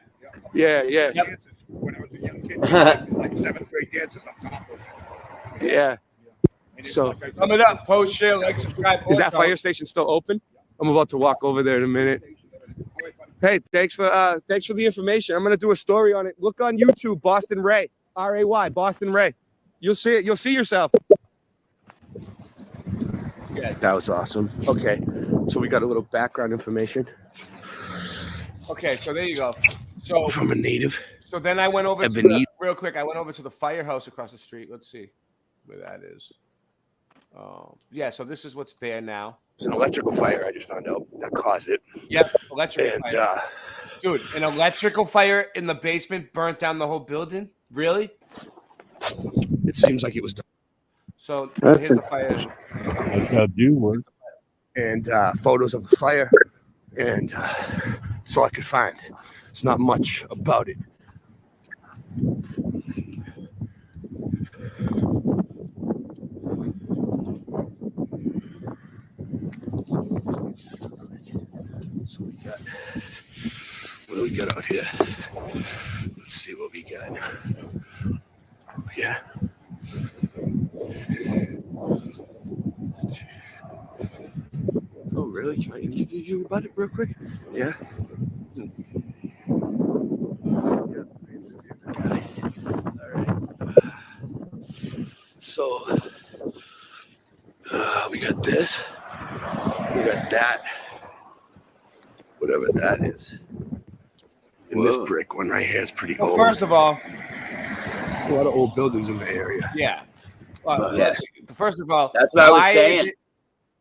Yeah. Yep. When I was a young kid, like 7th grade dances on top of it. Yeah. So coming up, post, share, like, subscribe. Is that fire station still open? I'm about to walk over there in a minute. Hey, thanks for the information. I'm gonna do a story on it. Look on YouTube, Boston Ray, R-A-Y, Boston Ray. You'll see it. You'll see yourself. Yeah, that was awesome. Okay, so we got a little background information. Okay, so there you go. So from a native. So then I went over to real quick. I went over to the firehouse across the street. Let's see where that is. Yeah, so this is what's there now. It's an electrical fire. I just found out that caused it. Yep, electrical fire. Dude, an electrical fire in the basement burnt down the whole building? Really? It seems like it was done. So here's the fire. That's how do work. And photos of the fire. And that's all I could find. It's not much about it. So we got, what do we got out here? Let's see what we got. Yeah. Oh, really? Can I interview you about it real quick? Yeah. So, we got this. We got that. Whatever that is. And this brick one right here is pretty old. First of all, a lot of old buildings in the area. yeah. Yes. First of all, That's what I was saying.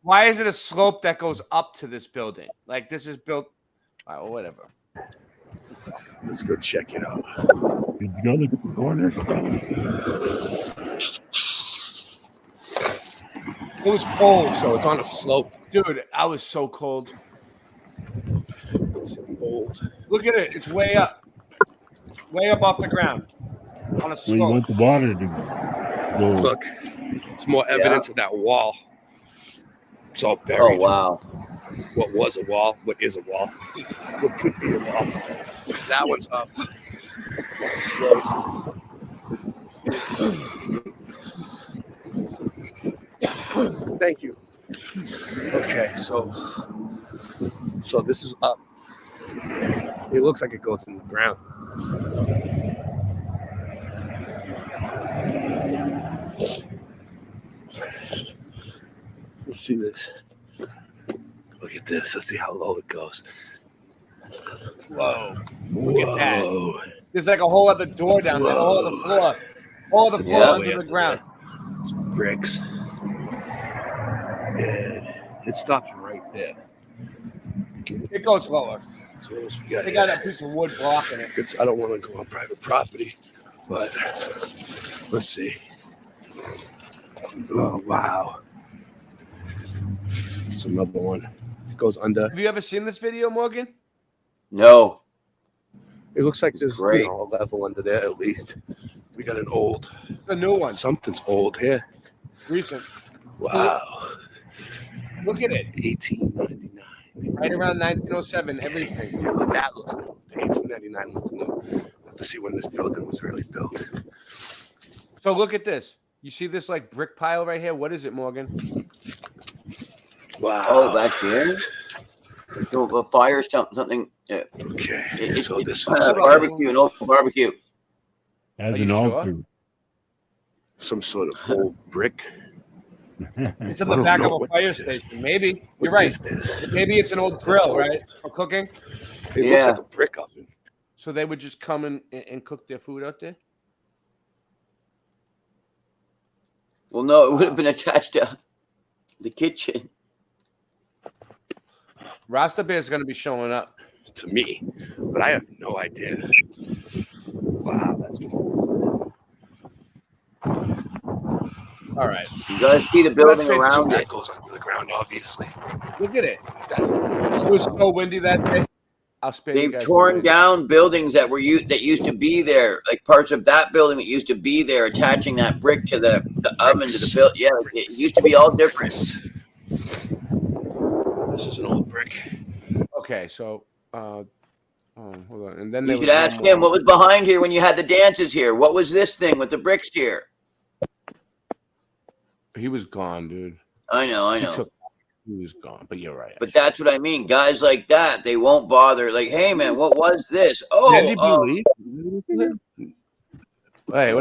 Why is it a slope that goes up to this building? Like this is built, whatever. Let's go check it out. Did you go to the corner? It was cold. So it's on a slope. Dude, I was so cold. It's old. Look at it. It's way up. Way up off the ground. On a slope. Well, you want the water to go. Look, it's more evidence of that wall. It's all buried. Oh, wow. What was a wall? What is a wall? What could be a wall? That one's up. So, thank you. Okay, so this is up. It looks like it goes in the ground. Let's see this. Look at this. Let's see how low it goes. Whoa. Look at that. There's like a whole other door down there. A whole other floor. All the floor under the ground. Some bricks. And it stops right there. It goes lower. So what else we got? They got that piece of wood blocking it. I don't want to go on private property, but let's see. Oh, wow. It's another one. It goes under. Have you ever seen this video, Morgan? No. It looks like there's a level under there at least. We got an old. A new one. Something's old here. Recent. Wow. Look at it. 1899. Right around 1907, everything. Yeah, but that looks new. 1899 looks new. We'll have to see when this building was really built. So look at this. You see this like brick pile right here? What is it, Morgan? Wow. Oh, back here? So a fire, something. Okay. It's so this barbecue, an old barbecue. As Are an you altar. sure? Some sort of old brick. It's in the back of a fire station. Maybe. You're right. Maybe it's an old grill, right? For cooking? It looks like a brick oven. So they would just come and cook their food out there? Well, no, it would have been attached to the kitchen. Rasta Bear is going to be showing up. To me, but I have no idea. Wow, that's cool. All right. You gotta see the building around that it. goes under the ground, obviously. Look at it. That's It was so windy that day. I'll spare you They've guys torn the windy. down buildings that used to be there, like parts of that building that used to be there, attaching that brick to the oven to the build. Yeah, it used to be all different. This is an old brick. Okay, so hold on. And then You should ask him what was behind here when you had the dances here. What was this thing with the bricks here? He was gone, dude. I know. He was gone, but you're right. But that's what I mean. Guys like that, they won't bother. Like, hey man, what was this? Oh, hey, what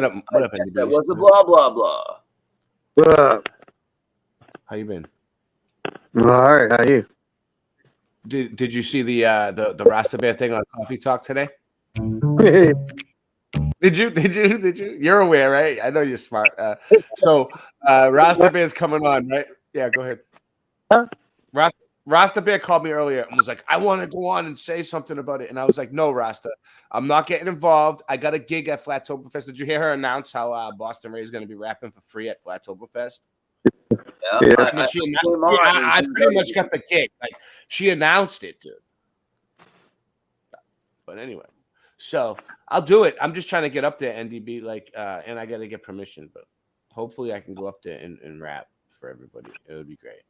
up? What up, Andy? that was a blah blah blah. What up? How you been? All right, how you? Did you see the Rasta Bear thing on Coffee Talk today? Did you? You're aware, right? I know you're smart. So Rasta Bear's coming on, right? Yeah, go ahead. Huh? Rasta Bear called me earlier and was like, I want to go on and say something about it. And I was like, no, Rasta, I'm not getting involved. I got a gig at Flattoberfest. Did you hear her announce how Boston Ray is going to be rapping for free at Flattoberfest? Yeah, I pretty much got the gig. Like, she announced it, dude. But anyway, so I'll do it. I'm just trying to get up there, NDB, and I got to get permission. But hopefully I can go up there and rap for everybody. It would be great.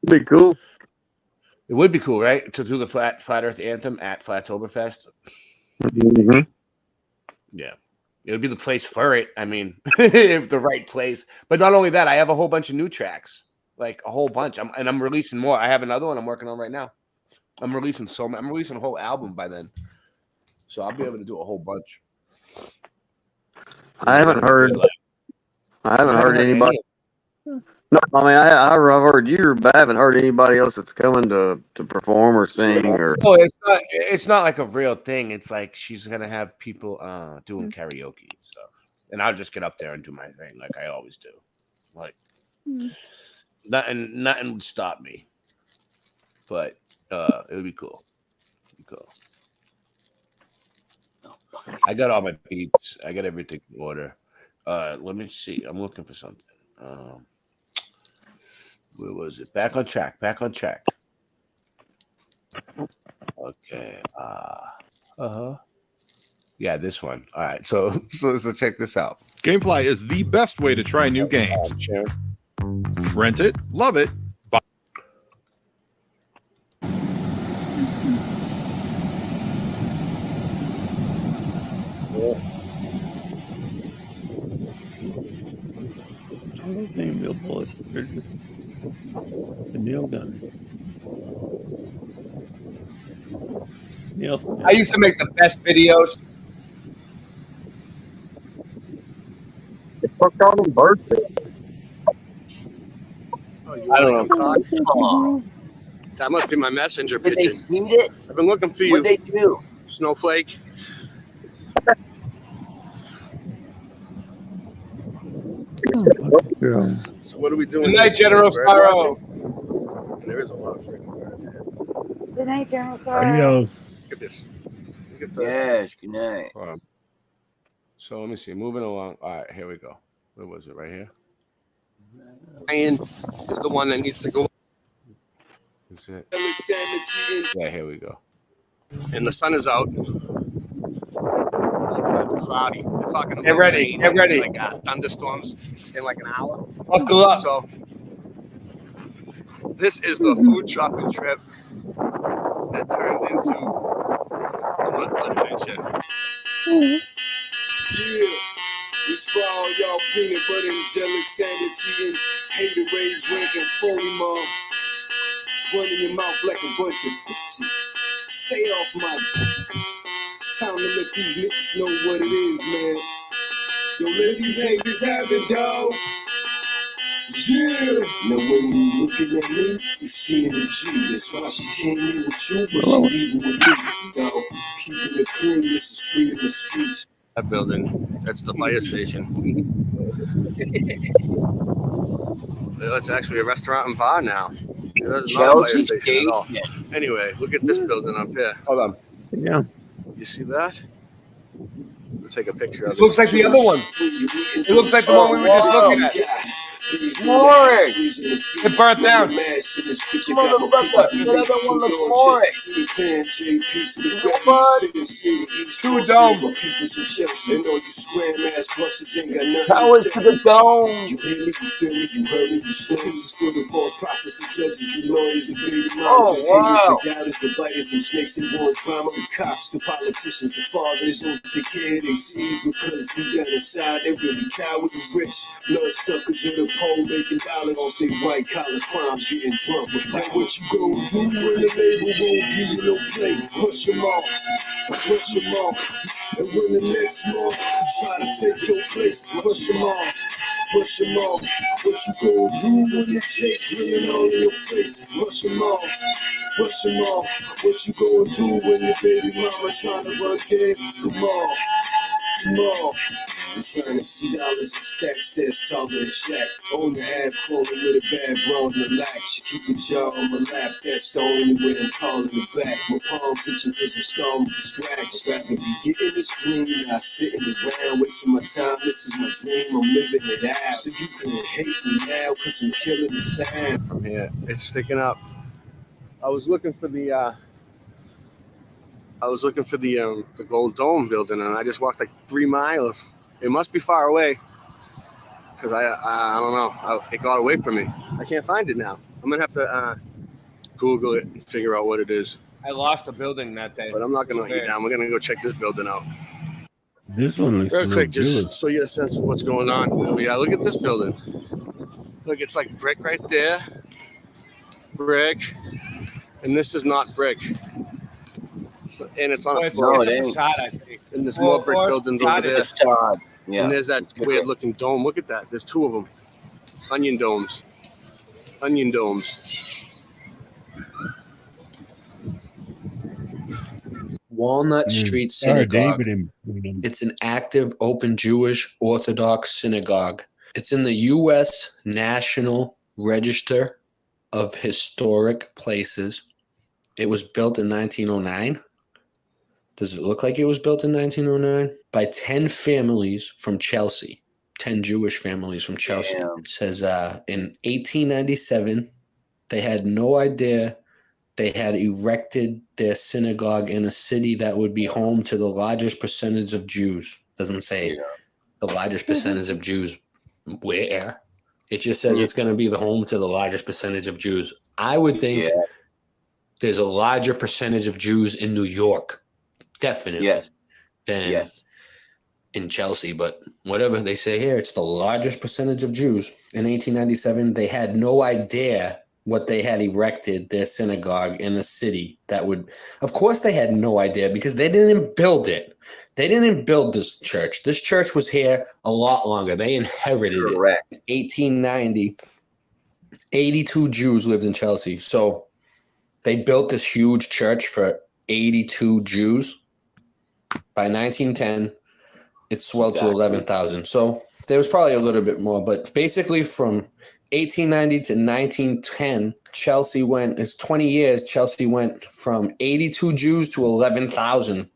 It'd be cool. It would be cool, right? To do the Flat Earth Anthem at Flattoberfest. Mm-hmm. Yeah. It would be the place for it. I mean, if the right place. But not only that, I have a whole bunch of new tracks. Like a whole bunch. I'm releasing more. I have another one I'm working on right now. I'm releasing a whole album by then. So I'll be able to do a whole bunch. I haven't heard anybody. No, I mean I've heard you, but I haven't heard anybody else that's coming to perform or sing or. Oh, it's not like a real thing. It's like she's gonna have people doing karaoke and stuff, and I'll just get up there and do my thing like I always do. Like nothing would stop me. But it would be cool. I got all my beats. I got everything in order. Let me see. I'm looking for something. Where was it? Back on track. Okay. Yeah, this one. All right. So check this out. Gamefly is the best way to try new games. Rent it, love it. Buy. Name Bill Bullet. The nail gun. Nail. I used to make the best videos. Fuck all them birthday. I don't know. That must be my messenger Did pigeon. they seed it? I've been looking for you. What'd they do? Snowflake. Yeah. So what are we doing? Good night, General Sparrow. There is a lot of freaking birds here. Good night, General Adios. Look at this. Look at the. Yes, good night. So let me see. Moving along. All right, here we go. Where was it? Right here. Ryan is the one that needs to go. Is it? Yeah, here we go. And the sun is out. It's cloudy. They're talking about Get ready. rain, Get ready. Like thunderstorms in like an hour. Buckle up. So This is the food shopping trip that turned into a mud flood adventure. Yeah, it's for all y'all peanut butter and jelly sandwich eating, haterade drinking, phony mom, running your mouth like a bunch of bitches. Stay off my. It's time to let these niggas know what it is, man. Yo, let these haters have it, dog. Yeah. Now when you looking at me, you seeing a G. That's why she came in with you, but she leaving with me. Now, keeping it clean, this is freedom of speech. That building, that's the fire station. It's actually a restaurant and bar now. It's not a fire station at all. Anyway, look at this building up here. Hold on. Yeah. You see that? We'll take a picture of it. It looks like the other one. It looks like the one we were just looking at. Boring. It burnt down. Motherfucker, the other one looks boring. Two dome. Power to the dome. You hear me? You feel me? You heard me? You swear this is for the false prophets, the judges, the lawyers, and baby mamas. Oh, wow. The doubters, the biters, the snakes and boys, drama, the cops, the politicians, the fathers don't take care of their seeds because deep down inside they really cowards and rich. Blood suckers in the pole making dollars off their white collar crimes, getting drunk with power. What you gonna do when the label won't give you no play? Push them off, push them off. And when the next month try to take your place, push them off. Push them off. What you gonna do when the Jake grinning all in your face? Push them off. Push them off. What you gonna do when the baby mama trying to run game? Come on. Come on. I'm trying to see dollars and stacks, stairs taller than Shaq. On the ab crawling with a bad bro in the lack. She keep a jar on my lap, that's the only way I'm calling it back. My palms itching cause I'm starving for scratch. Rather be getting the screen, not sitting around wasting my time. This is my dream, I'm living it out. So you couldn't hate me now cause I'm killing the sound. From here, it's sticking up. I was looking for the Gold Dome building, and I just walked like 3 miles. It must be far away, because I don't know. It got away from me. I can't find it now. I'm gonna have to Google it and figure out what it is. I lost a building that day. But I'm not gonna let you down. We're gonna go check this building out. This one looks Real quick, Jewish. just so you get a sense of what's going on. Yeah, look at this building. Look, it's like brick right there. Brick. And this is not brick. And it's on a slope. It's facade, I think. And there's more brick buildings over there. Facade. Yeah. And there's that weird looking dome. Look at that. There's two of them. Onion domes. Onion domes. Walnut Street Synagogue. David, It's an active, open Jewish Orthodox synagogue. It's in the U.S. National Register of Historic Places. It was built in 1909. Does it look like it was built in 1909? By 10 families from Chelsea. 10 Jewish families from Chelsea. Damn. It says in 1897, they had no idea they had erected their synagogue in a city that would be home to the largest percentage of Jews. Doesn't say the largest percentage of Jews where. It just says it's going to be the home to the largest percentage of Jews. I would think there's a larger percentage of Jews in New York, definitely, than in Chelsea. But whatever they say here, it's the largest percentage of Jews. In 1897, they had no idea what they had erected their synagogue in a city that would, of course they had no idea because they didn't build it. They didn't build this church. This church was here a lot longer. They inherited it. 1890, 82 Jews lived in Chelsea. So they built this huge church for 82 Jews. By 1910, it swelled to 11,000. So there was probably a little bit more, but basically from 1890 to 1910, Chelsea went, it's 20 years, Chelsea went from 82 Jews to 11,000.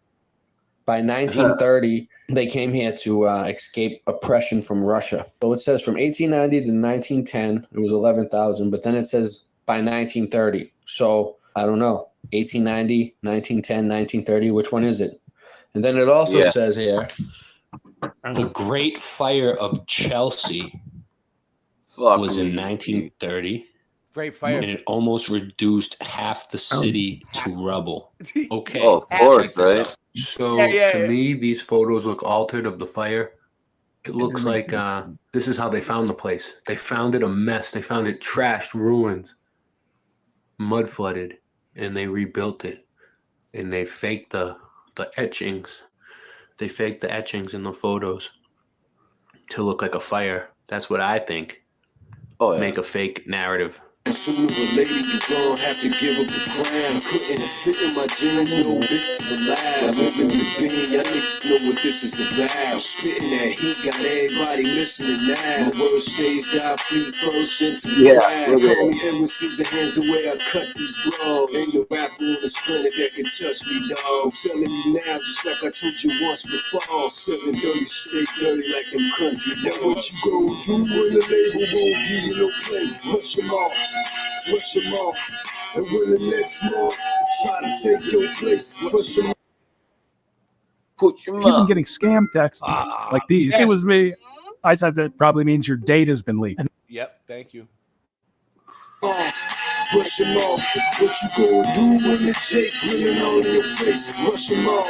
By 1930, they came here to escape oppression from Russia. So it says from 1890 to 1910, it was 11,000, but then it says by 1930. So I don't know, 1890, 1910, 1930, which one is it? And then it also says here, the Great Fire of Chelsea was in 1930. Great fire. And it almost reduced half the city to rubble. Okay. Oh, of course, right? So to me, these photos look altered of the fire. It looks like this is how they found the place. They found it a mess. They found it trashed, ruined, mud flooded, and they rebuilt it. And they faked the etchings. They faked the etchings in the photos to look like a fire. That's what I think. Oh, yeah. Make a fake narrative. Sooner or later you gon' have to give up the crown. Couldn't fit in my jeans, no bitch alive. Living the bean, y'all niggas know what this is about. Spitting that heat, got everybody listening now. My word stays down, free first into the crowd. Call me Edward Scissorhands the way I cut these blows. Ain't no rapper on this planet that can touch me, dog. I'm telling you now, just like I told you once before. 730, stay dirty like them country dogs. What you gon' do when the label won't give you no play? Push them off. Push them off, and when the next mob try to take your place, push them off. Push them If you've been off. getting scam texts like these, it was me. I said that probably means your data's been leaked. Yep, thank you. Push them off. What you gonna do when the Jake grinning all in your face? Push them off.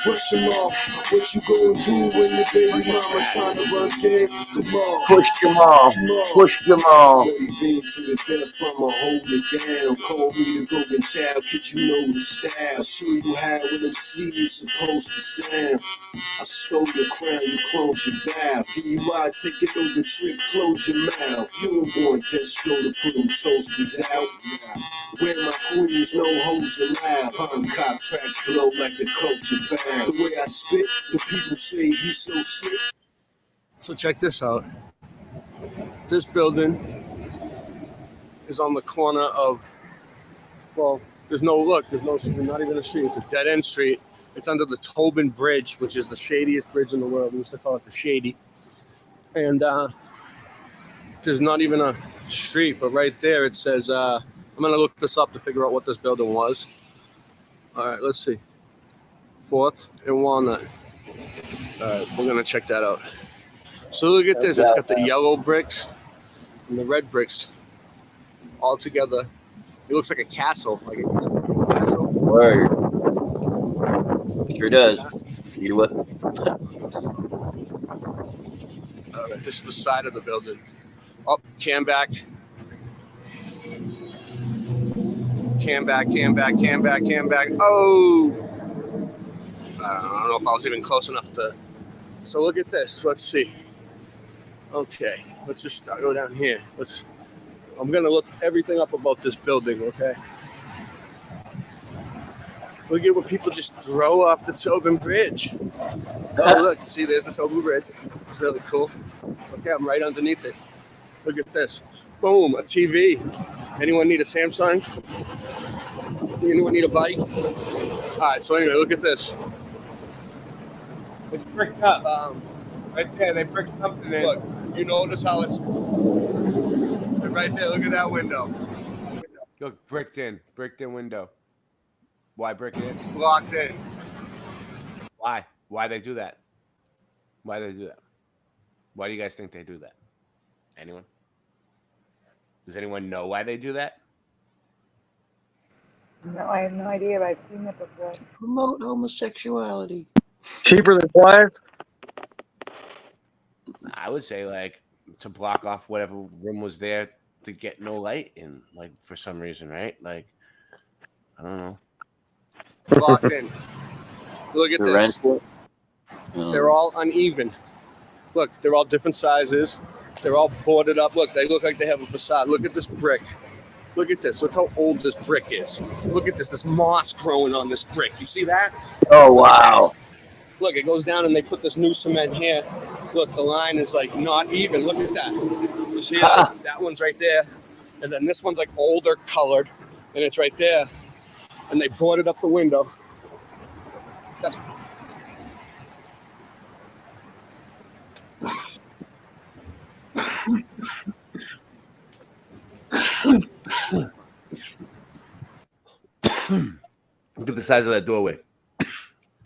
Push them off. What you gonna do when the baby mama trying to run game? Come on. Push them off. Push them off. Ready being to the death, I'ma hold it down. Call me the golden child, kid, you know the style. Show you how when MC is supposed to sound. I stole your crown, you close your bow. DUI, take it over, trick, close your mouth. You don't want Destro to put them toasters out. Where my queens, no hoes allowed. Palm cop tracks blow like the culture bound. The way I spit, the people say he's so sick. So check this out. This building is on the corner of, well, there's no street, not even a street. It's a dead end street. It's under the Tobin Bridge, which is the shadiest bridge in the world. We used to call it the Shady. And there's not even a street, but right there it says, I'm going to look this up to figure out what this building was. All right, let's see. 4th and Walnut. All right, we're going to check that out. So look at this. It's got the yellow bricks and the red bricks all together. It looks like a castle. Like a castle. Word. Sure does. You what? This is the side of the building. Oh, cam back. Cam back. Oh! I don't know if I was even close enough to. So look at this. Let's see. Okay, let's just go down here. I'm gonna look everything up about this building. Okay. Look at what people just throw off the Tobin Bridge. Oh, look, see, there's the Tobin Bridge. It's really cool. Okay, I'm right underneath it. Look at this. Boom, a TV. Anyone need a Samsung? Anyone need a bike? All right, so anyway, look at this. It's bricked up. Right there, they bricked something in. Look, you notice how it's right there. Look at that window. Look, bricked in window. Why brick it in? Blocked in. Why? Why they do that? Why do you guys think they do that? Anyone? Does anyone know why they do that? No, I have no idea, but I've seen it before. Promote homosexuality. Cheaper than glass? I would say like to block off whatever room was there to get no light in, like for some reason, right? Like I don't know. Blocked in. Look at this. They're all uneven. Look, they're all different sizes. They're all boarded up. Look, they look like they have a facade. Look at this brick. Look at this. Look how old this brick is. Look at this. This moss growing on this brick. You see that? Oh, wow. Look, it goes down and they put this new cement here. Look, the line is like not even. Look at that. You see that? That one's right there. And then this one's like older colored. And it's right there. And they boarded up the window. That's Look at the size of that doorway.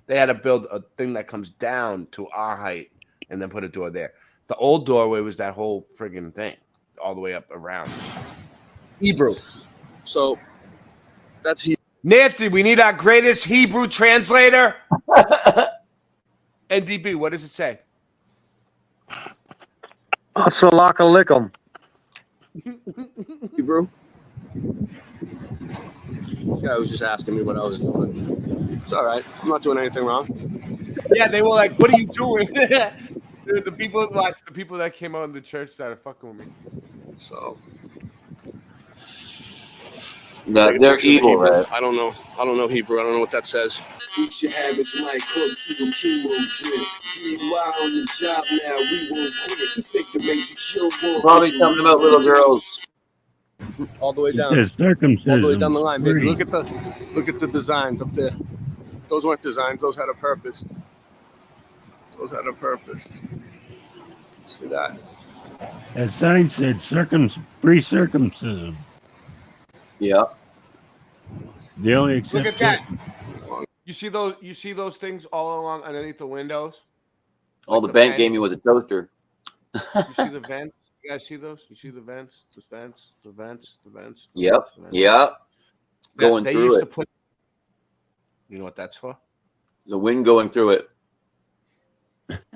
They had to build a thing that comes down to our height and then put a door there. The old doorway was that whole friggin' thing all the way up around. Hebrew. So that's Hebrew. Nancy, we need our greatest Hebrew translator. NDB, what does it say? Assalamualaikum. Hebrew. This guy was just asking me what I was doing. It's all right. I'm not doing anything wrong. Yeah, they were like, "What are you doing?" Dude, the people that came out of the church started fucking with me. So they're evil, right? I don't know Hebrew. I don't know what that says. Each your habits might come to the chemo gym. DIY on the job now, we won't quit. This ain't the Matrix show. Probably talking about little girls. All the way down. It says circumcision. All the way down the line, baby. Look at the designs up there. Those weren't designs. Those had a purpose. See that? That sign said free circumcision. Yeah. The only exception. Look at that. You see those things all along underneath the windows? All the bank gave me was a toaster. You see the vents? You guys see those? You see the vents? The vents. Yep. Going through it. You know what that's for? The wind going through it.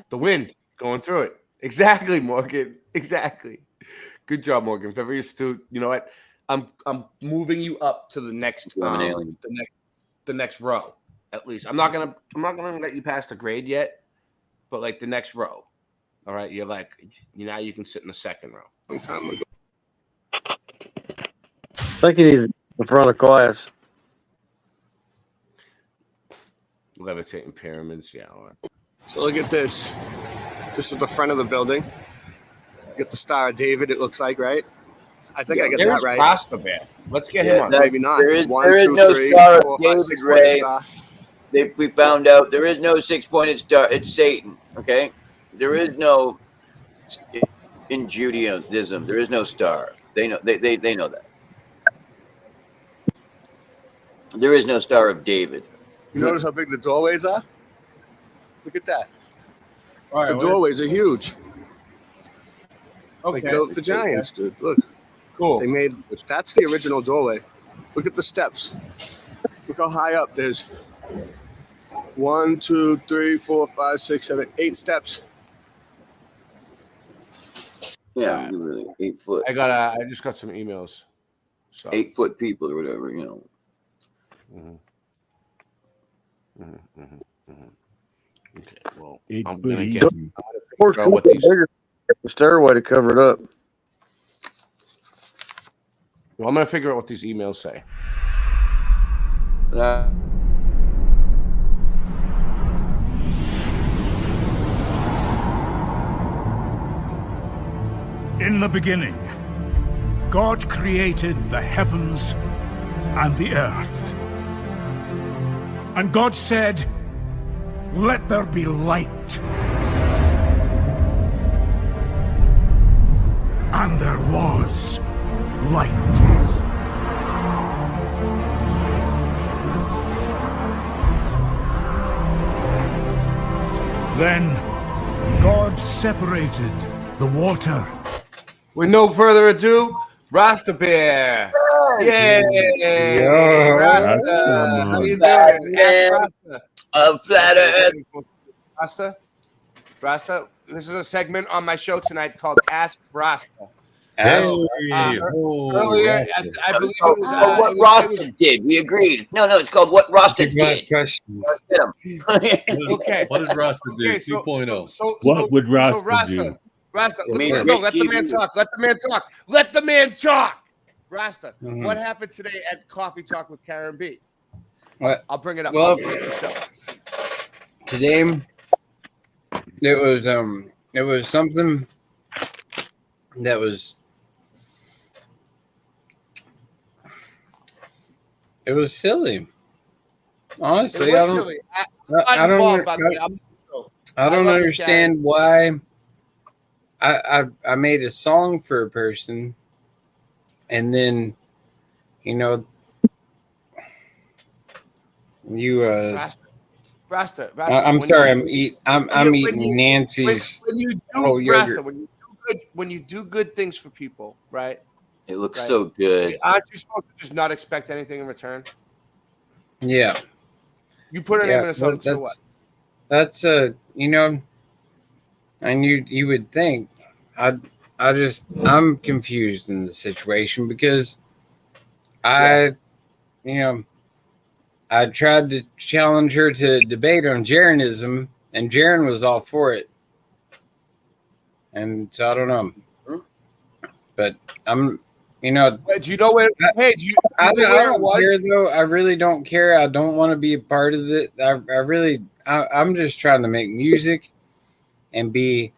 The wind going through it. Exactly, Morgan. Exactly. Good job, Morgan. If ever you're still, you know what? I'm moving you up to the next the next row at least. I'm not gonna let you pass the grade yet, but like the next row. All right, you're like now you can sit in the second row. Long time ago. I think you need the front of class. Levitating pyramids, yeah. All right. So look at this. This is the front of the building. Get the Star of David. It looks like, right? I think I get that right. Prosper Bear. Let's get him on. Maybe not. There is no 3, Star 4, of 5, David, 6 Ray. star. We found out there is no 6-pointed star. It's Satan. Okay, there is no in Judaism. There is no star. They know. They know that. There is no Star of David. You notice how big the doorways are? Look at that. All right, the doorways are huge. Okay, built for giants, dude. Look. Cool. They made that's the original doorway. Look at the steps. Look how high up. There's 1, 2, 3, 4, 5, 6, 7, 8 steps. Yeah, really 8 foot. I just got some emails. So 8 foot people or whatever, you know. Okay, well, I'm gonna get what these the stairway to cover it up. Well, I'm gonna figure out what these emails say. In the beginning, God created the heavens and the earth. And God said, "Let there be light." And there was light. Then God separated the water. With no further ado, Rasta Bear. Yay! Rasta, how you doing? Ask Rasta. Flat Earth. Rasta, this is a segment on my show tonight called Ask Rasta. Earlier, I believe it was what Rasta did. We agreed. No, it's called What Rasta Did. Okay. What did Rasta do? Okay, 2.0. What would Rasta do? Rasta, let the man talk. Let the man talk. Let the man talk. Rasta, what happened today at Coffee Talk with Karen B? What? I'll bring it up. Well, today it was something that was silly. Honestly, I don't understand why I made a song for a person, and then Rasta. I'm sorry. I'm eating Nancy's whole yogurt. When you do good things for people, right? It looks so good. Aren't you supposed to just not expect anything in return? Yeah. You put her name in a song, so what? That's and you would think I'm confused in the situation because I tried to challenge her to debate on Jaronism, and Jaron was all for it. And so I don't know. But I'm do you know where? Hey, I don't care though. I really don't care. I don't want to be a part of it. I'm just trying to make music and be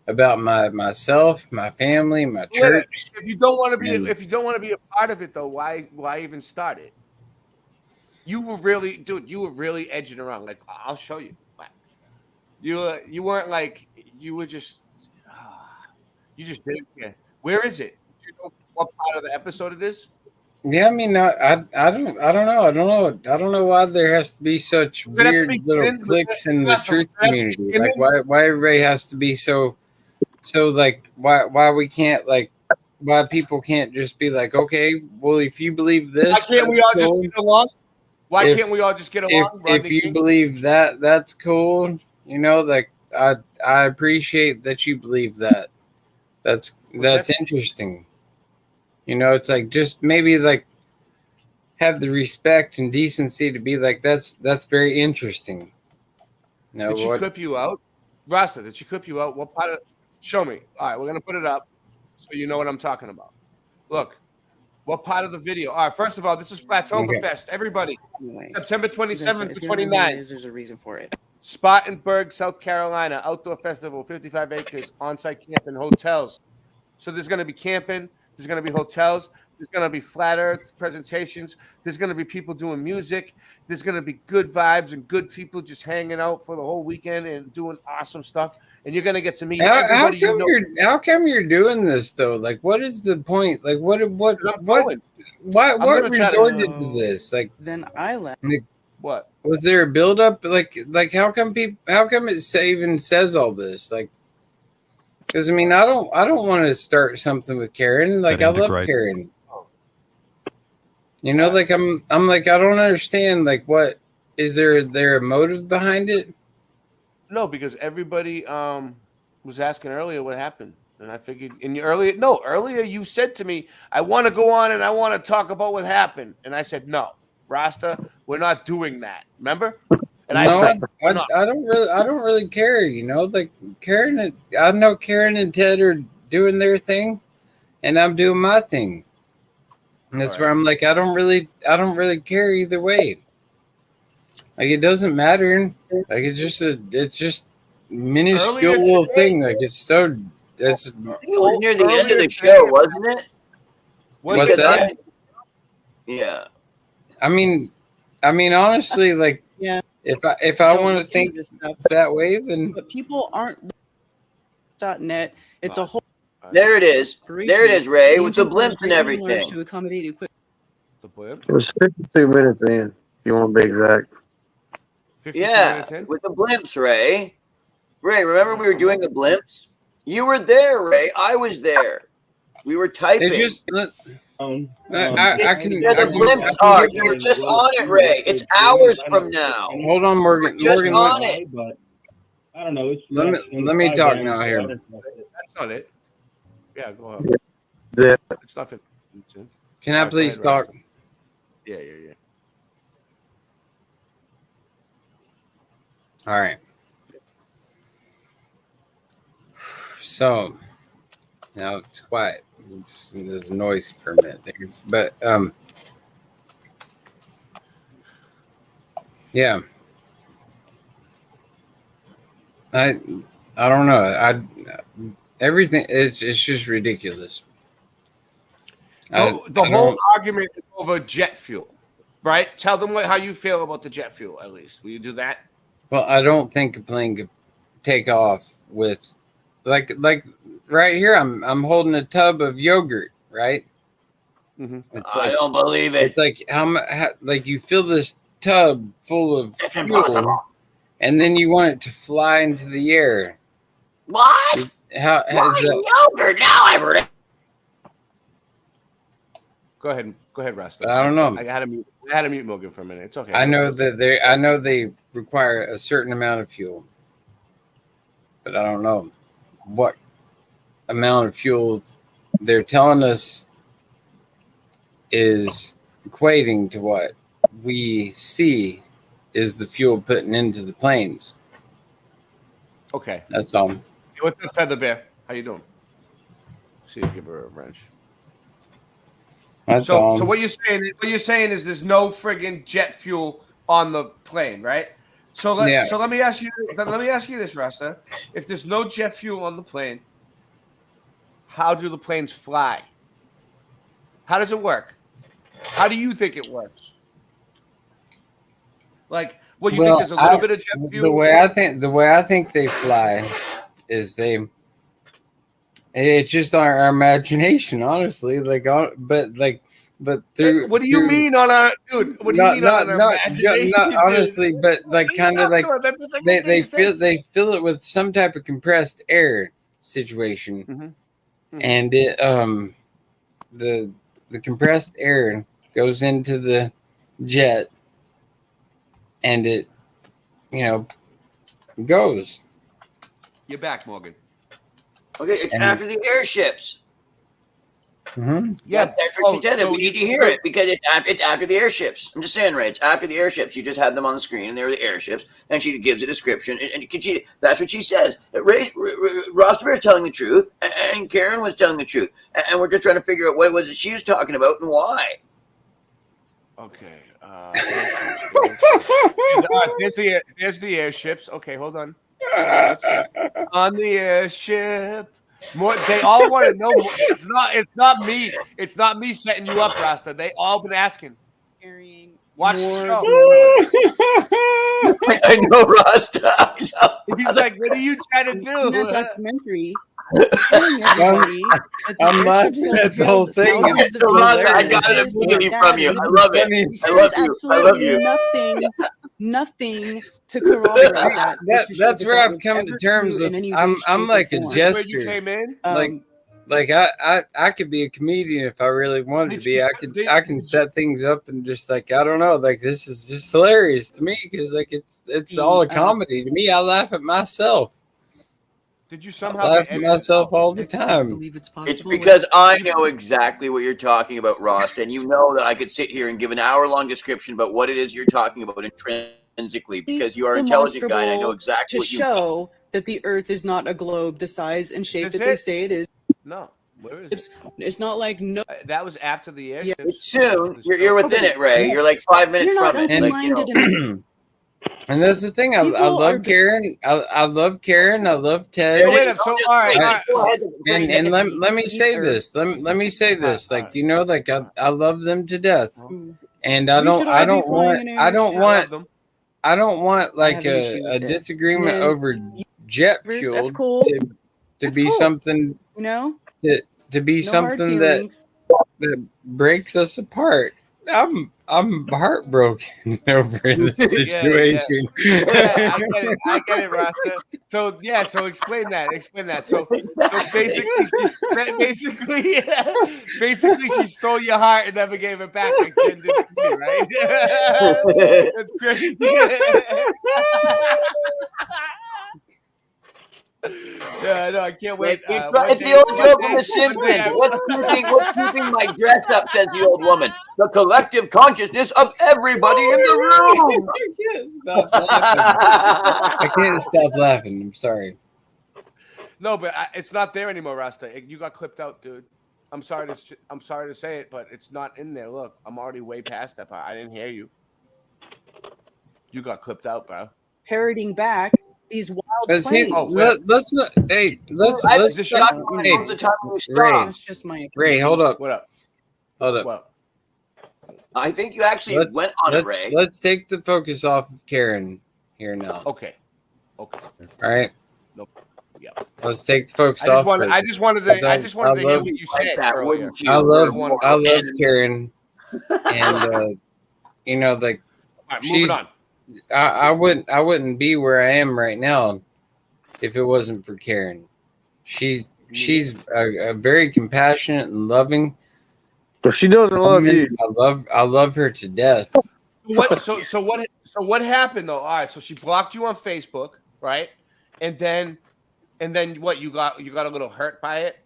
about myself, my family, my church. If you don't want to be a part of it though, why even start it? You were really edging around. Like, I'll show you. You weren't like, you were just you just didn't care. Where is it? Do you know what part of the episode it is? Yeah, I mean, I don't know why there has to be such weird little cliques in the truth community. Like, why everybody has to be so like, why we can't, like, why people can't just be like, okay, well, if you believe this, why can't we all just get along? Why can't we all just get along? If you believe that, that's cool. Like, I appreciate that you believe that. That's interesting. It's like, just maybe like have the respect and decency to be like, that's very interesting. No, did she clip you out? Rasta, did she clip you out? What part of show me? All right, we're gonna put it up so you know what I'm talking about. Look, what part of the video? All right, first of all, this is Flattoberfest. Everybody, September 27th to 29th. There's a reason for it. Spartanburg, South Carolina, outdoor festival, 55 acres, on-site camp and hotels. So there's going to be camping, there's going to be hotels, there's going to be flat earth presentations, there's going to be people doing music, there's going to be good vibes and good people just hanging out for the whole weekend and doing awesome stuff. And you're going to get to meet everybody how come you're doing this though? Like, what is the point? Like, what resorted to this? Like, then I left. What was there a build up? Like how come it even says all this? Like, Because I mean, I don't want to start something with Karen. Like I love Karen. You know, like I'm like I don't understand. Like, what is there a motive behind it? No, because everybody was asking earlier what happened, and I figured. Earlier you said to me, "I want to go on and I want to talk about what happened," and I said, "No, Rasta, we're not doing that." Remember? And No, I don't really care. You know, like Karen. I know Karen and Ted are doing their thing, and I'm doing my thing. And that's where I'm like, I don't really care either way. Like it doesn't matter. Like it's just minuscule little thing. Like it's it was near the end of the show, wasn't it? What's that? Yeah. I mean, honestly, like, if I want to think that way, then but people aren't .net. It's a whole. There it is. There it is, Ray, with the blimps and everything. To accommodate equipment. The blimp? It was 52 minutes in, if you want to be exact. Yeah, with the blimps, Ray. Ray, remember we were doing the blimps? You were there, Ray. I was there. We were typing. It's just. The blimps are. You were just on it, Ray. It's hours from now. Hold on, Morgan. Just Morgan, on it. But I don't know. Let me talk now here. That's not it. Yeah, go ahead. Yeah. It's not 15 minutes in. Can I please talk? Yeah. All right. So now it's quiet. There's noise for a minute there, but yeah. I don't know. Everything it's just ridiculous. The whole argument is over jet fuel, right? Tell them how you feel about the jet fuel. At least will you do that? Well, I don't think a plane could take off with like right here. I'm holding a tub of yogurt, right? Mm-hmm. I don't believe it. It's like how like you fill this tub full of fuel, and then you want it to fly into the air. What? How is that? Yogurt? Now I've heard it. Go ahead, Rasta. I don't know. I had to mute Morgan for a minute. It's okay. I know they require a certain amount of fuel, but I don't know what amount of fuel they're telling us is equating to what we see is the fuel putting into the planes. Okay. That's all. Hey, what's up, Feather Bear? How you doing? See you give her a wrench. That's so all. So what you're saying is there's no friggin' jet fuel on the plane, right? So let me ask you this, Rasta. If there's no jet fuel on the plane, how do the planes fly? How does it work? How do you think it works? Like, what you think there's a little bit of jet fuel? The way I think they fly is it's just our imagination, honestly. But through. What do you mean on our dude? What do you mean on our imagination? Not honestly, but like kind of like they fill it with some type of compressed air situation, Mm-hmm. and it the compressed air goes into the jet, and it goes. You're back, Morgan. Okay, it's after the airships. Mm-hmm. Yeah, that's what she said. We need to hear it because it's after the airships. I'm just saying, Ray. It's after the airships. You just have them on the screen, and they're the airships. And she gives a description, and that's what she says. Roster is telling the truth, and Karen was telling the truth, and we're just trying to figure out what it was that she was talking about and why. Okay. There's the airships. Okay, hold on. On the airship. They all want to know more. It's not me. It's not me setting you up, Rasta. They all been asking. Watch the show. I know, Rasta. He's like, what are you trying to do? Documentary. I'm laughing at the whole thing. I got it immediately from you. I love it. I love you. I love you. Nothing nothing to corroborate that. That's where I've come to terms with. I'm like a jester. Where you came in? Like I could be a comedian if I really wanted to be. I can set things up and just like I don't know, like this is just hilarious to me because like it's all a comedy to me. I laugh at myself. Did you somehow laugh at myself all the time? It's because I know exactly what you're talking about, Ross, and you know that I could sit here and give an hour-long description about what it is you're talking about intrinsically because you are an intelligent guy and I know exactly what you mean. To show that the Earth is not a globe the size and shape that they say it is. No. Where is it? It's not like no. That was after the airships. Soon, you're within it, Ray. You're like 5 minutes from it. Like, you know. And that's the thing. I love Karen. I love Karen. I love Ted. Hey, wait, so all right. And let me say this. Let me say this. Like you know, like I love them to death, and I don't want like a disagreement over jet fuel to be something. You know, to be something that breaks us apart. I'm heartbroken over the situation. I get it, Rasta. So so explain that. So basically, she stole your heart and never gave it back like Jen did to me, right? That's crazy. Yeah, no, I can't wait. It's the old joke from The Simpsons. What's keeping my dress up, says the old woman. The collective consciousness of everybody in the room. I can't stop laughing. I'm sorry. No, but it's not there anymore, Rasta. You got clipped out, dude. I'm sorry to say it, but it's not in there. Look, I'm already way past that part. I didn't hear you. You got clipped out, bro. Parroting back these wild Let's claims. let's not. Hey, let's. Ray, hold up. What up? Hold up. What? I think you actually went on it, Ray. Let's take the focus off of Karen here now. Okay. All right. Nope. Yeah. Let's take the focus off. I just wanted to hear what you said earlier. I love Karen, and you know, like moving on. I wouldn't be where I am right now if it wasn't for Karen. She's a very compassionate and loving. But she doesn't love you. I love her to death. So what happened though? All right, so she blocked you on Facebook, right? And then what? You got a little hurt by it.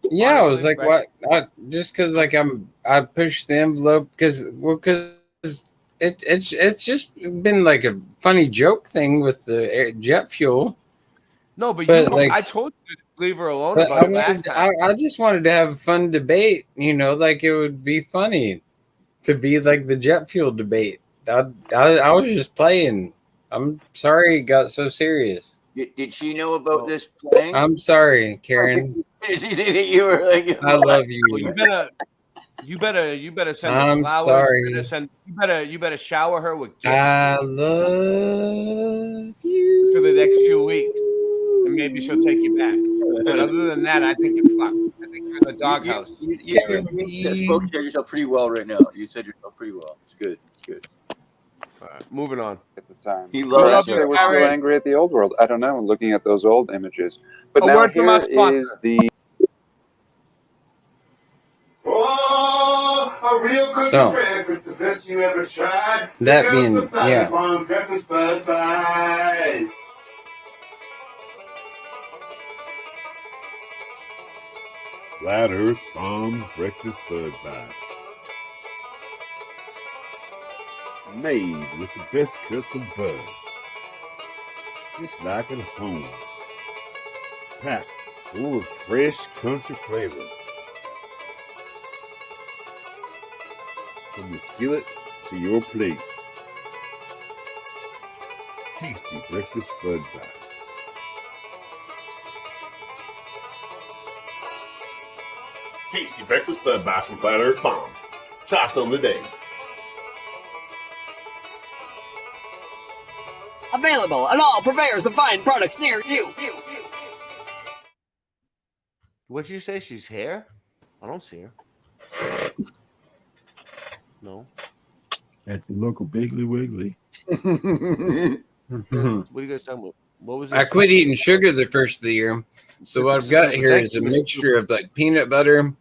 Yeah, honestly, I was like, right? What? Just because like I pushed the envelope because it's just been like a funny joke thing with the jet fuel. No, but like, I told you to leave her alone about it last time. I just wanted to have a fun debate, you know, like it would be funny to be like the jet fuel debate. I was just playing. I'm sorry it got so serious. Did she know about this playing? I'm sorry, Karen. You were like, I love you. Well, you better send her I'm flowers. sorry. You better shower her with gifts. I love you for the next few weeks, and maybe she'll take you back. But other than that, I think you're fucked. I think you're in the doghouse. You spoke to yourself pretty well right now. You said yourself pretty well. It's good. It's good. All right, moving on. At the time, he loves it. Was still angry at the old world. I don't know. Looking at those old images, but a now word from here our sponsor. is the. Oh, a real good So, breakfast, the best you ever tried. that being, yeah. Breakfast Bud Bites. Flat Earth Farm Breakfast Bud Bites. Made with the best cuts of bud. Just like at home. Packed full of fresh country flavor. From the skillet to your plate. Tasty breakfast bud bites. Tasty breakfast bud bites from Flat Earth Farms. Try some today. Available at all purveyors of fine products near you. What'd you say? She's here? I don't see her. No. at the local Piggly Wiggly. What are you guys talking about? What was it? I quit eating sugar the first of the year. So what I've got here is a mixture of like peanut butter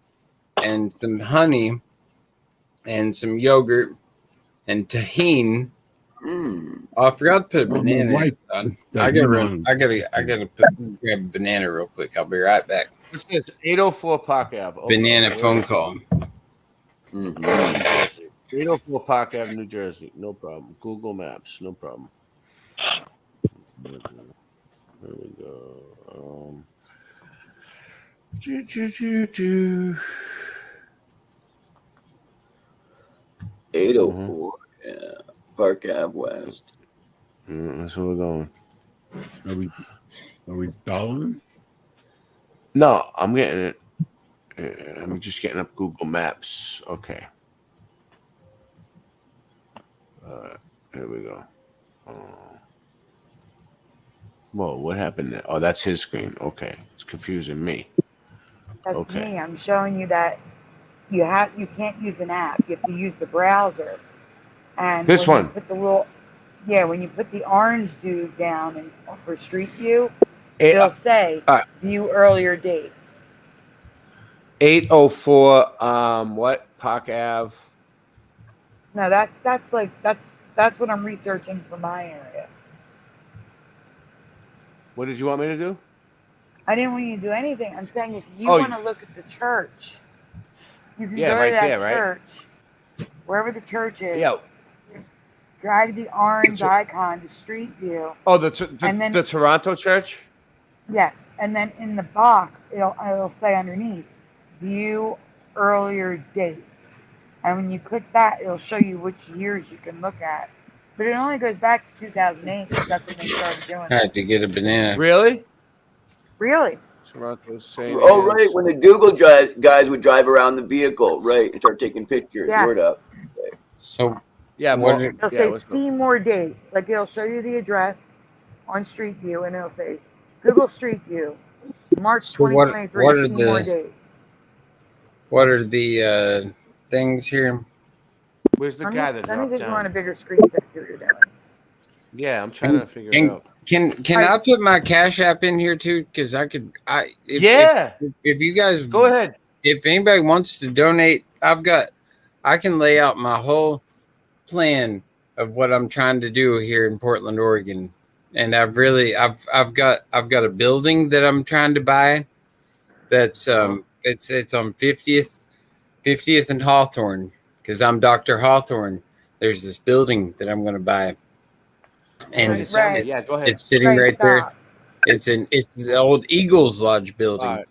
and some honey and some yogurt and tahini. Oh, I forgot to put a banana in it. I gotta grab a banana real quick. I'll be right back. What's this? 804 Park Ave. Okay. Banana phone call. 804 Park Ave, New Jersey. No problem. Google Maps. No problem. There we go. 804. Yeah. Park Ave West. That's where we're going. Are we stalling? No, I'm getting it. I'm just getting up Google Maps. Okay. Here we go. Whoa, what happened there? Oh, that's his screen. Okay. It's confusing me. That's me. I'm showing you that you can't use an app. You have to use the browser. And this when one. You put the little, when you put the orange dude down for Street View, it'll say view earlier dates. 804 what? Park Ave. No, that's what I'm researching for my area. What did you want me to do? I didn't want you to do anything. I'm saying if you want to look at the church, you can go to that church, wherever the church is. Yeah. Drag the orange icon to Street View. Oh, the Toronto church? Yes, and then in the box, it'll say underneath, view earlier dates. And when you click that, it'll show you which years you can look at. But it only goes back to 2008 because that's when they started doing it. I had to get a banana. Really? Really? Toronto's saying. Oh, right. When the Google guys would drive around the vehicle, right, and start taking pictures. Yeah. Word up. Okay. So, yeah, it'll say see more dates. Like it'll show you the address on Street View, and it'll say Google Street View, March 2023. What are see more dates. What are the things here? Where's the guy that Let me dropped get you down? on a bigger screen so I see what you're doing. Yeah, I'm trying to figure it out. Can I put my Cash App in here too? Because if you guys go ahead. If anybody wants to donate, I can lay out my whole plan of what I'm trying to do here in Portland, Oregon. And I've got a building that I'm trying to buy. That's it's on 50th and Hawthorne, because I'm Dr. Hawthorne. There's this building that I'm going to buy, and go ahead. It's sitting right there. It's the old Eagles Lodge building. Right.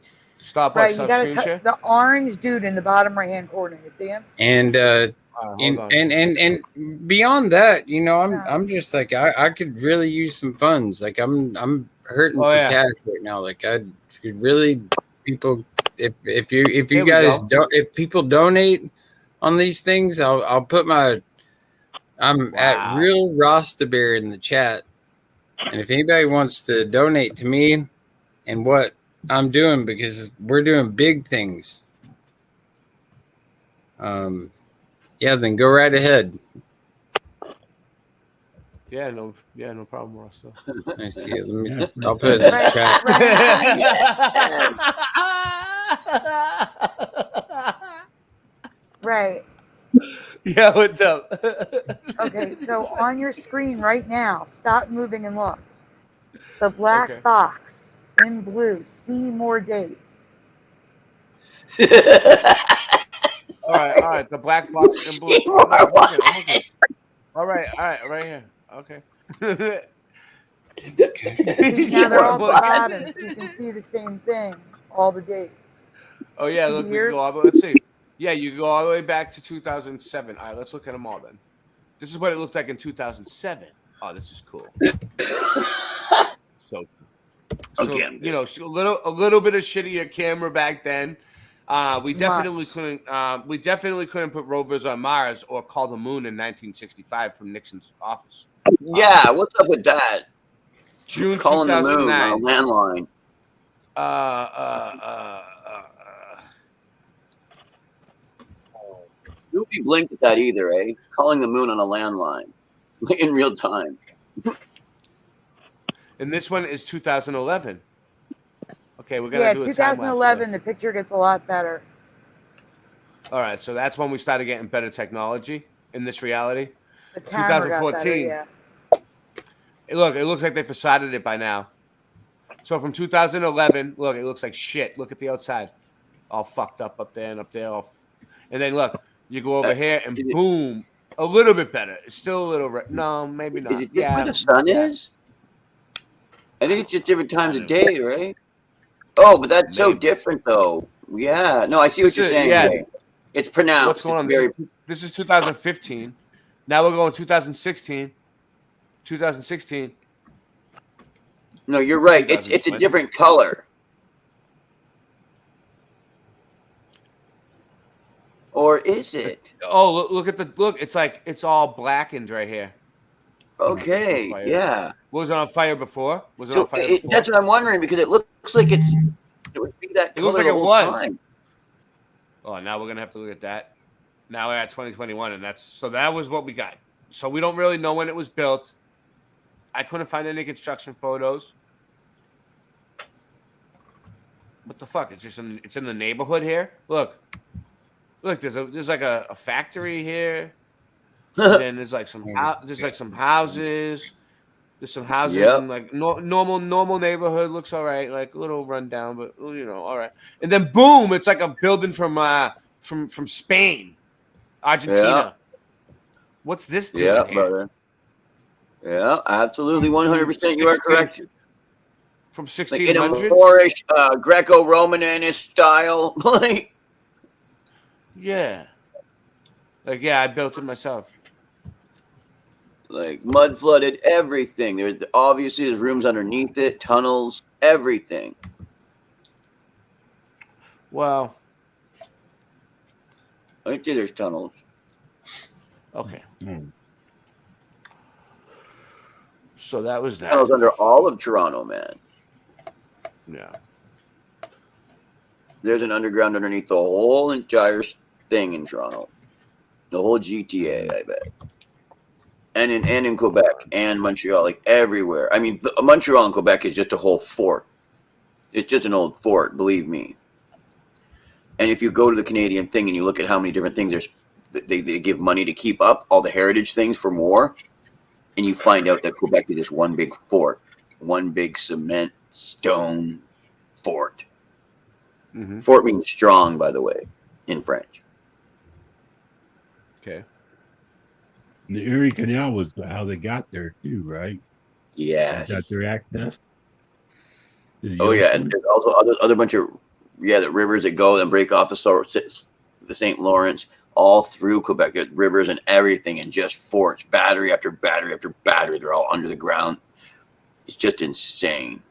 Stop you gotta touch the orange dude in the bottom right hand corner. You see him? And and beyond that, I'm just like I could really use some funds. Like I'm hurting for cash right now. Like I could really if you guys don't, if people donate on these things, I'll put I'm at Real Rostabear in the chat, and if anybody wants to donate to me and what I'm doing, because we're doing big things, then go right ahead. Yeah, no problem, Ross. I see it. I'll put it in the chat. Right. Yeah, what's up? Okay, so on your screen right now, stop moving and look. The black box in blue, see more dates. All right. The black box in blue. I'm looking. All right, right here. Okay. Now they're all bottom, so you can see the same thing, all the dates. Oh yeah, look, we can go all the way. Let's see. Yeah, you can go all the way back to 2007. All right, let's look at them all then. This is what it looked like in 2007. Oh, this is cool. So a little bit of shittier camera back then. We definitely couldn't put rovers on Mars or call the moon in 1965 from Nixon's office. Yeah, what's up with that? June calling 2009. the moon on a landline. Nobody blinked at that either, eh? Calling the moon on a landline in real time. And this one is 2011. Okay, we're gonna do a time lapse. 2011. The picture gets a lot better. All right, so that's when we started getting better technology in this reality. The camera got better, 2014. yeah. Look, it looks like they facaded it by now. So from 2011, look, it looks like shit. Look at the outside, all fucked up there and up there. And then look, you go over here and boom, a little bit better. It's still a little. No, maybe not. Is it just where the sun is? I think it's just different times of day, right? Oh, but that's so different, though. Yeah. No, I see what you're saying. Yeah. Right? It's pronounced. What's going on? This is 2015. Now we're going 2016. 2016. No, you're right. It's a different color. Or is it? Oh, look at the look. It's like it's all blackened right here. Okay. Yeah. Was it on fire before? Was it So on fire before? that's what I'm wondering, because it looks like it would be that It looks color like the it whole was. time. Oh, now we're gonna have to look at that. Now we're at 2021, and that was what we got. So we don't really know when it was built. I couldn't find any construction photos. What the fuck? It's just it's in the neighborhood here. Look, there's like a factory here. And then there's like some houses. There's some houses and like normal neighborhood, looks all right, like a little rundown, but all right. And then boom, it's like a building from Spain, Argentina. Yeah. What's this doing Yeah, here? brother. Yeah, absolutely, 100%. You are correct. From Like in a 1600s? Moorish, Greco-Romanist style, like. Yeah. Like I built it myself. Like mud flooded everything. There's rooms underneath it, tunnels, everything. Wow. Right there, there's tunnels. Okay. So that was that. Tunnels under all of Toronto, man. Yeah. There's an underground underneath the whole entire thing in Toronto. The whole GTA, I bet. And in Quebec and Montreal, like everywhere. I mean, Montreal and Quebec is just a whole fort. It's just an old fort, believe me. And if you go to the Canadian thing and you look at how many different things they give money to keep up all the heritage things for more, and you find out that Quebec is just one big fort, one big cement stone fort. Mm-hmm. Fort means strong, by the way, in French. Okay. The Erie Canal was how they got there too, right? Yes. They got their access. Oh yeah, and there's also other bunch of the rivers that go and break off the St. Lawrence all through Quebec. There's rivers and everything, and just forts, battery after battery after battery. They're all under the ground. It's just insane.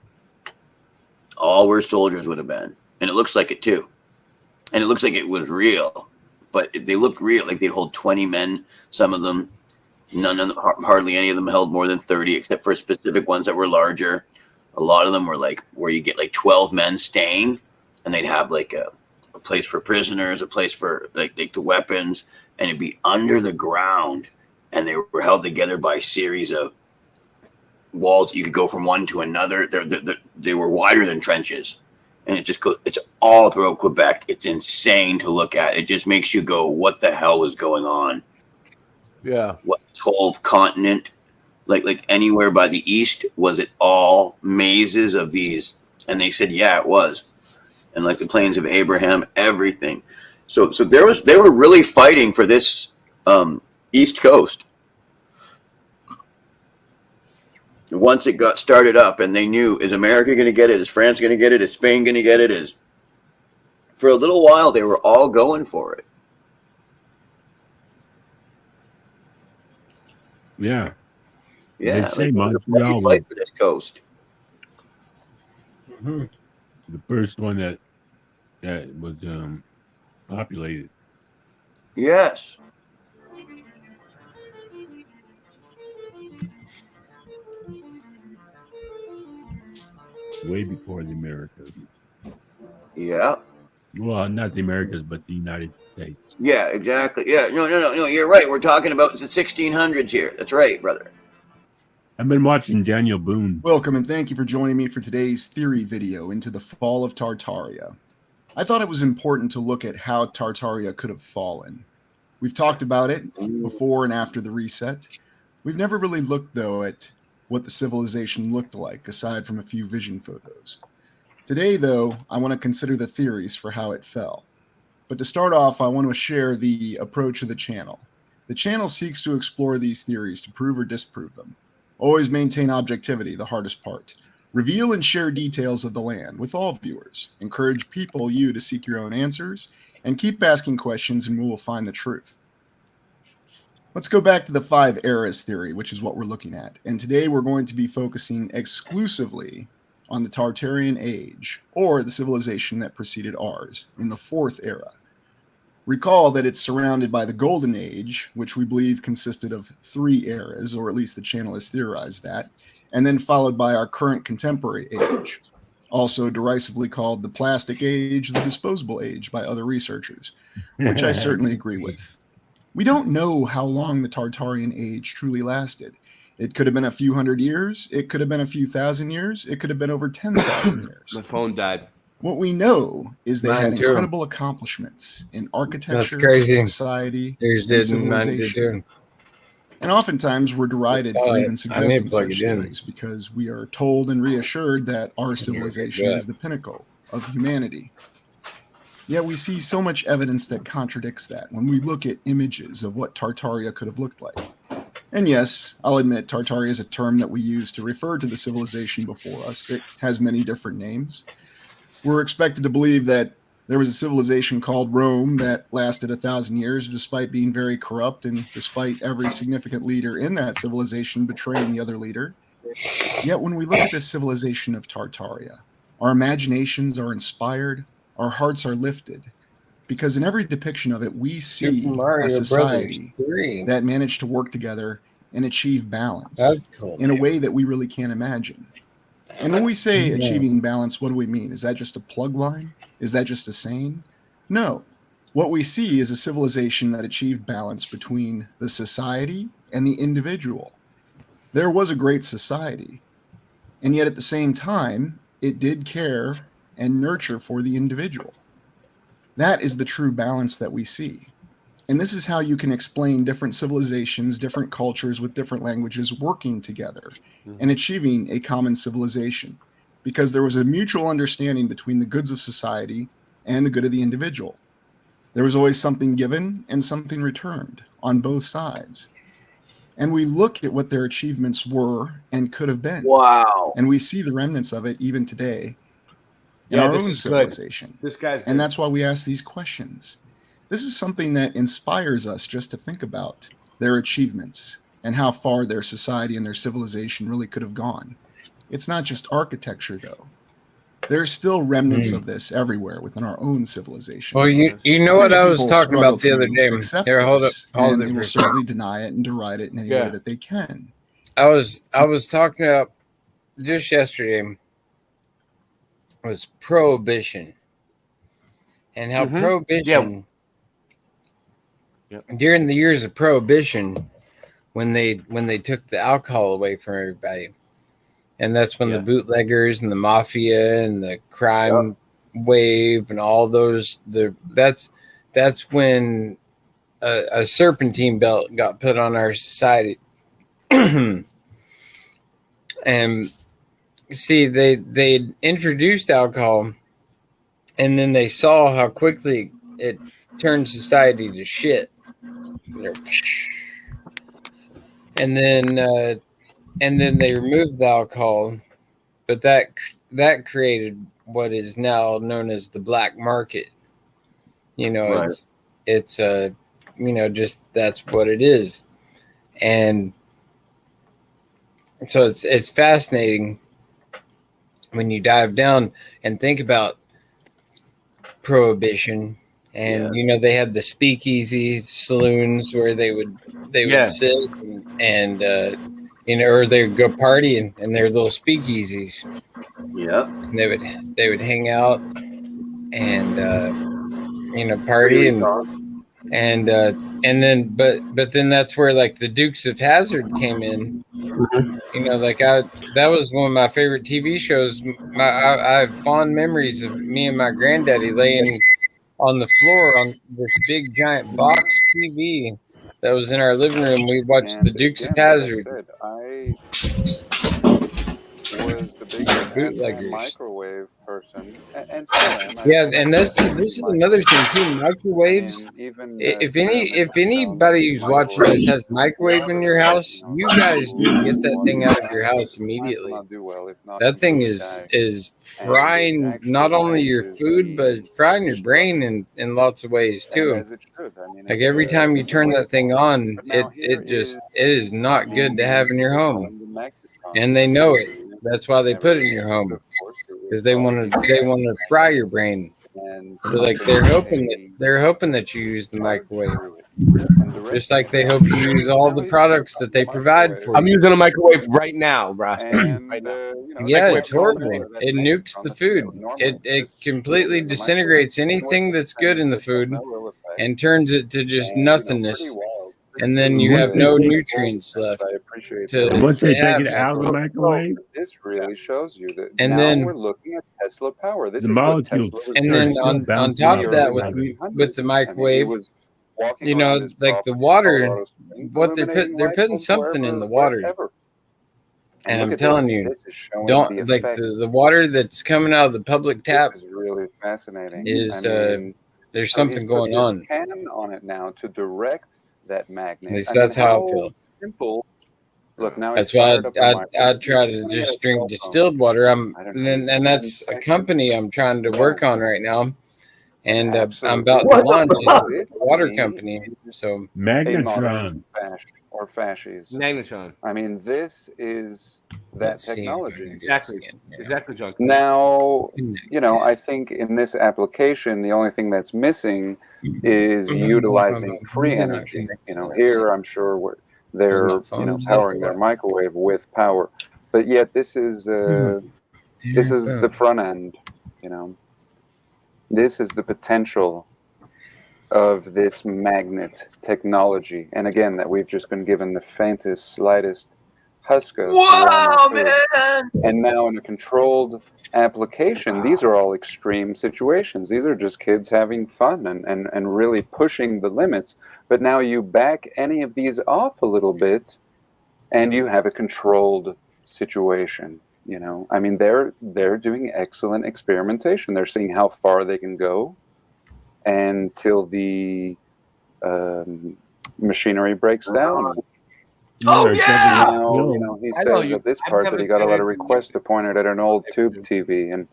All where soldiers would have been, and it looks like it too, and it looks like it was real. But they looked real, like they'd hold 20 men. Some of them, hardly any of them held more than 30, except for specific ones that were larger. A lot of them were like where you get like 12 men staying, and they'd have like a place for prisoners, a place for like the weapons, and it'd be under the ground, and they were held together by a series of walls. You could go from one to another. They were wider than trenches. And it's all throughout Quebec. It's insane to look at. It just makes you go, what the hell was going on? Yeah. What whole continent, like anywhere by the east, was it all mazes of these? And they said, yeah, it was. And like the Plains of Abraham, everything. So they were really fighting for this East Coast. Once it got started up, and they knew, is America going to get it? Is France going to get it? Is Spain going to get it? For a little while, they were all going for it. Yeah. Yeah. They say Montreal fight for this coast. Mm-hmm. The first one that was populated. Yes. Way before the Americas. Yeah. Well, not the Americas, but the United States. Yeah, exactly. Yeah, no. You're right. We're talking about the 1600s here. That's right, brother. I've been watching Daniel Boone. Welcome and thank you for joining me for today's theory video into the fall of Tartaria. I thought it was important to look at how Tartaria could have fallen. We've talked about it before and after the reset. We've never really looked, though, at what the civilization looked like, aside from a few vision photos. Today, though, I want to consider the theories for how it fell. But to start off, I want to share the approach of the channel. The channel seeks to explore these theories to prove or disprove them. Always maintain objectivity, the hardest part. Reveal and share details of the land with all viewers. Encourage you to seek your own answers, and keep asking questions and we will find the truth. Let's go back to the 5 eras theory, which is what we're looking at. And today we're going to be focusing exclusively on the Tartarian Age, or the civilization that preceded ours, in the 4th era. Recall that it's surrounded by the Golden Age, which we believe consisted of 3 eras, or at least the channel has theorized that, and then followed by our current contemporary age, also derisively called the Plastic Age, the Disposable Age by other researchers, which I certainly agree with. We don't know how long the Tartarian Age truly lasted. It could have been a few hundred years, it could have been a few thousand years, it could have been over 10,000 years. My phone died. What we know is they had too. incredible accomplishments in architecture, crazy. society, Yours and did, and mine did civilization. too. And oftentimes we're derided Oh, for I- even I need suggesting to plug such it in. theories because we are told and reassured that our civilization Yeah. is the pinnacle of humanity. Yet we see so much evidence that contradicts that when we look at images of what Tartaria could have looked like. And yes, I'll admit Tartaria is a term that we use to refer to the civilization before us. It has many different names. We're expected to believe that there was a civilization called Rome that lasted 1,000 years despite being very corrupt and despite every significant leader in that civilization betraying the other leader. Yet when we look at the civilization of Tartaria, our imaginations are inspired, our hearts are lifted, because in every depiction of it, we see Super Mario a society Brothers 3. that managed to work together and achieve balance That's cool, in a man. way that we really can't imagine. And when we say Yeah. achieving balance, what do we mean? Is that just a plug line? Is that just a saying? No. What we see is a civilization that achieved balance between the society and the individual. There was a great society, and yet at the same time, it did care and nurture for the individual. That is the true balance that we see. And this is how you can explain different civilizations, different cultures with different languages working together and achieving a common civilization, because there was a mutual understanding between the goods of society and the good of the individual. There was always something given and something returned on both sides. And we look at what their achievements were and could have been. Wow. And we see the remnants of it even today in Yeah, our this own is good. civilization. This guy's And good. that's why we ask these questions. This is something that inspires us just to think about their achievements and how far their society and their civilization really could have gone. It's not just architecture, though. There's still remnants of this everywhere within our own civilization. Well, you know what Many I was people talking struggle about the other to day. accept Here, hold this, up, hold and it they for will a second. certainly deny it and deride it in any way that they can. I was talking about just yesterday was prohibition and how prohibition during the years of prohibition when they took the alcohol away from everybody, and that's when the bootleggers and the mafia and the crime wave and all those that's when a serpentine belt got put on our society. And see, they introduced alcohol, and then they saw how quickly it turned society to shit. And then they removed the alcohol, but that created what is now known as the black market. You know, Right. it's just that's what it is. And so it's fascinating when you dive down and think about prohibition. And they had the speakeasy saloons where they would sit and or they'd go party in their little speakeasies. Yeah. And they would hang out, and party and then that's where like the Dukes of Hazzard came in. That was one of my favorite TV shows. I have fond memories of me and my granddaddy laying on the floor on this big giant box TV that was in our living room. We watched the Dukes of Hazzard. I was the biggest microwave person, and still am. And this is another thing too. Microwaves. If anybody who's watching this has a microwave in your house, you guys need to get that thing out of your house immediately. That thing is frying not only your food but frying your brain in lots of ways too. Like every time you turn that thing on, it is not good to have in your home, and they know it. That's why they put it in your home, because they want to fry your brain. So like they're hoping that you use the microwave, just like they hope you use all the products that they provide for you. I'm using a microwave right now, Rasta. Right now. Yeah, it's horrible. It nukes the food. It completely disintegrates anything that's good in the food and turns it to just nothingness. And then you have no nutrients left. Once they take it out of the microwave, this really shows you that and now then we're looking at Tesla power. This the is molecules. what Tesla and then on top of that, with the microwave, like the water, what they're putting something in the water. And I'm telling you, don't like the water that's coming out of the public tap. This is really fascinating. There's something going on. Cannon on it now to direct that magnet. At least that's how I feel. Simple. Look, now that's why I try to just drink distilled water. And that's a company I'm trying to work on right now. And I'm about to launch a water company. So Magnetron or fascies. Magnetron. I mean, this is that technology. Exactly, John. Now, I think in this application, the only thing that's missing is utilizing free energy. Here I'm sure they're powering their microwave with power, but yet this is the front end. This is the potential of this magnet technology, and again, that we've just been given the faintest, slightest husk of. Wow, man! And now in a controlled application, these are all extreme situations. These are just kids having fun and really pushing the limits. But now you back any of these off a little bit, and you have a controlled situation. I mean, they're doing excellent experimentation. They're seeing how far they can go until the machinery breaks down. Oh, yeah! Now, he says at this part that he got a lot of requests to point it at an old tube TV. And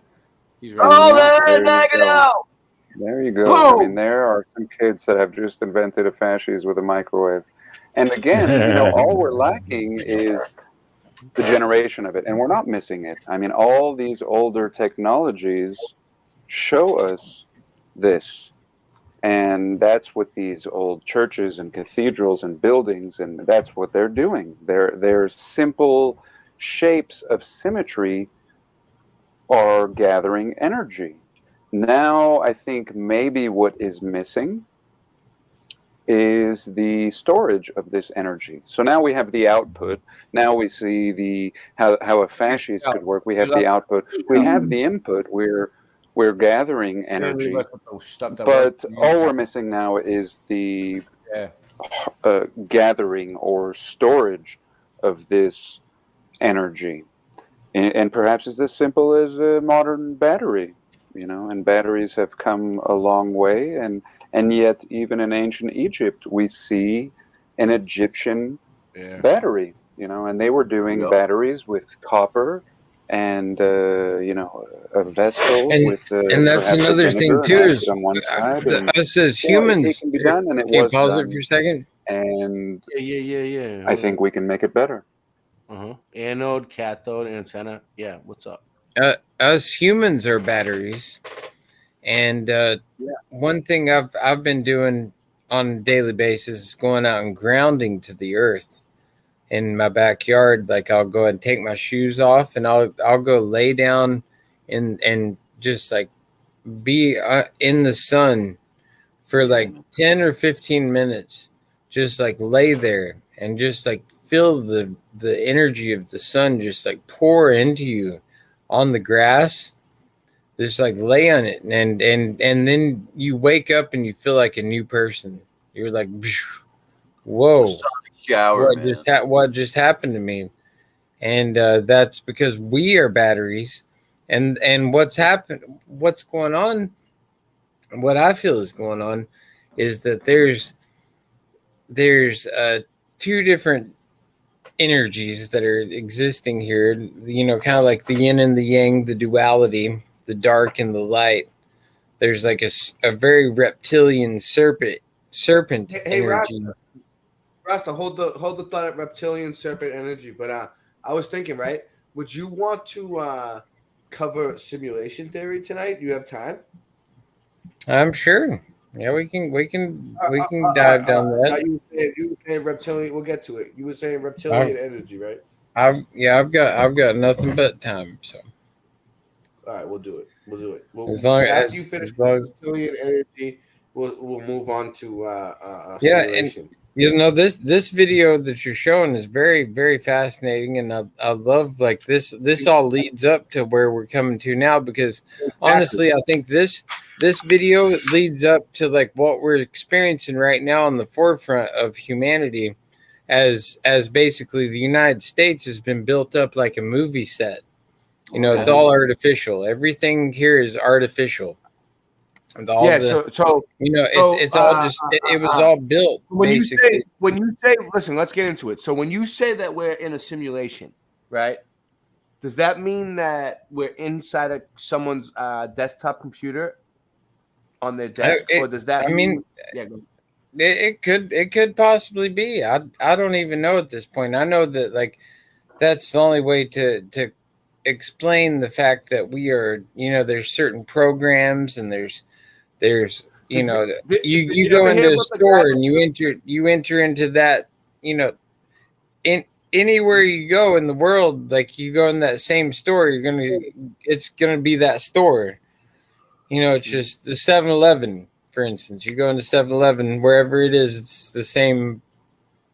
knock it out! There you go. Boom. I mean, there are some kids that have just invented a fascies with a microwave. And again, all we're lacking is the generation of it. And we're not missing it. I mean, all these older technologies show us this. And that's what these old churches and cathedrals and buildings, and that's what they're doing. Their simple shapes of symmetry are gathering energy. Now, I think maybe what is missing is the storage of this energy. So now we have the output. Now we see how a fascies could work. We have the output. We have the input. We're gathering energy, but all we're missing now is the gathering or storage of this energy. And perhaps it's as simple as a modern battery, and batteries have come a long way. And yet, even in ancient Egypt, we see an Egyptian battery, and they were doing batteries with copper and a vessel and that's another thing too is on one side us as humans it can be done, and it can was you pause done. it for a second? And yeah I think we can make it better. Anode, cathode, antenna. Yeah, what's up? Us humans are batteries, and one thing I've been doing on a daily basis is going out and grounding to the earth. In my backyard, like I'll go and take my shoes off, and I'll go lay down and just like be in the sun for like 10 or 15 minutes, just like lay there and just like feel the energy of the sun just like pour into you on the grass. Just like lay on it, and then you wake up and you feel like a new person. You're like, whoa, shower, what just happened to me? And that's because we are batteries, and what's going on, what I feel is going on, is that there's two different energies that are existing here. You know, kind of like the yin and the yang, the duality, the dark and the light. There's like a very reptilian serpent Hey, energy. Rasta, hold the thought at reptilian serpent energy. But I was thinking, right? Would you want to cover simulation theory tonight? Do you have time? I'm sure. Yeah, we can dive down that. You were saying reptilian. We'll get to it. You were saying reptilian energy, right? I've got nothing but time. So. All right, we'll do it. After you finish reptilian energy, we'll move on to simulation. And you know this video that you're showing is very, very fascinating, and I love like this all leads up to where we're coming to now, because honestly I think this video leads up to like what we're experiencing right now on the forefront of humanity, as basically the United States has been built up like a movie set. You know, it's all artificial. Everything here is artificial. And all so you know, it's all just it was all built basically. When you say, listen, let's get into it. So when you say that we're in a simulation, right? Does that mean that we're inside of someone's desktop computer on their desk, or does that mean? It could possibly be. I don't even know at this point. I know that like that's the only way to explain the fact that we are, you know, there's certain programs and there's you know, you go into a store and you enter into that, you know, in anywhere you go in the world, like you go in that same store, it's gonna be that store. You know, it's just the 7-Eleven, for instance. You go into 7-Eleven, wherever it is, it's the same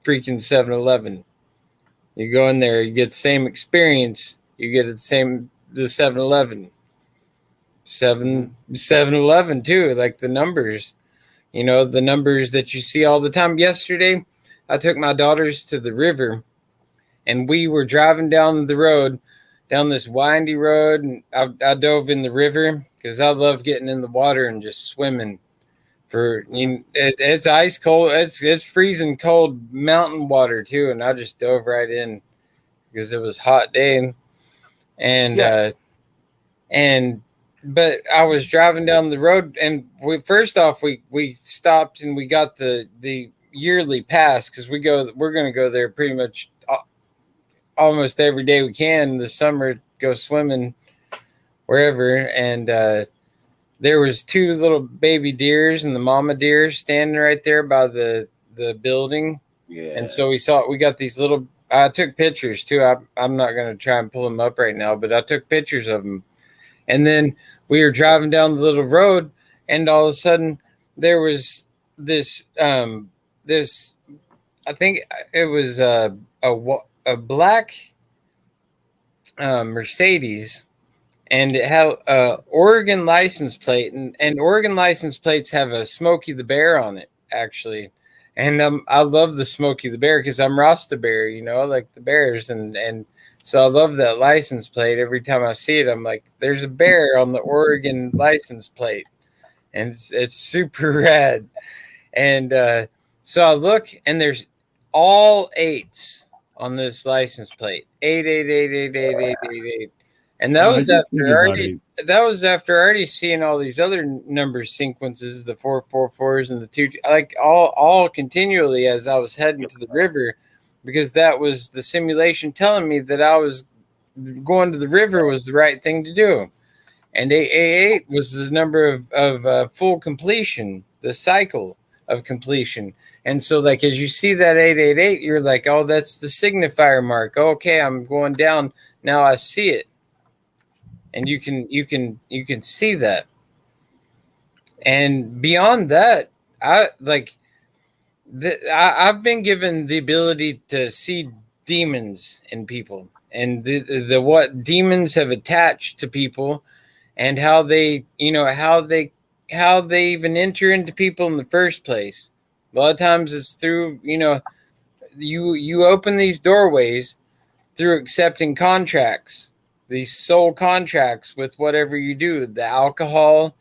freaking 7-Eleven. You go in there, you get the same experience. You get the 7-Eleven. 7-Eleven too, like the numbers. You know, the numbers that you see all the time. Yesterday, I took my daughters to the river, and we were driving down the road, down this windy road, and I dove in the river because I love getting in the water and just swimming. It's ice cold. It's freezing cold mountain water too, and I just dove right in because it was a hot day. But I was driving down the road, and we stopped and we got the yearly pass because we're going to go there pretty much almost every day we can this summer, go swimming wherever. And there was two little baby deers and the mama deer standing right there by the building. Yeah. And so we got these little. I took pictures too. I'm not going to try and pull them up right now, but I took pictures of them. And then we were driving down the little road, and all of a sudden there was this, I think it was a black Mercedes, and it had a Oregon license plate, and Oregon license plates have a Smokey the Bear on it, actually. And I love the Smokey the Bear because I'm Rasta Bear, you know, I like the bears. And so I love that license plate. Every time I see it, I'm like, there's a bear on the Oregon license plate. And it's super rad. And so I look, and there's all 8s on this license plate. 8. And that was after already seeing all these other number sequences, the 444s and the 2, like all continually as I was heading to the river, because that was the simulation telling me that I was going to the river was the right thing to do. And 888 was the number of full completion, the cycle of completion. And so like, as you see that 888, you're like, oh, that's the signifier mark. Okay, I'm going down. Now I see it. And you can see that. And beyond that, I've been given the ability to see demons in people, and the what demons have attached to people, and how they even enter into people in the first place. A lot of times it's through, you open these doorways through accepting contracts, these soul contracts with whatever you do, the alcohol,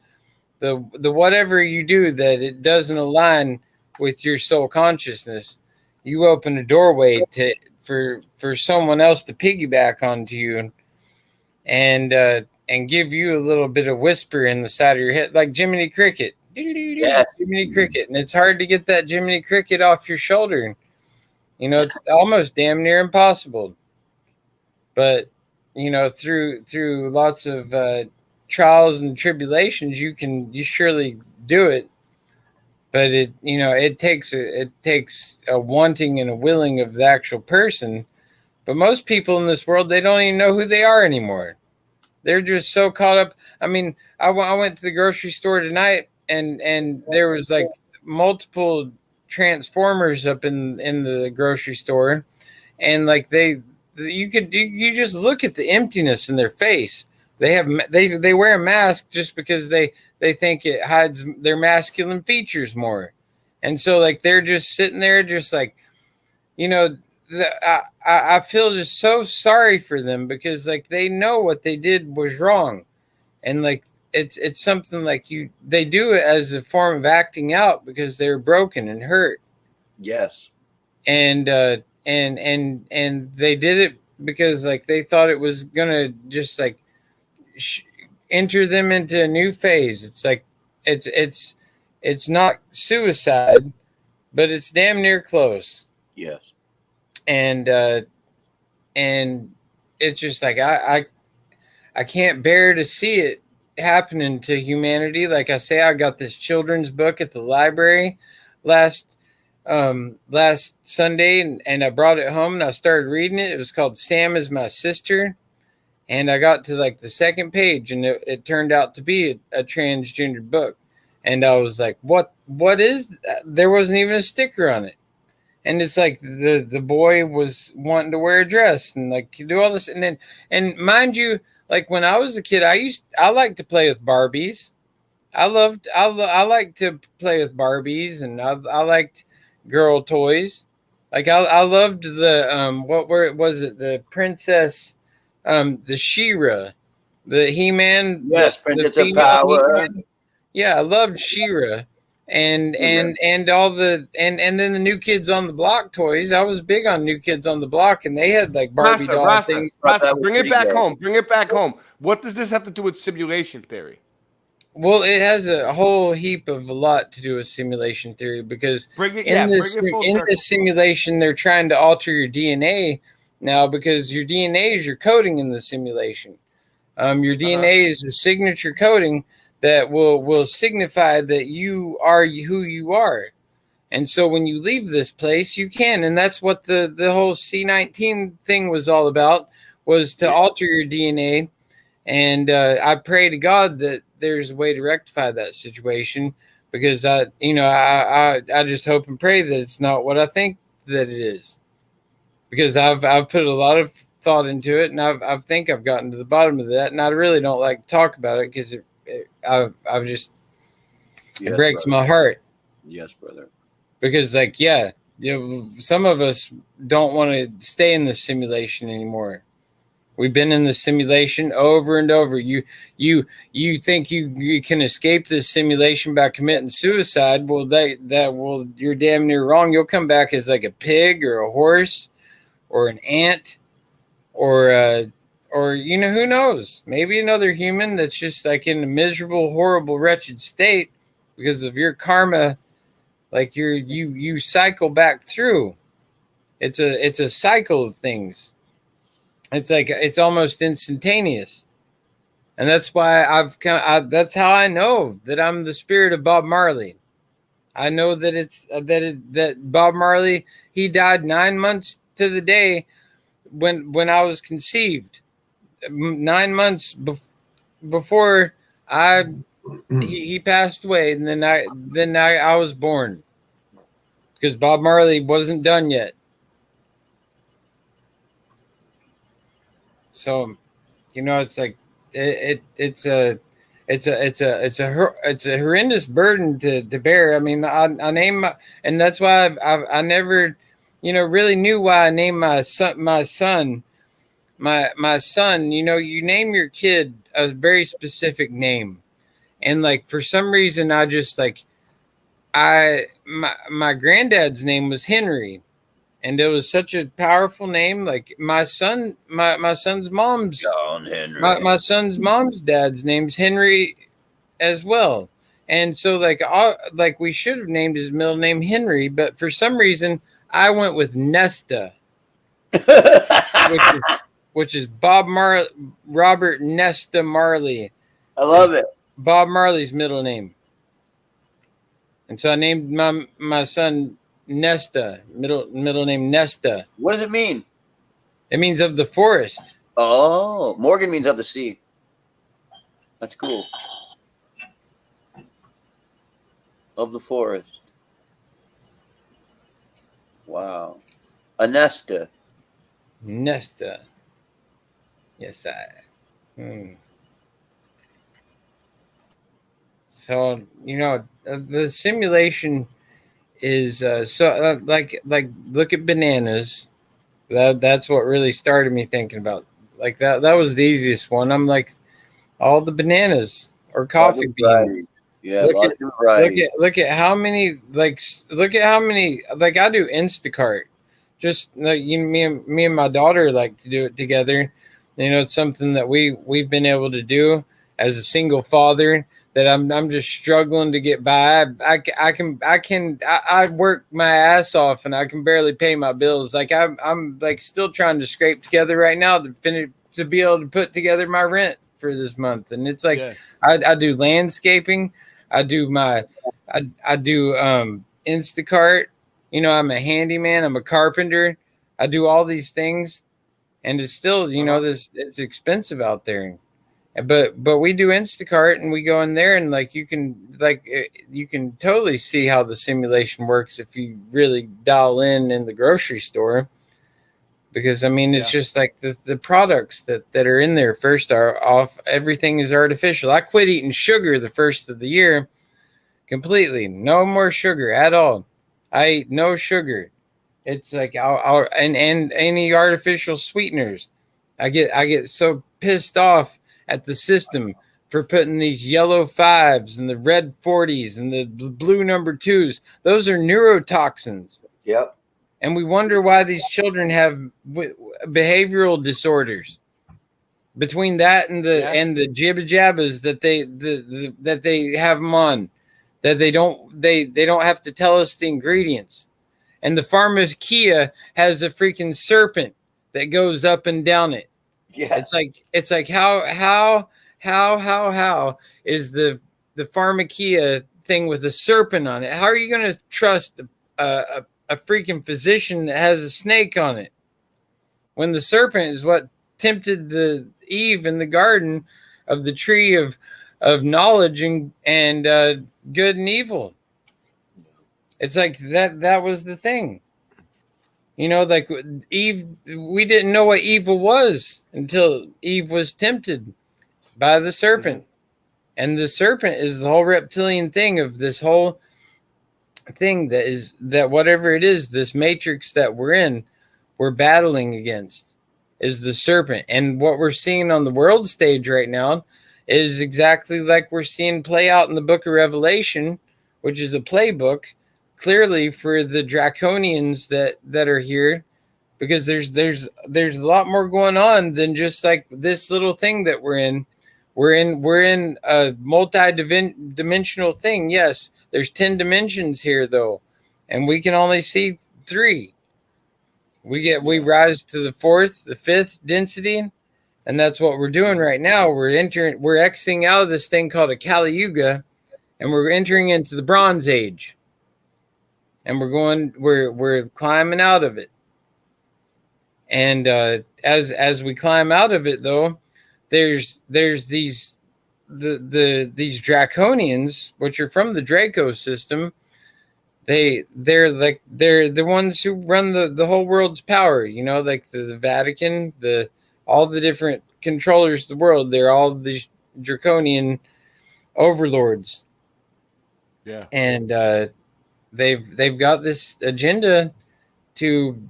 the whatever you do that it doesn't align with your soul consciousness. You open a doorway for someone else to piggyback onto you and give you a little bit of whisper in the side of your head, like Jiminy Cricket. Yes. Jiminy Cricket. And it's hard to get that Jiminy Cricket off your shoulder. It's almost damn near impossible. But, through lots of trials and tribulations, you surely do it. But it takes a wanting and a willing of the actual person. But most people in this world, they don't even know who they are anymore. They're just so caught up. I mean, I went to the grocery store tonight, and there was like multiple transformers up in the grocery store, and like you just look at the emptiness in their face. They wear a mask just because they think it hides their masculine features more, and so like they're just sitting there, just like, I feel just so sorry for them, because like they know what they did was wrong, and like it's something like they do it as a form of acting out because they're broken and hurt. Yes. And they did it because like they thought it was gonna just like enter them into a new phase. It's like it's not suicide, but it's damn near close. Yes. And it's just like I can't bear to see it happening to humanity. Like I say, I got this children's book at the library last Sunday, and I brought it home and I started reading it. It was called Sam Is My Sister, and I got to like the second page, and it turned out to be a transgender book, and I was like, what is that? There wasn't even a sticker on it. And it's like the boy was wanting to wear a dress and like do all this, and mind you, like when I was a kid, I liked to play with Barbies. I liked to play with Barbies, and I liked girl toys. Like I loved the the princess, the She-Ra, the He-Man. Yes, Princess of Power. Yeah, I loved She-Ra. And all the and then the New Kids on the Block toys. I was big on New Kids on the Block, and they had like Barbie doll things. Rasta, bring it back home. Bring it back home. What does this have to do with simulation theory? Well, it has a whole heap of a lot to do with simulation theory, because in this simulation, they're trying to alter your DNA now, because your DNA is your coding in the simulation. Your DNA is a signature coding that will signify that you are who you are. And so when you leave this place, you can. And that's what the whole C-19 thing was all about, was to alter your DNA. And I pray to God that there's a way to rectify that situation, because I just hope and pray that it's not what I think that it is, because I've put a lot of thought into it, and I think I've gotten to the bottom of that. And I really don't like to talk about it, because I've just, it breaks my heart. Yes, brother. Because like, some of us don't want to stay in the simulation anymore. We've been in the simulation over and over. You think you can escape this simulation by committing suicide? Well, you're damn near wrong. You'll come back as like a pig or a horse or an ant or who knows? Maybe another human that's just like in a miserable, horrible, wretched state because of your karma. Like you cycle back through. It's a cycle of things. It's like it's almost instantaneous, and that's why that's how I know that I'm the spirit of Bob Marley. I know that that Bob Marley, he died 9 months to the day when I was conceived. 9 months before I he passed away, and then I was born because Bob Marley wasn't done yet. So, it's like it's a horrendous burden to bear. I mean, I name and that's why I never, really knew why I named my son. You name your kid a very specific name, and like for some reason I just like my granddad's name was Henry. And it was such a powerful name. Like my son's mom's John Henry. My son's mom's dad's name's Henry as well. And so like we should have named his middle name Henry, but for some reason I went with Nesta. which is Robert Nesta Marley. I love it. Bob Marley's middle name. And so I named my son Nesta, middle name Nesta. What does it mean? It means of the forest. Oh, Morgan means of the sea. That's cool. Of the forest. Wow. A Nesta. Nesta. Yes, So, the simulation is like look at bananas. That's what really started me thinking about like that was the easiest one. I'm like, all the bananas or coffee beans. Yeah, look at how many like I do Instacart. Just like me and my daughter like to do it together. It's something that we've been able to do as a single father that I'm just struggling to get by. I work my ass off and I can barely pay my bills. Like I'm like still trying to scrape together right now to be able to put together my rent for this month. And it's like, I do landscaping. I do Instacart. I'm a handyman. I'm a carpenter. I do all these things, and it's still, it's expensive out there. But we do Instacart and we go in there and you can totally see how the simulation works if you really dial in the grocery store, because it's just like the products that are in there first are off. everything is artificial. I quit eating sugar the first of the year completely. No more sugar at all. I eat no sugar. It's like and any artificial sweeteners. I get so pissed off at the system for putting these yellow 5s and the red 40s and the blue number 2s. Those are neurotoxins. Yep. And we wonder why these children have behavioral disorders. Between that and the jibba jabbas that they have them on, that they don't have to tell us the ingredients. And the pharmacia has a freaking serpent that goes up and down it. Yeah. It's like how is the pharmacia thing with a serpent on it? How are you going to trust a freaking physician that has a snake on it when the serpent is what tempted the Eve in the garden of the tree of knowledge and good and evil? It's like that was the thing. Like Eve, we didn't know what evil was until Eve was tempted by the serpent. And the serpent is the whole reptilian thing of this whole thing that whatever it is, this matrix that we're battling against is the serpent. And what we're seeing on the world stage right now is exactly like we're seeing play out in the book of Revelation, which is a playbook clearly for the draconians that are here, because there's a lot more going on than just like this little thing that we're in. We're in a multi-dimensional thing. Yes, there's 10 dimensions here though, and we can only see 3. We rise to the 4th, the 5th density, and that's what we're doing right now. We're exiting out of this thing called a Kali Yuga, and we're entering into the Bronze Age. And we're climbing out of it. And as we climb out of it, though, there's these these draconians, which are from the Draco system, they're the ones who run the whole world's power, you know, like the Vatican, all the different controllers of the world. They're all these draconian overlords. Yeah. And they've got this agenda to,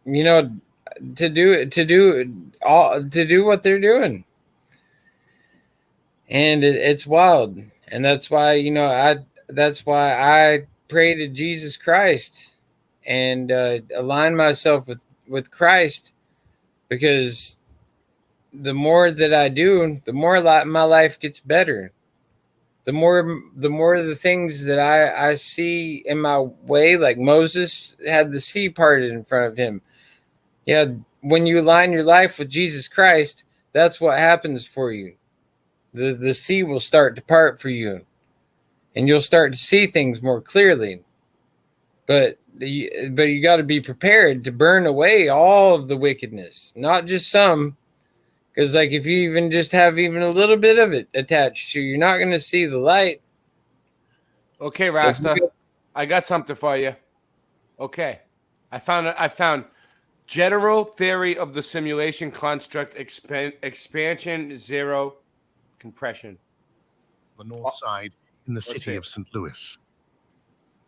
you know, to do what they're doing. And it's wild. And that's why, you know, I pray to Jesus Christ and align myself with Christ, because the more that I do, the more my life gets better. The more the things that I see in my way, like Moses had the sea parted in front of him. Yeah, when you align your life with Jesus Christ, that's what happens for you. The sea will start to part for you, and you'll start to see things more clearly. But you got to be prepared to burn away all of the wickedness, not just some. Because, like, if you even just have even a little bit of it attached to you, you're not going to see the light. Okay, Rasta, I got something for you. Okay, I found general theory of the simulation construct expansion zero compression. The north side in the city of St. Louis.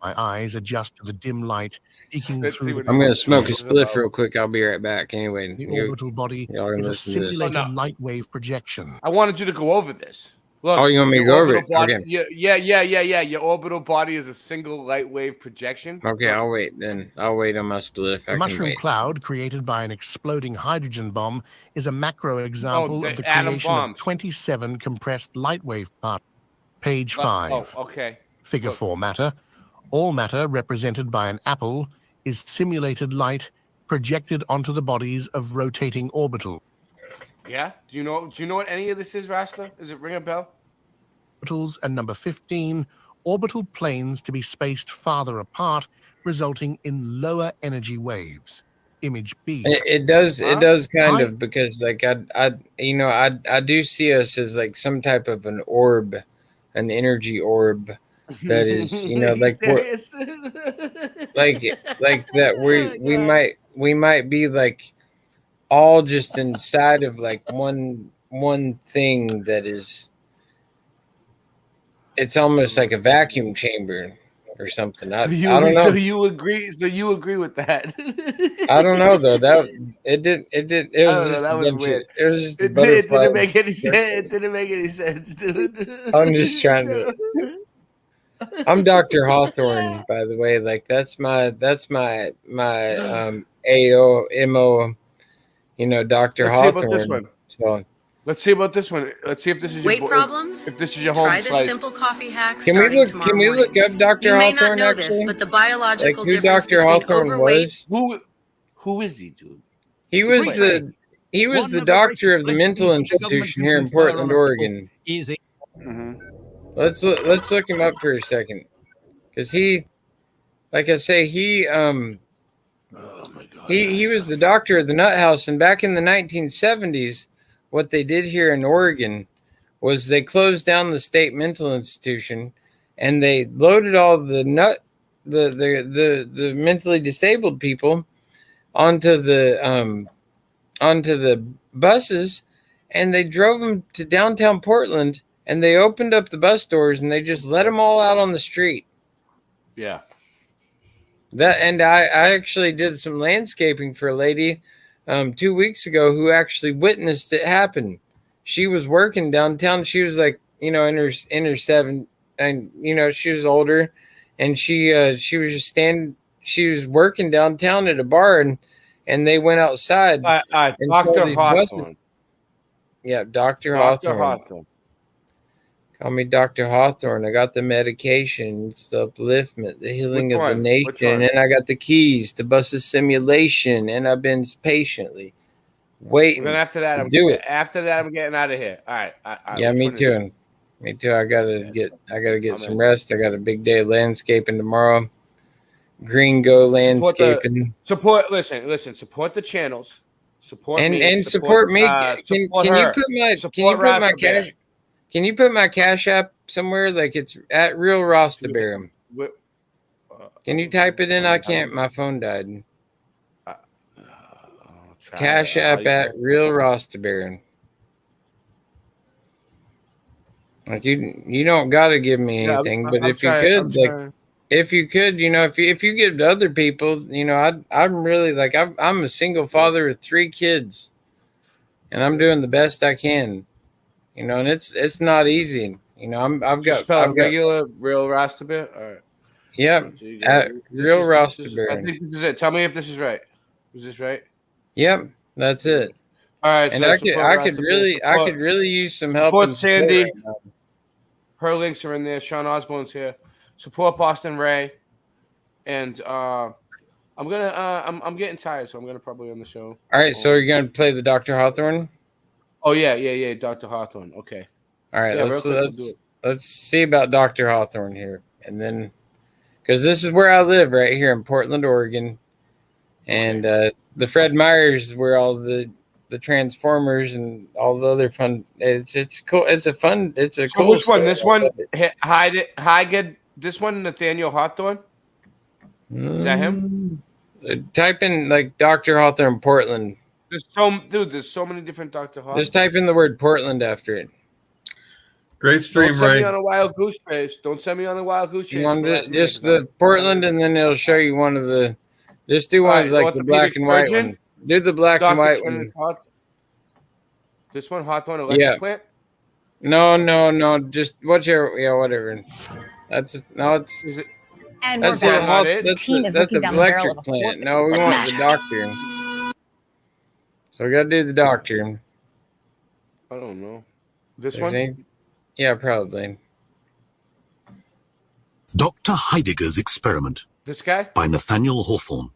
My eyes adjust to the dim light peeking through. I'm going to smoke a spliff real quick. I'll be right back. Anyway, the orbital body is a simulated light wave projection. I wanted you to go over this. Look, you want me to go over it? Body, okay. Yeah. Your orbital body is a single light wave projection. Okay, I'll wait then. I'll wait on my spliff. The mushroom cloud created by an exploding hydrogen bomb is a macro example of the creation of 27 compressed light wave particles. Page 5. Oh, okay. Figure 4 matter. All matter represented by an apple is simulated light projected onto the bodies of rotating orbital. Yeah? Do you know what any of this is, Rasta? Does it ring a bell? Orbitals, and number 15, orbital planes to be spaced farther apart, resulting in lower energy waves. Image B. It does kind of, because like I do see us as like some type of an orb, an energy orb. That is, you know, like like that we might be like all just inside of like one thing that is, it's almost like a vacuum chamber or something. I don't know. So you agree with that? I don't know though. It was just a bunch of, it was just a butterfly. It didn't make any sense. It didn't make any sense, dude. I'm just trying to. I'm Dr. Hawthorne, by the way. Like that's my AOMO, you know, Dr. Hawthorne. So let's see about this one. Let's see if this is weight problems. If this is your home Try slice. this simple coffee hack. Can we look up Dr. You may Hawthorne? not know actually, this, but the biological like who difference Dr. between Hawthorne overweight. was? Who is he, dude? He was the doctor of the mental institution here in Portland, Oregon. Easy. Let's look him up for a second, because he, like I say, he was the doctor of the nut house, and back in the 1970s, what they did here in Oregon was they closed down the state mental institution, and they loaded all the mentally disabled people onto the buses, and they drove them to downtown Portland. And they opened up the bus doors and they just let them all out on the street. Yeah. And I actually did some landscaping for a lady 2 weeks ago who actually witnessed it happen. She was working downtown. She was like, you know, in her seven, and you know, she was older, and she was just she was working downtown at a bar, and they went outside. Dr. Hawthorne. Yeah, Dr. Hawthorne. Call me Dr. Hawthorne. I got the medication. It's the upliftment, the healing of the nation. And I got the keys to bust the simulation. And I've been patiently waiting. Then after that, I'm getting out of here. All right. Yeah, me too. Me too. I gotta get some rest. I got a big day of landscaping tomorrow. Green Go Landscaping. Support the channels. Support and me. and support me. Support Can you her. put my Support Rasta Bear. Can you put my Cash App somewhere? Like it's at Real Rasta Bear. Can you type it in? I can't. My phone died. Cash App at Real Rasta Bear. Like you don't got to give me anything, but if you could, if you could, if you give to other people, I'm really like I'm a single father of 3 kids, and I'm doing the best I can, and it's not easy, I've got regular Real Rasta Bear. All right. Yep. At Real Rasta Bear. I think this is it. Tell me if this is right. Is this right? Yep, that's it. All right. And I could really use some help. Support Sandy. Right, her links are in there. Sean Osborne's here. Support Boston Ray. And I'm getting tired, so I'm gonna probably end the show. All right, so you're gonna play the Dr. Hawthorne? Oh yeah, Dr. Hawthorne. Okay. All right, let's see about Dr. Hawthorne here, and then because this is where I live, right here in Portland, Oregon, and the Fred Meyers is where all the Transformers and all the other fun. It's cool. It's a cool. Which one? This one? Hide. This one, Nathaniel Hawthorne. Is that him? Type in like Dr. Hawthorne Portland. There's so many different Dr. Hawthorne. Just type in the word Portland after it. Great stream, Don't send Ray. me on a wild goose chase. Don't send me on a wild goose chase. Just the Portland, and then it'll show you one of the. Just do one like the black and white one. Do the black and white one. This one, Hawthorne electric plant? No. Just whichever. Yeah, whatever. That's no. It's. Is it? And that's we're back. The team is that's looking an down the barrel electric of a plant. fork. No, we want the doctor. So we got to do the doctor. I don't know. This one? Yeah, probably. Dr. Heidegger's Experiment. This guy? By Nathaniel Hawthorne.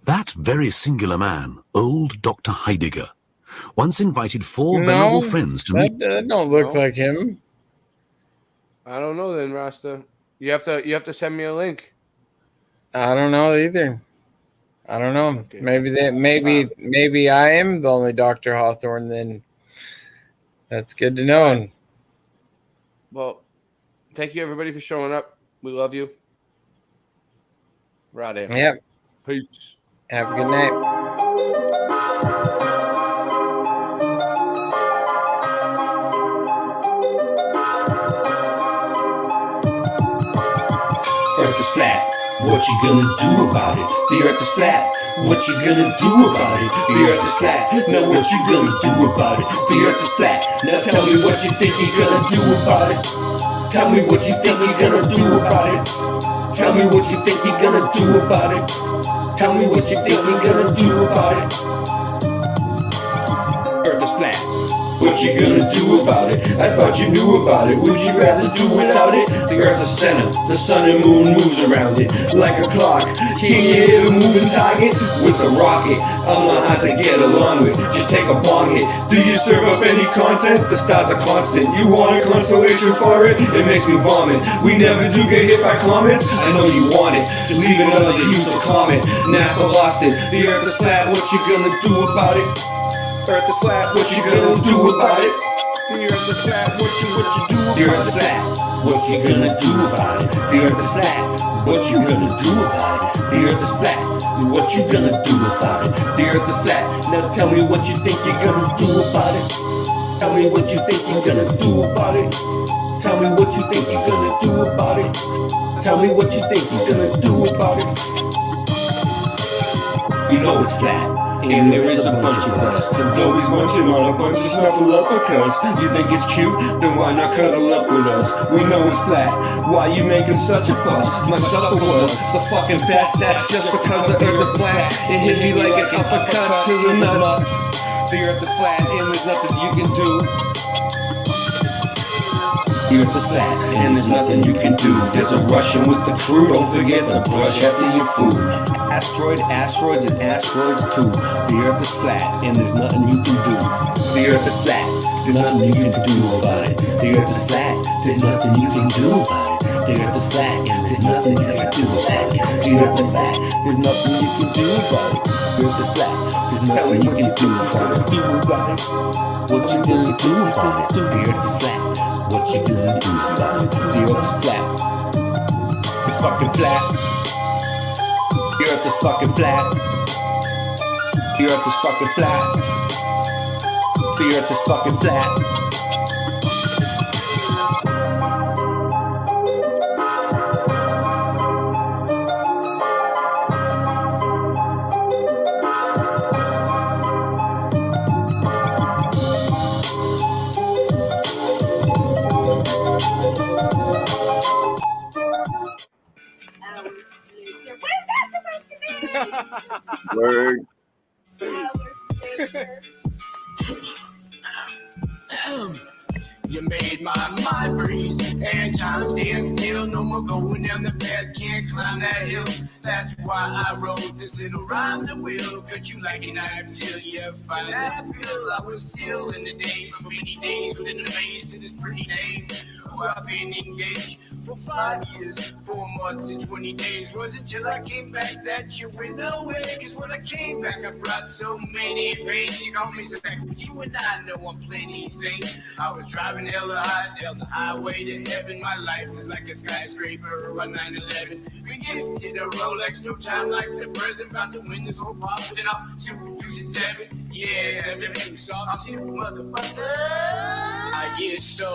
That very singular man, old Dr. Heidegger, once invited 4 venerable friends to meet. That don't look like him. I don't know then, Rasta. You have to send me a link. I don't know either. I don't know. Okay. Maybe I am the only Dr. Hawthorne then. That's good to know. Well, thank you everybody for showing up. We love you. We're out of here. Yep. Peace. Have a good night. Earth is flat, what you gonna do about it? The earth is flat, what you gonna do about it? The earth is flat, now what you gonna do about it? The earth is flat, now tell me what you think you're gonna do about it. Tell me what you think you're gonna do about it. Tell me what you think you're gonna do about it. Tell me what you think you're gonna do about it. Earth is flat. What you gonna do about it? I thought you knew about it. Would you rather do without it? The earth's a center, the sun and moon moves around it like a clock. Can you hit a moving target with a rocket? I'm not hard to get along with, just take a bong hit. Do you serve up any content? The stars are constant. You want a consolation for it? It makes me vomit. We never do get hit by comets. I know you want it, just leave another useless comment. NASA lost it. The earth is flat, what you gonna do about it? Earth is flat, what you gonna do about it? The earth is flat, what you do about it? The earth is flat, what you gonna do about it? The earth is flat, what you gonna do about it? The earth is flat, what you gonna do about it? The earth is flat, now tell me what you think you're gonna do about it. Tell me what you think you're gonna do about it. Tell me what you think you're gonna do about it. Tell me what you think you're gonna do about it. You know it's flat. And there is a bunch of us. The globe is munching on a bunch of snuffleupagus. You think it's cute? Then why not cuddle up with us? We know it's flat. Why you making such a fuss? My supper was the fucking best. That's just because the earth is flat. It hit me like an uppercut to the nuts. The earth is flat and there's nothing you can do. The earth is flat and there's nothing you can do. There's a Russian with the crew. Don't forget to brush after your food. Asteroids, and asteroids too. The earth is flat and there's nothing you can do. The earth is flat, there's nothing you can do about it. The earth is flat, there's nothing you can do about it. The earth is flat, there's nothing you can do about it. The earth is flat, there's nothing you can do about it. The earth is flat, There's nothing you can do about it. What you gonna do about it? The earth is flat. What you gonna do about it? The earth is flat. It's fucking flat. The earth is fucking flat. The earth is fucking flat. The earth is fucking flat. Word. You made my mind freeze, and time stands still. No more going down the path, can't climb that hill. That's why I wrote this little rhyme that will cut you like a knife till you find that pill. I was still in the days, for many days within the maze to this pretty dame who I've been engaged for 5 years, 4 months and 20 days. Was until I came back that you went away. Cause when I came back, I brought so many pains. You call me sick, but you and I know I'm plenty sane. I was driving hella high down the highway to heaven. My life was like a skyscraper on 9/11. We gifted a Rolex, no time like the present. About to win this whole pop, but then I'll use it 7. Yeah, 7 you soft shit, motherfucker. I get so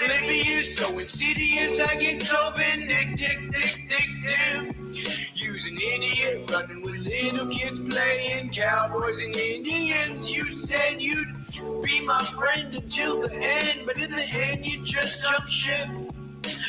oblivious, so insidious. I get so vindictive. Use an idiot running with little kids playing cowboys and Indians. You said you'd be my friend until the end, but in the end you just jumped ship.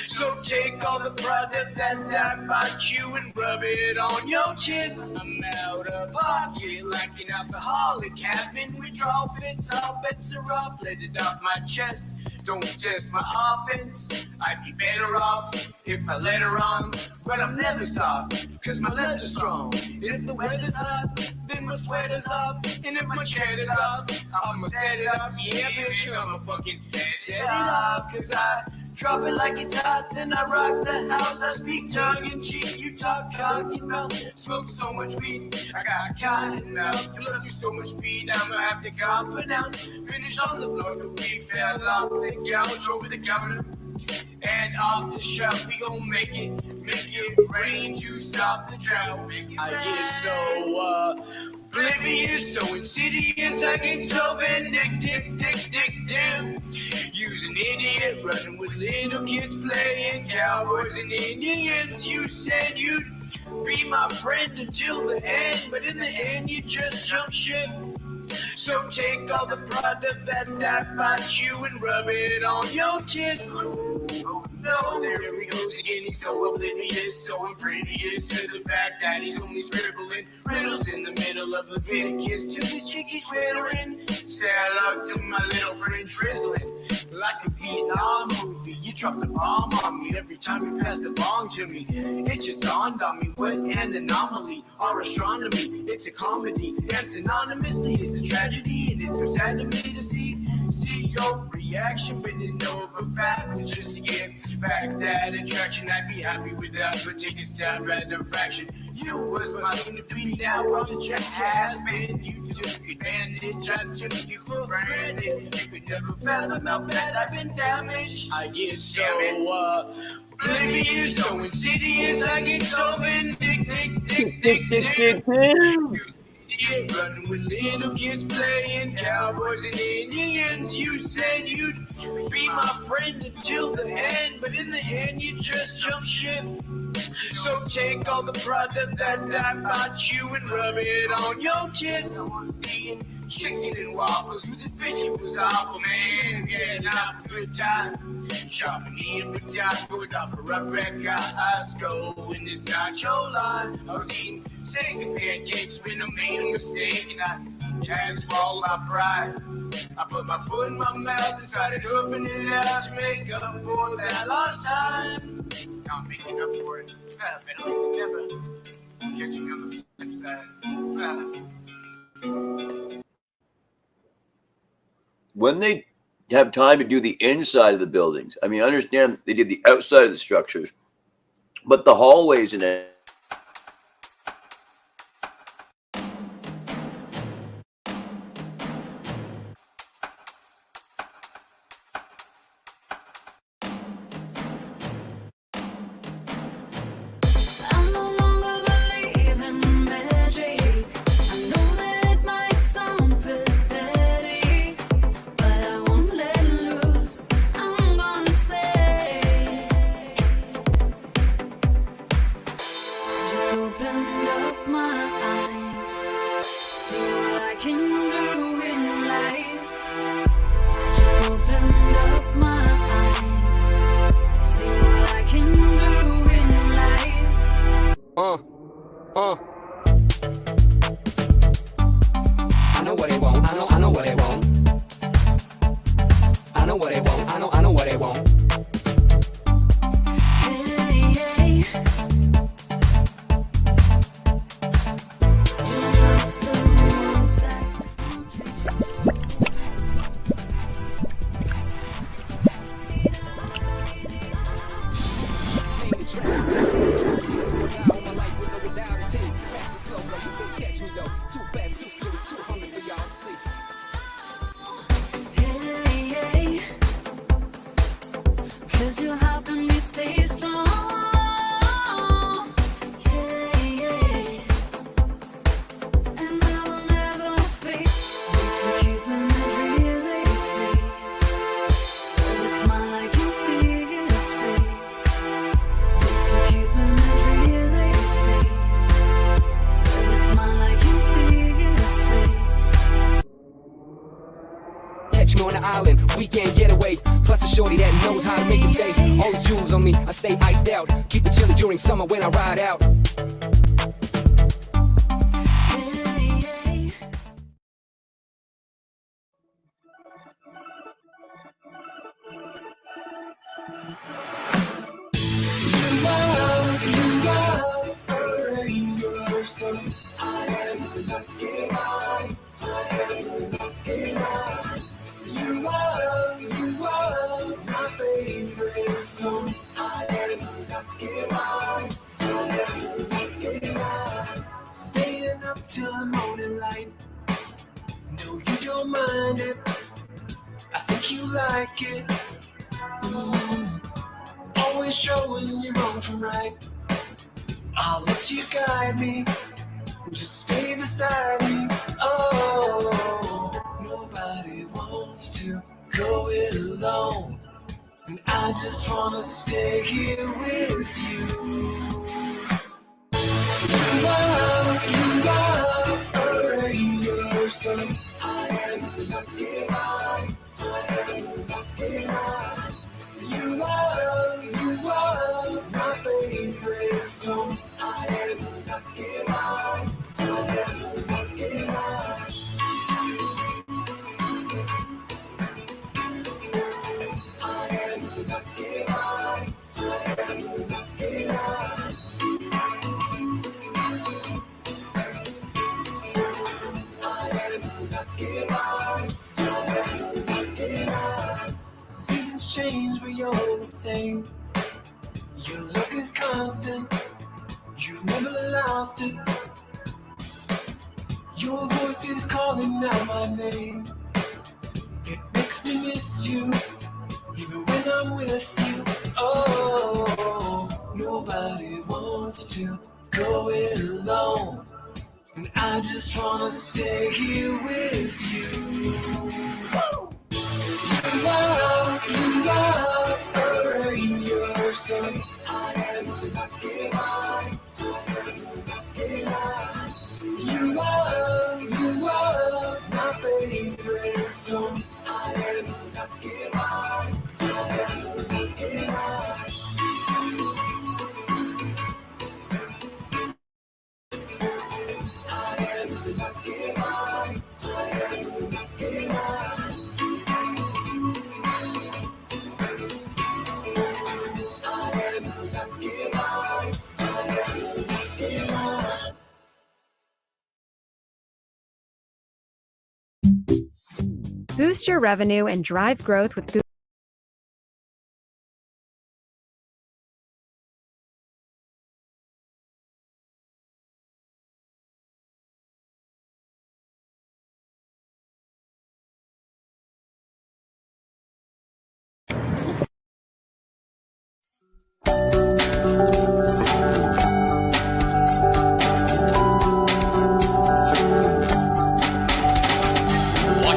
So take all the product that I bought you and rub it on your tits. I'm out of pocket like an alcoholic, having withdrawal fits. All bets are off, let it off my chest. Don't test my offense, I'd be better off if I let her on. But I'm never soft, cause my leather's strong. And if the weather's hot, then my sweater's off. And if my cheddar's off, I'ma set it up. Yeah, bitch, I'ma fucking set it off. Cause I drop it like it's hot, then I rock the house. I speak tongue-in-cheek, you talk cocky mouth. Smoke so much weed, I got cotton mouth. You look through so much weed, I'ma have to cop an ounce. Finish on the floor, but we fell off the couch over the counter. And off the shelf, we gon' make it rain to stop the drought. I get so oblivious, so insidious, I get so vindictive. Use an idiot running with little kids playing cowboys and Indians. You said you'd be my friend until the end, but in the end you just jumped ship. So take all the product that I bought you and rub it on your tits. Oh no, there he goes again. He's so oblivious, so oblivious to the fact that he's only scribbling riddles in the middle of Leviticus. To this chick he's twittering. Say hello to my little friend drizzling. Like a Vietnam movie, you drop the bomb on me every time you pass the bong to me. It just dawned on me, what an anomaly. Our astronomy, it's a comedy, and synonymously it's a tragedy. And it's so sad to me to see your reaction, bending over backwards just to get back that attraction. I'd be happy without, but take a stab at the fraction. You was my soon to be, now all the just has been. You took advantage, I took you for granted. You could never fathom how bad I've been damaged. I get so oblivious, so insidious, I get so vindictive. Running with little kids playing cowboys and Indians. You said you'd be my friend until the end, but in the end you just jumped ship. So take all the product that I bought you and rub it on your tits. Eating chicken and waffles with this bitch who was awful, man. Getting out a good time. Shopping, eating big time, going off for Rebecca. Costco in this nacho line. I was eating steak and pancakes when I made a mistake, and I had to swallow my pride. I put my foot in my mouth and started hoofing it out to make up for that lost time. Now I'm making up for it. Better leave together. Catching on the flip side. When they have time to do the inside of the buildings, I mean, I understand they did the outside of the structures, but the hallways and it. can do in life. Just opened up my eyes. See what I can do in life. I know what they want. I know what they want. I know what they want. I know what they want. Hey, don't trust the ones that cause you're helping me stay strong. And I will never fade. But you're keeping it real, they say. With a smile I can see it's fake. But you're keeping it real, they say. With a smile I can see it's fake. Catch me on the island, weekend getaway. Plus a shorty that knows how to make it stay. All these jewels on me, I stay iced out. Keep it chilly during summer when I ride out. I am a lucky man. I am a lucky man. You are my favorite song. I am a lucky man. I am a lucky man. Staying up till the morning light. No, you don't mind it. I think you like it. Always showing you wrong from right. I'll let you guide me. Just stay beside me. Oh, nobody wants to go it alone. And I just wanna stay here with you. You are a rainbow sun. I am a lucky man. I am a lucky man. You are my favorite song. I am a lucky man. I am a lucky man. I am a lucky man. I am a lucky man. I am a lucky man. I am a lucky man. Seasons change, but you're the same. Your love is constant. You've never lost it. Your voice is calling out my name. It makes me miss you, even when I'm with you. Oh, nobody wants to go it alone. And I just wanna stay here with you. You are a rainbow sun. I am a lucky man. I am a lucky man. You are my favorite song. I am a lucky man. I am a lucky man. I am a lucky man. I am a lucky man. I am a lucky man. I am a lucky man. Boost your revenue and drive growth with Google.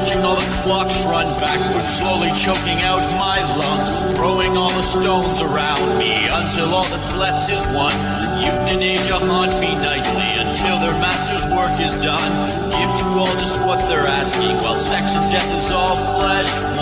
watching all the clocks run backwards, slowly choking out my lungs, throwing all the stones around me until all that's left is one. Youth and age haunt me nightly until their master's work is done. Give to all just what they're asking, while sex and death is all flesh